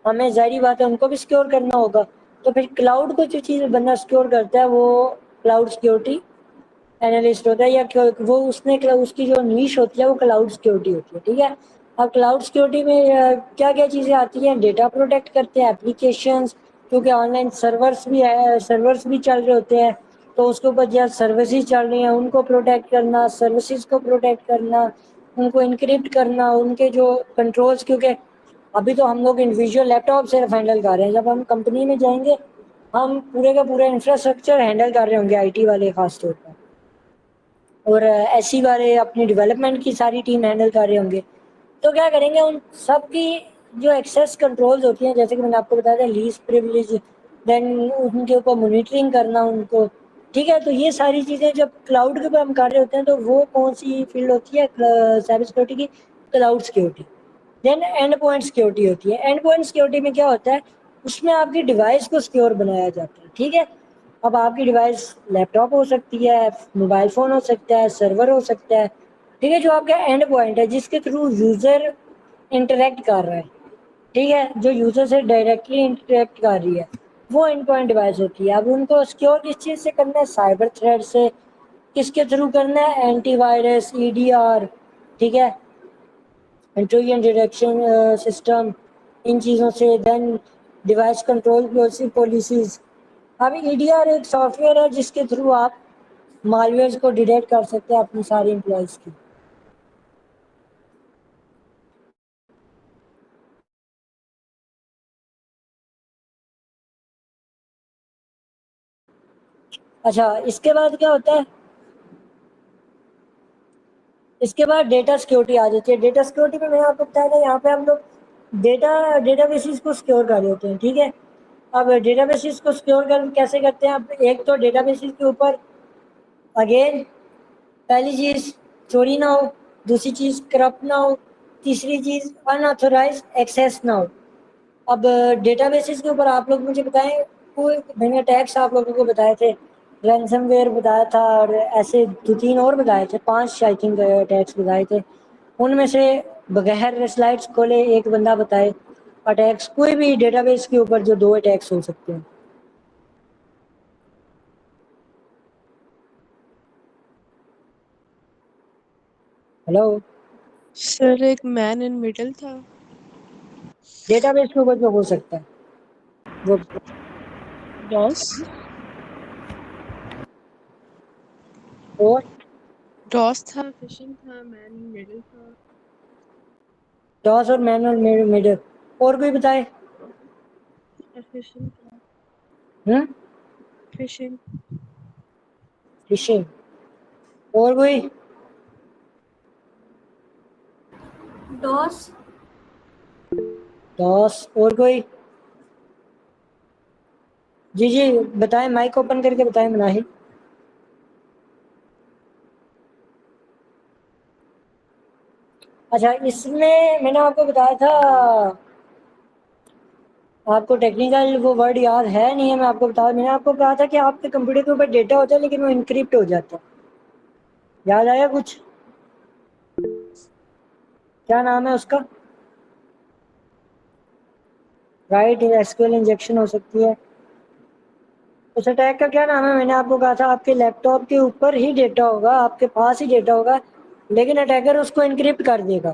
[SPEAKER 1] ہمیں ظاہری بات ہے ان کو بھی سیکیور کرنا ہوگا. تو پھر کلاؤڈ کو جو چیز بندہ سیکیور کرتا ہے وہ کلاؤڈ سیکیورٹی اینالسٹ ہوتا ہے, یا وہ اس کی جو نیش ہوتی ہے وہ کلاؤڈ سیکیورٹی ہوتی ہے. ٹھیک ہے, اب کلاؤڈ سیکیورٹی میں کیا کیا چیزیں آتی ہیں؟ ڈیٹا پروٹیکٹ کرتے ہیں, اپلیکیشنز, کیونکہ آن لائن سرورس بھی چل رہے ہوتے ہیں, تو اس کے اوپر جو سروسز چل رہی ہیں ان کو پروٹیکٹ کرنا, سروسز کو پروٹیکٹ کرنا, ان کو انکرپٹ کرنا, ان کے جو کنٹرولز, کیونکہ ابھی تو ہم لوگ انڈیویجول لیپ ٹاپ صرف ہینڈل کر رہے ہیں, جب ہم کمپنی میں جائیں گے ہم پورے کا پورا انفراسٹرکچر ہینڈل کر رہے ہوں گے, آئی ٹی والے خاص طور پر, اور ایس سی والے اپنی ڈیولپمنٹ کی ساری ٹیم ہینڈل کر رہے ہوں گے. تو کیا کریں گے, ان سب کی جو ایکسیس کنٹرولز ہوتی ہیں, جیسے کہ میں نے آپ کو بتایا تھا لیز پریویلیج, دین ان کے اوپر مانیٹرنگ کرنا ان کو. ٹھیک ہے, تو یہ ساری چیزیں جب کلاؤڈ کے اوپر ہم کر رہے ہوتے ہیں تو وہ کون سی فیلڈ ہوتی ہے سائبر سیکورٹی کی؟ Cloud security. Then end point security ہوتی ہے. اینڈ پوائنٹ سیکورٹی میں کیا ہوتا ہے, اس میں آپ کی ڈیوائس کو سیکیور بنایا جاتا ہے. ٹھیک ہے, اب آپ کی ڈیوائس لیپ ٹاپ ہو سکتی ہے, موبائل فون ہو سکتا ہے, سرور ہو سکتا ہے. ٹھیک ہے, جو آپ کا اینڈ پوائنٹ ہے جس کے تھرو یوزر انٹریکٹ کر رہا ہے, ٹھیک ہے, جو یوزر سے ڈائریکٹلی انٹریکٹ کر رہی ہے وہ اینڈ پوائنٹ ڈیوائس ہوتی ہے. اب ان کو سیکیور کس چیز سے کرنا ہے؟ سائبر تھریٹ سے. کس کے تھرو کرنا ہے؟ Anti virus, E D R, ٹھیک ہے, انٹروژن ڈیٹیکشن سسٹم, ان چیزوں سے. Then device control policies. اب ای ڈی آر ایک سافٹ ویئر ہے جس کے تھرو آپ مالویئرز کو ڈیٹیکٹ کر سکتے ہیں اپنی ساری امپلائیز کی. اچھا, اس کے بعد کیا ہوتا ہے؟ اس کے بعد ڈیٹا سیکیورٹی آ جاتی ہے. ڈیٹا سیکیورٹی میں آپ کو بتایا تھا یہاں پہ ہم لوگ ڈیٹا بیسز کو سیکیور کر رہے ہوتے ہیں. ٹھیک ہے, اب ڈیٹا بیسز کو سیکیور کیسے کرتے ہیں؟ اب ایک تو ڈیٹا بیسز کے اوپر اگین پہلی چیز چوری نہ ہو, دوسری چیز کرپٹ نہ ہو, تیسری چیز ان آتھورائز ایکسیس نہ ہو. اب ڈیٹا بیسز کے اوپر آپ لوگ مجھے بتائیں, کوئی میں نے ٹیکس آپ لوگوں کو بتائے تھے, رینسم ویئر بتایا تھا, اور ایسے 2-3 اور بتائے تھے, 5 آئی تھنک ٹیکس بتائے تھے. ان میں سے بغیر سلائڈس کھولے ایک بندہ بتائے اٹیکس, کوئی بھی ڈیٹا بیس کے اوپر جو 2 اٹیکس ہو سکتے ہیں. ہلو,
[SPEAKER 3] سر ایک مین ان مڈل تھا.
[SPEAKER 1] ڈیٹا بیس کے اوپر جو ہو سکتا ہے وہ
[SPEAKER 3] ڈاس
[SPEAKER 1] اور
[SPEAKER 3] ڈاس تھا, فشنگ تھا, مین ان مڈل تھا.
[SPEAKER 1] ڈاس اور مین اور میڈل. اور کوئی بتائے؟
[SPEAKER 3] فشنگ تھا.
[SPEAKER 1] ہوں,
[SPEAKER 3] فشنگ.
[SPEAKER 1] فشنگ. اور کوئی؟
[SPEAKER 2] DOS.
[SPEAKER 1] ڈاس. اور کوئی؟ جی جی بتائیں, مائک اوپن کر کے بتائیں مناہد. اچھا, اس میں نے آپ کو بتایا تھا, آپ کو ٹیکنیکل وہ ورڈ یاد ہے نہیں ہے, میں آپ کو بتا, میں نے آپ کو کہا تھا کہ آپ کے کمپیوٹر کے اوپر ڈیٹا ہوتا ہے لیکن وہ انکرپٹ ہو جاتا ہے. یاد آیا کچھ؟ کیا نام ہے اس کا؟ Right S Q L injection ہو سکتی ہے. اس اٹیک کا کیا نام ہے؟ میں نے آپ کو کہا تھا آپ کے لیپ ٹاپ کے اوپر ہی ڈیٹا ہوگا, آپ کے پاس ہی ڈیٹا ہوگا, لیکن اٹیکر اس کو انکرپٹ کر دے گا.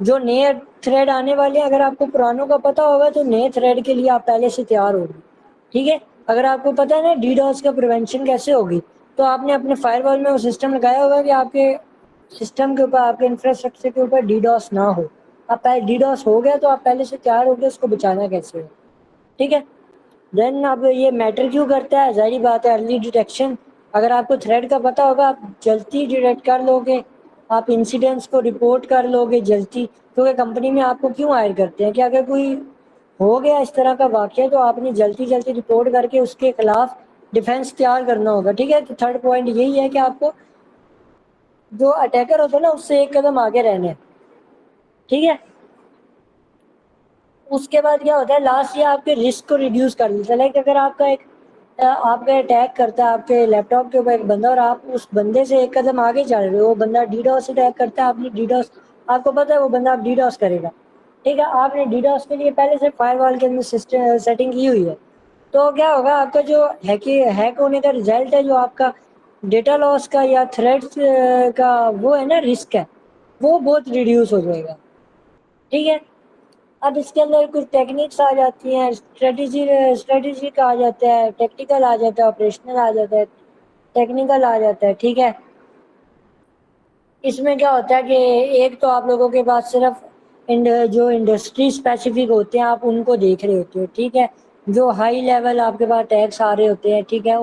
[SPEAKER 1] جو نئے تھریڈ آنے والے ہیں اگر آپ کو پرانوں کا پتہ ہوگا تو نئے تھریڈ کے لیے آپ پہلے سے تیار ہوگی. ٹھیک ہے, اگر آپ کو پتہ ہے نا ڈی ڈاس کا پریونشن کیسے ہوگی تو آپ نے اپنے فائر وال میں وہ سسٹم لگایا ہوگا کہ آپ کے سسٹم کے اوپر, آپ کے انفراسٹرکچر کے اوپر ڈی ڈاس نہ ہو. آپ پہلے ڈی ڈاس ہو گیا تو آپ پہلے سے تیار ہو گئے اس کو بچانا کیسے ہے. ٹھیک ہے, دین اب یہ میٹر کیوں کرتا ہے, ظاہری بات ہے ارلی ڈیٹیکشن. اگر آپ کو تھریڈ کا پتہ ہوگا آپ جلدی ڈیٹیکٹ کر لو گے, آپ انسیڈنٹس کو رپورٹ کر لو گے جلدی. کیونکہ کمپنی میں آپ کو کیوں ہائر کرتے ہیں کہ اگر کوئی ہو گیا اس طرح کا واقعہ تو آپ نے جلدی جلدی رپورٹ کر کے اس کے خلاف ڈیفینس تیار کرنا ہوگا. ٹھیک ہے, تو تھرڈ پوائنٹ یہی ہے کہ آپ کو جو اٹیکر ہوتا ہے نا اس سے ایک قدم آگے رہنا ہے. ٹھیک ہے, اس کے بعد کیا ہوتا ہے لاسٹ یہ آپ کے رسک کو ریڈیوس کر دیتا ہے. لائک اگر آپ کا ایک آپ کا اٹیک کرتا ہے آپ کے لیپ ٹاپ کے اوپر ایک بندہ اور آپ اس بندے سے ایک قدم آگے چل رہے ہو, وہ بندہ ڈی ڈاس اٹیک کرتا ہے, آپ نے ڈی ڈاس, آپ کو پتا ہے وہ بندہ آپ ڈی ڈاس کرے گا. ٹھیک ہے, آپ نے ڈی ڈاس کے لیے پہلے سے فائر وال کے اندر سیٹنگ کی ہوئی ہے. تو کیا ہوگا آپ کا جو ہیک ہونے کا رزلٹ ہے, جو آپ کا ڈیٹا لاس کا یا تھریڈ کا وہ ہے نا رسک ہے, وہ بہت ریڈیوس ہو جائے گا. ٹھیک ہے, اب اس کے اندر کچھ ٹیکنیکس آ جاتی ہیں, اسٹریٹجی کا آ جاتا ہے, ٹیکٹیکل آ جاتا ہے, آپریشنل آ جاتا ہے, ٹیکنیکل آ جاتا ہے. ٹھیک ہے, اس میں کیا ہوتا ہے کہ ایک تو آپ لوگوں کے پاس صرف جو انڈسٹری اسپیسیفک ہوتے ہیں آپ ان کو دیکھ رہے ہوتے ہو. ٹھیک ہے, جو ہائی لیول آپ کے پاس ٹیکس آ رہے ہوتے ہیں. ٹھیک ہے,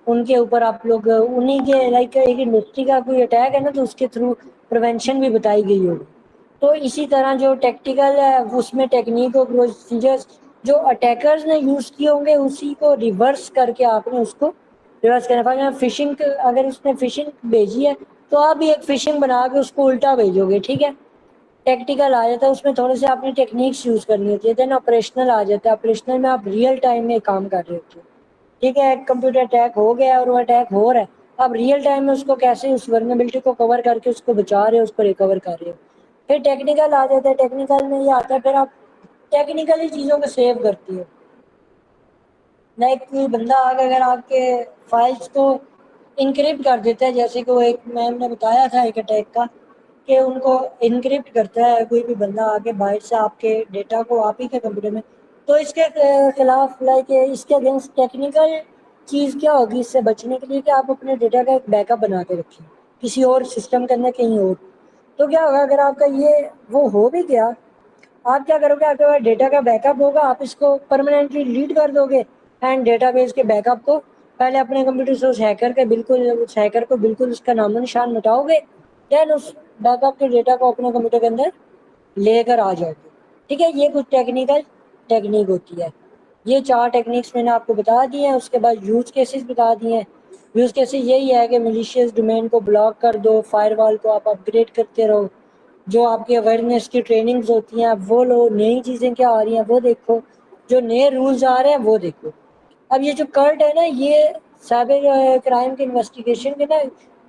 [SPEAKER 1] ان کے اوپر آپ لوگ انہیں کے لائک ایک انڈسٹری کا کوئی اٹیک ہے نا تو اس کے تھرو پریونشن بھی بتائی گئی ہوگی. تو اسی طرح جو ٹیکٹیکل ہے اس میں ٹیکنیک اور پروسیجرز جو اٹیکرز نے یوز کیے ہوں گے اسی کو ریورس کر کے آپ نے اس کو ریورس کرنا. فشنگ اگر اس نے فشنگ بھیجی ہے تو آپ بھی ایک فشنگ بنا کے اس کو الٹا بھیجو گے. ٹھیک ہے, ٹیکٹیکل آ جاتا ہے, اس میں تھوڑے سے آپ نے ٹیکنیکس یوز کرنی ہوتی ہے. دین آپریشنل آ جاتا ہے, آپریشنل میں آپ ریئل ٹائم میں کام کر رہے ہوتے ہیں. ٹھیک ہے, ایک کمپیوٹر اٹیک ہو گیا اور وہ اٹیک ہو رہا ہے, آپ ریئل ٹائم میں اس کو کیسے اس ورنیبلٹی کو کور کر کے اس کو بچا رہے ہو, اس کو ریکور کر رہے ہو. پھر ٹیکنیکل آ جاتا ہے, ٹیکنیکل میں یہ آتا ہے پھر آپ ٹیکنیکلی چیزوں کو سیو کرتی ہو. لائک کوئی بندہ آگے اگر آپ کے فائلس کو انکرپٹ کر دیتا ہے, جیسے کہ وہ ایک میم نے بتایا تھا ایک اٹیک کا کہ ان کو انکرپٹ کرتا ہے کوئی بھی بندہ آگے باہر سے آپ کے ڈیٹا کو آپ ہی کے کمپیوٹر میں, تو اس کے خلاف لائک اس کے اگینسٹ ٹیکنیکل چیز کیا ہوگی اس سے بچنے کے لیے کہ آپ اپنے ڈیٹا کا ایک بیک اپ بنا کے رکھیں کسی اور سسٹم کے اندر کہیں اور. تو کیا ہوگا اگر آپ کا یہ وہ ہو بھی گیا, آپ کیا کرو گے, آپ کے پاس ڈیٹا کا بیک اپ ہوگا, آپ اس کو پرماننٹلی ڈیلیٹ کر دو گے اینڈ ڈیٹا بیس کے بیک اپ کو پہلے اپنے کمپیوٹر سے اس ہیکر کو بالکل اس کا نام و نشان مٹاؤ گے, دین اس بیک اپ کے ڈیٹا کو اپنے کمپیوٹر کے اندر لے کر آ جاؤ گے. ٹھیک ہے, یہ کچھ ٹیکنیکل ٹیکنیک ہوتی ہے. یہ 4 ٹیکنیکس میں نے آپ کو بتا دی ہیں. اس کے بعد یوز کیسز بتا دیے ہیں. یوز کیسز یہی ہے کہ ملیشیس ڈومین کو بلاک کر دو, فائر وال کو آپ اپ گریڈ کرتے رہو, جو آپ کی اویئرنیس کی ٹریننگز ہوتی ہیں وہ لو, نئی چیزیں کیا آ رہی ہیں وہ دیکھو, جو نئے رولز آ رہے ہیں وہ دیکھو. اب یہ جو کرٹ ہے نا, یہ سائبر کرائم کے انویسٹیگیشن کے نا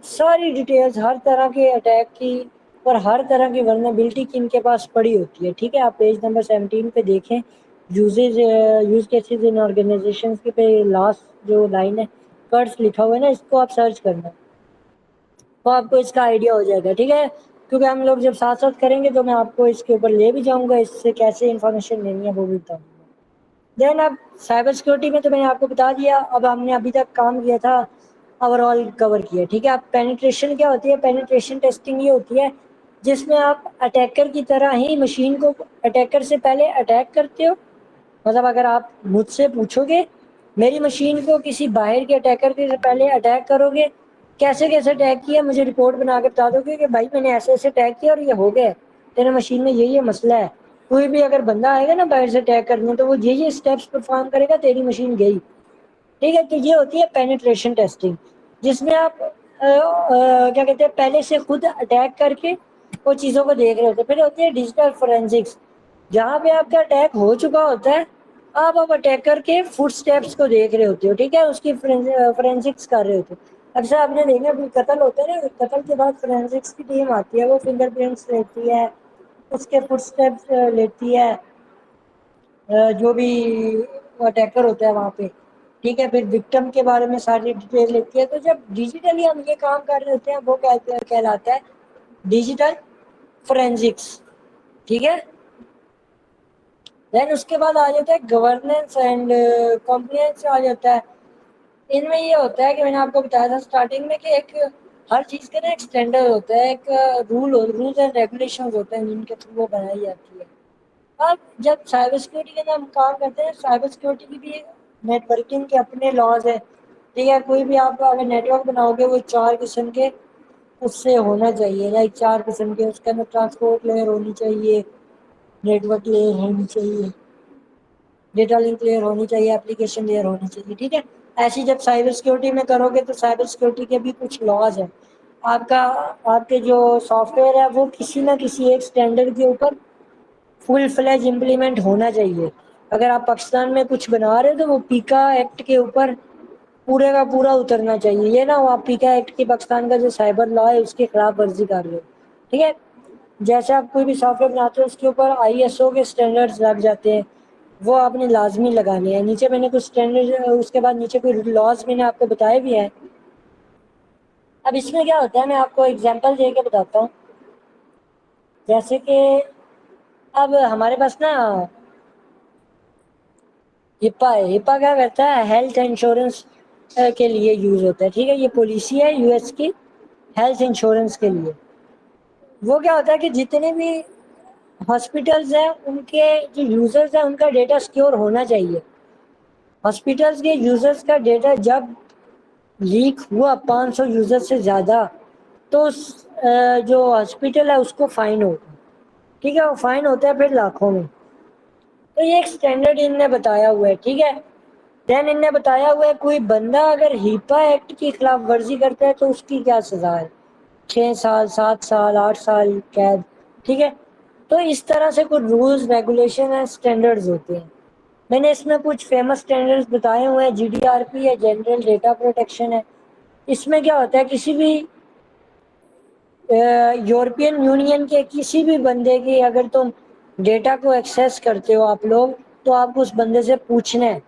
[SPEAKER 1] ساری ڈیٹیلز ہر طرح کے اٹیک کی اور ہر طرح کی ورنیبلٹی کی ان کے پاس پڑی ہوتی ہے. ٹھیک ہے, آپ پیج نمبر 17 پہ دیکھیں یوز کیسز ان آرگنائزیشنز کے پہ لاسٹ جو لائن ہے کرٹس لکھا ہوا ہے نا, اس کو آپ سرچ کرنا تو آپ کو اس کا آئیڈیا ہو جائے گا. ٹھیک ہے, کیونکہ ہم لوگ جب ساتھ ساتھ کریں گے تو میں آپ کو اس کے اوپر لے بھی جاؤں گا, اس سے کیسے انفارمیشن لینی ہے وہ بھی بتاؤں گا. دین اب سائبر سیکورٹی میں تو میں نے آپ کو بتا دیا. اب ہم نے ابھی تک کام کیا تھا اوور آل کور کیا. ٹھیک ہے, اب پینیٹریشن کیا ہوتی ہے, پینیٹریشن ٹیسٹنگ یہ ہوتی ہے جس میں آپ اٹیکر کی طرح ہی مشین کو اٹیکر سے پہلے اٹیک کرتے ہو. مطلب اگر آپ مجھ سے پوچھو گے میری مشین کو کسی باہر کے اٹیکر کے سے پہلے اٹیک کرو گے, کیسے کیسے اٹیک کیا, مجھے رپورٹ بنا کے بتا دو گے کہ بھائی میں نے ایسے ایسے اٹیک کیا اور یہ ہو گیا, تیرے مشین میں یہ مسئلہ ہے. کوئی بھی اگر بندہ آئے گا نا باہر سے اٹیک کرنے تو وہ یہ اسٹیپس پرفارم کرے گا, تیری مشین گئی. ٹھیک ہے, کہ یہ ہوتی ہے پینیٹریشن ٹیسٹنگ, جس میں آپ کیا کہتے ہیں پہلے سے خود اٹیک کر کے وہ چیزوں کو دیکھ رہے ہوتے ہیں. پھر ہوتی ہے ڈیجیٹل فورینزکس, جہاں پہ آپ کا اٹیک ہو چکا ہوتا ہے آپ اٹیکر کے فٹ اسٹیپس کو دیکھ رہے ہوتے ہو. ٹھیک ہے, اس کی فورینزکس کر رہے ہوتے ہو. اکثر آپ نے دیکھا کوئی قتل ہوتا ہے نا, قتل کے بعد فورینزکس کی ٹیم آتی ہے, وہ فنگر پرنٹس لیتی ہے, اس کے فٹ اسٹیپس لیتی ہے, جو بھی اٹیکر ہوتا ہے وہاں پہ. ٹھیک ہے, پھر وکٹم کے بارے میں ساری ڈیٹیل لیتی ہے. تو جب ڈیجیٹلی ہم یہ کام کر رہے ہوتے ہیں وہ کہلاتا ہے ڈیجیٹل فورینزکس. ٹھیک ہے. دین اس کے بعد آ جاتا ہے گورننس اینڈ کمپلینس آ جاتا ہے. ان میں یہ ہوتا ہے کہ میں نے آپ کو بتایا تھا اسٹارٹنگ میں کہ ایک ہر چیز کا نا ایک اسٹینڈرڈ ہوتا ہے, ایک رولز اینڈ ریگولیشن ہوتے ہیں جن کے تھرو وہ بنائی جاتی ہے. اب جب سائبر سیکورٹی کے اندر ہم کام کرتے ہیں, سائبر سیکورٹی کی بھی نیٹ ورکنگ کے اپنے لاز ہے. ٹھیک ہے, کوئی بھی آپ اگر نیٹ ورک بناؤ گے وہ 4 قسم کے اس سے ہونا چاہیے, لائک 4 قسم کے. اس کے اندر ٹرانسپورٹ لیئر ہونی چاہیے, نیٹ ورک لیئر ہونی چاہیے, ڈیٹا لنک لیئر ہونی چاہیے, اپلیکیشن لیئر ہونی چاہیے. ٹھیک ہے, ایسی جب سائبر سیکورٹی میں کرو گے تو سائبر سیکورٹی کے بھی کچھ لاز ہیں. آپ کے جو سافٹ ویئر ہے وہ کسی نہ کسی ایک اسٹینڈرڈ کے اوپر فل فلیج امپلیمنٹ ہونا چاہیے. اگر آپ پاکستان میں کچھ بنا رہے تو وہ پیکا ایکٹ کے اوپر پورے کا پورا اترنا چاہیے. یہ نا آپ پیکا ایکٹ کی پاکستان کا جو سائبر لا ہے اس کے خلاف ورزی کر رہے ہو. ٹھیک ہے, جیسے آپ کوئی بھی سافٹ ویئر بناتے ہو اس کے اوپر ISO کے اسٹینڈرڈز لگ جاتے ہیں, وہ آپ نے لازمی لگانے ہیں. نیچے میں نے کچھ اسٹینڈرڈ, اس کے بعد نیچے کوئی لاز میں نے آپ کو بتائے بھی ہیں. اب اس میں کیا ہوتا ہے, میں آپ کو ایگزامپل دے کے بتاتا ہوں. جیسے کہ اب ہمارے پاس نا ہپا ہے. ہپا کیا کرتا ہے, ہیلتھ انشورنس کے لیے یوز ہوتا ہے. ٹھیک ہے, یہ پالیسی ہے US کی ہیلتھ انشورنس کے لیے. وہ کیا ہوتا ہے کہ جتنے بھی ہاسپٹلز ہیں ان کے جو یوزرز ہیں ان کا ڈیٹا سیکیور ہونا چاہیے. ہاسپٹلز کے یوزرز کا ڈیٹا جب لیک ہوا 500 یوزر سے زیادہ تو جو ہاسپٹل ہے اس کو فائن ہوگا. ٹھیک ہے, وہ فائن ہوتا ہے پھر لاکھوں میں. تو یہ ایک اسٹینڈرڈ ان نے بتایا ہوا ہے. ٹھیک ہے, دین ان نے بتایا ہوا ہے کوئی بندہ اگر ہیپا ایکٹ کی خلاف ورزی کرتا ہے تو اس کی کیا سزا ہے, 6 سال 7 سال 8 سال قید. ٹھیک ہے, تو اس طرح سے کچھ رولز ریگولیشن ہے, اسٹینڈرڈز ہوتے ہیں. میں نے اس میں کچھ فیمس اسٹینڈرڈز بتائے ہوئے ہیں. GDPR ہے, جنرل ڈیٹا پروٹیکشن ہے. اس میں کیا ہوتا ہے, کسی بھی یورپین یونین کے کسی بھی بندے کی اگر تم ڈیٹا کو ایکسیس کرتے ہو آپ لوگ تو آپ کو اس بندے سے پوچھنا ہے.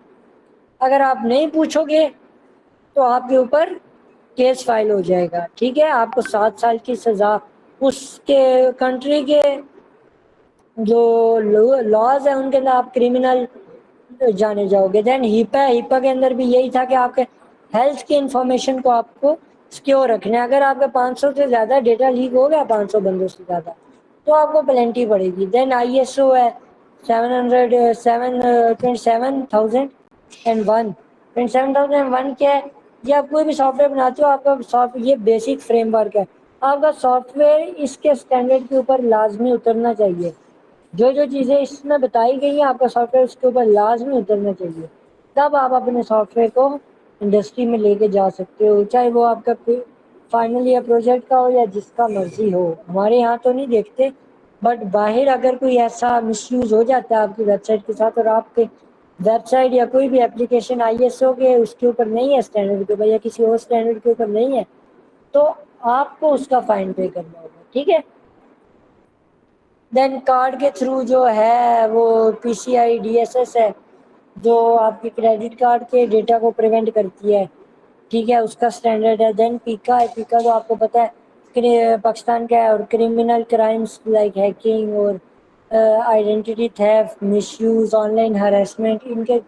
[SPEAKER 1] اگر آپ نہیں پوچھو گے تو آپ کے اوپر کیس فائل ہو جائے گا. ٹھیک ہے, آپ کو 7 سال کی سزا, اس کے کنٹری کے جو لاز ہیں ان کے اندر آپ کرمنل جانے جاؤ گے. دین ہیپا کے اندر بھی یہی تھا کہ آپ کے ہیلتھ کی انفارمیشن کو آپ کو سیکیور رکھنا ہے. اگر آپ کا 500 سے زیادہ ڈیٹا لیک ہو گیا 500 بندوں سے زیادہ تو آپ کو پلینٹی پڑے گی. دین ISO ہے 27001 کیا ہے, یہ آپ کوئی بھی سافٹ ویئر بناتے ہو آپ کا یہ بیسک فریم ورک ہے. آپ کا سافٹ ویئر اس کے اسٹینڈرڈ کے اوپر لازمی اترنا چاہیے. جو چیزیں اس میں بتائی گئی ہیں آپ کا سافٹ ویئر اس کے اوپر لازمی اترنا چاہیے. تب آپ اپنے سافٹ ویئر کو انڈسٹری میں لے کے جا سکتے ہو, چاہے وہ آپ کا فائنل یا پروجیکٹ کا ہو یا جس کا مرضی ہو. ہمارے یہاں تو نہیں دیکھتے, بٹ باہر اگر کوئی ایسا مس یوز ہو جاتا ہے آپ کی ویب سائٹ کے ساتھ اور آپ کے ویب سائٹ یا کوئی بھی اپلیکیشن ISO کے اس کے اوپر نہیں ہے اسٹینڈرڈ کے اوپر یا کسی اور اسٹینڈرڈ کے اوپر نہیں ہے تو آپ کو اس کا فائن پے کرنا ہوگا. ٹھیک ہے, دین کارڈ کے تھرو جو ہے وہ PCI DSS ہے جو آپ کے کریڈٹ کارڈ کے ڈیٹا کو پریونٹ کرتی ہے. ٹھیک ہے, اس کا اسٹینڈرڈ ہے. دین پیکا ہے, پیکا تو آپ کو پتہ ہے پاکستان کا ہے, اور کرمنل کرائمس لائک ہیکنگ اور identity theft, misuse, online harassment ان کے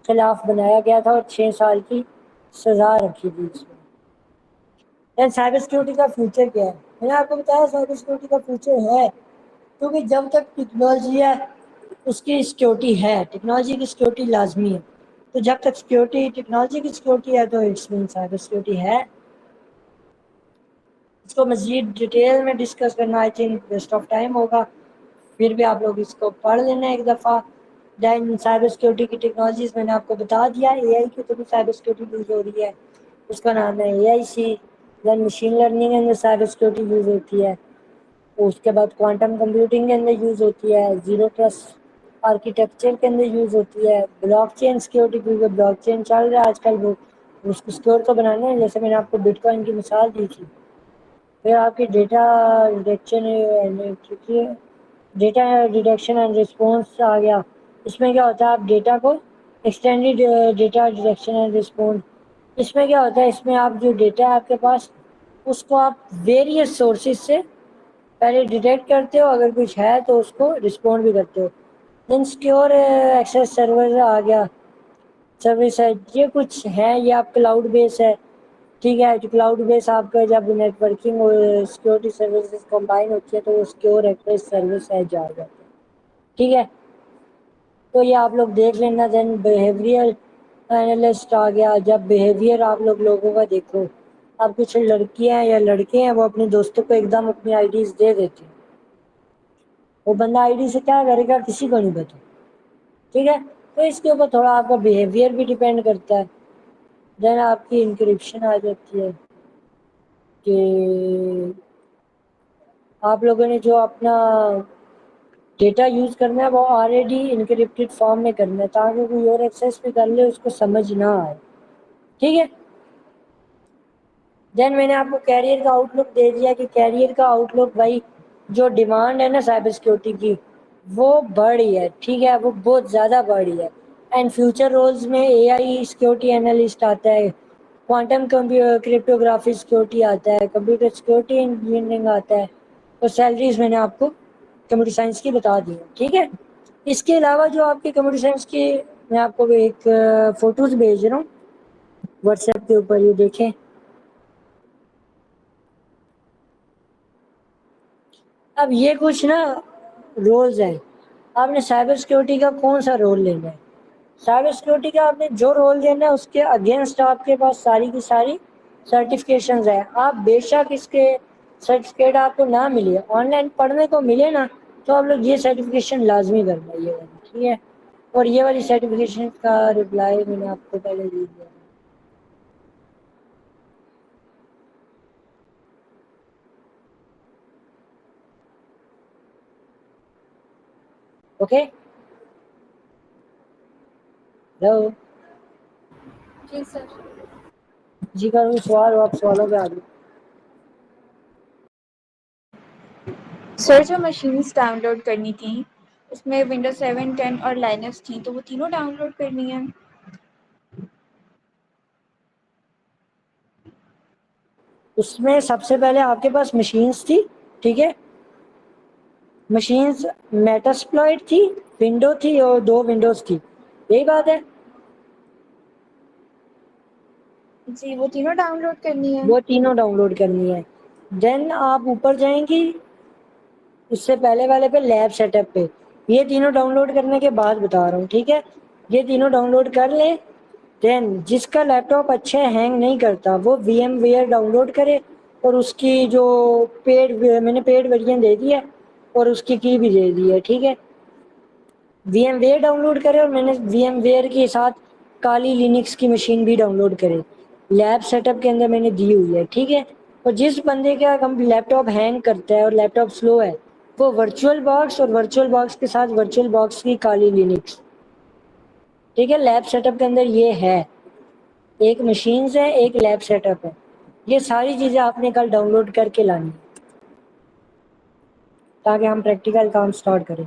[SPEAKER 1] خلاف بنایا گیا تھا اور 6 سال کی سزا رکھی تھی اس میں. دین سائبر سیکورٹی کا فیوچر کیا ہے, میں نے آپ کو بتایا سائبر سیکورٹی کا فیوچر ہے کیونکہ جب تک ٹیکنالوجی ہے اس کی سیکورٹی ہے, ٹیکنالوجی کی سیکورٹی لازمی ہے. تو جب تک سیکورٹی ٹیکنالوجی کی سیکورٹی ہے تو اٹس مین سائبر سیکورٹی ہے. اس کو مزید ڈیٹیل میں ڈسکس کرنا I think waste of time ہوگا, پھر بھی آپ لوگ اس کو پڑھ لینا ایک دفعہ. دین سائبر سیکورٹی کی ٹیکنالوجیز میں نے آپ کو بتا دیا. AI کی تو بھی سائبر سیکورٹی یوز ہو رہی ہے, اس کا نام ہے AIC. دین مشین لرننگ اندر سائبر سیکورٹی یوز ہوتی ہے. اس کے بعد کوانٹم کمپیوٹنگ کے اندر یوز ہوتی ہے. زیرو ٹرسٹ آرکیٹیکچر کے اندر یوز ہوتی ہے. بلاک چین سیکورٹی, کیونکہ بلاک چین چل رہا ہے آج کل, وہ اس کو سیکور تو بنانا ہے. جیسے میں نے آپ کو بٹ کوائن کی مثال دی تھی. پھر آپ کی ڈیٹا ڈیٹیکشن اینڈ رسپانس آ گیا. اس میں کیا ہوتا ہے, آپ ڈیٹا کو extended data detection and response, اس میں کیا ہوتا ہے, اس میں آپ جو ڈیٹا ہے آپ کے پاس اس کو آپ ویریس سورسز سے پہلے ڈیٹیکٹ کرتے ہو, اگر کچھ ہے تو اس کو رسپونڈ بھی کرتے ہو. دین سیکیور ایکسیس سرور آ گیا, سروس ہے, یہ کچھ ہے, یہ آپ کلاؤڈ بیس ہے. ٹھیک ہے, کلاؤڈ بیس آپ کا جب نیٹ ورکنگ اور سیکورٹی سروسز کمبائن ہوتی ہے تو وہ سیکیور ایکسیس سروس ہے جا جاتا ہے. ٹھیک ہے, تو یہ آپ لوگ دیکھ لینا. دین بیہیویئر اینالسٹ آ گیا, جب بیہیویئر آپ لوگوں کا دیکھو, اب کچھ لڑکیاں یا لڑکے ہیں وہ اپنے دوستوں کو ایک دم اپنی آئی ڈیز دے دیتے ہیں, وہ بندہ آئی ڈی سے کیا کرے گا کسی کو نہیں پتا. ٹھیک ہے, تو اس کے اوپر تھوڑا آپ کا بیہیویئر بھی ڈیپینڈ کرتا ہے. دین آپ کی انکرپشن آ جاتی ہے کہ آپ لوگوں نے جو اپنا ڈیٹا یوز کرنا ہے وہ آلریڈی انکرپٹڈ فارم میں کرنا ہے تاکہ کوئی اور ایکسیس بھی کر لے اس کو سمجھ نہ آئے. ٹھیک ہے, دین میں نے آپ کو کیریئر کا آؤٹ لک دے دیا کہ کیریئر کا آؤٹ لک بھائی جو ڈیمانڈ ہے نا سائبر سیکورٹی کی وہ بڑھ رہی ہے. ٹھیک ہے, وہ بہت زیادہ بڑھ رہی ہے. اینڈ فیوچر رولز میں اے آئی سیکورٹی انالسٹ آتا ہے, کوانٹم کرپٹوگرافی سیکورٹی آتا ہے, کمپیوٹر سیکورٹی انجینئرنگ آتا ہے, اور سیلریز میں نے آپ کو کمپیوٹر سائنس کی بتا دی ہے. ٹھیک ہے, اس کے علاوہ جو آپ کی کمپیوٹر سائنس کی میں آپ کو ایک فوٹوز بھیج رہا ہوں واٹس ایپ کے اوپر, یہ دیکھیں. اب یہ کچھ نا رولز ہیں, آپ نے سائبر سیکورٹی کا کون سا رول لینا ہے. سائبر سیکورٹی کا آپ نے جو رول لینا ہے اس کے اگینسٹ آپ کے پاس ساری کی ساری سرٹیفکیشنز ہیں. آپ بے شک اس کے سرٹیفکیٹ آپ کو نہ ملے, آن لائن پڑھنے کو ملے نا, تو آپ لوگ یہ سرٹیفکیشن لازمی کرنا یہ والی. ٹھیک ہے, اور یہ والی سرٹیفکیشن کا رپلائی میں نے آپ کو پہلے دے دیا. اوکے, ہلو
[SPEAKER 2] جی سر.
[SPEAKER 1] جی کا کوئی سوال ہو آپ سوالوں پہ آ جائیں.
[SPEAKER 4] سر جو مشینز ڈاؤن لوڈ کرنی تھیں اس میں ونڈوز 7 10 اور لائنکس تھیں تو وہ تینوں ڈاؤن لوڈ کرنی ہیں.
[SPEAKER 1] اس میں سب سے پہلے آپ کے پاس مشینز تھی. ٹھیک ہے, مشینز میٹاسپلائٹ تھی, ونڈو تھی اور 2 ونڈوز تھی, یہی بات ہے.
[SPEAKER 4] جی وہ تینوں ڈاؤن لوڈ کرنی ہے.
[SPEAKER 1] وہ تینوں ڈاؤن لوڈ کرنی ہے. دین آپ اوپر جائیں گی اس سے پہلے والے پہ لیب سیٹ اپ پہ, یہ تینوں ڈاؤن لوڈ کرنے کے بعد بتا رہا ہوں. ٹھیک ہے, یہ تینوں ڈاؤن لوڈ کر لیں. دین جس کا لیپ ٹاپ اچھے ہینگ نہیں کرتا وہ وی ایم ویئر ڈاؤن لوڈ کرے, اور اس کی جو میں نے پیڈ ورژن دے دی ہے اور اس کی بھی دے دی ہے. ٹھیک ہے, وی ایم ویئر ڈاؤن لوڈ کرے, اور میں نے وی ایم ویئر کے ساتھ کالی لینکس کی مشین بھی ڈاؤن لوڈ کرے, لیب سیٹ اپ کے اندر میں نے دی ہوئی ہے. ٹھیک ہے, اور جس بندے کا لیپ ٹاپ ہینگ کرتا ہے اور لیپ ٹاپ سلو ہے وہ ورچوئل باکس, اور ورچوئل باکس کے ساتھ ورچوئل باکس کی کالی لینکس. ٹھیک ہے, لیب سیٹ اپ کے اندر یہ ہے, ایک مشینز ہے ایک لیب سیٹ اپ ہے. یہ ساری چیزیں آپ نے کل ڈاؤن لوڈ کر کے لانی تاکہ ہم پریکٹیکل کام سٹارٹ کریں.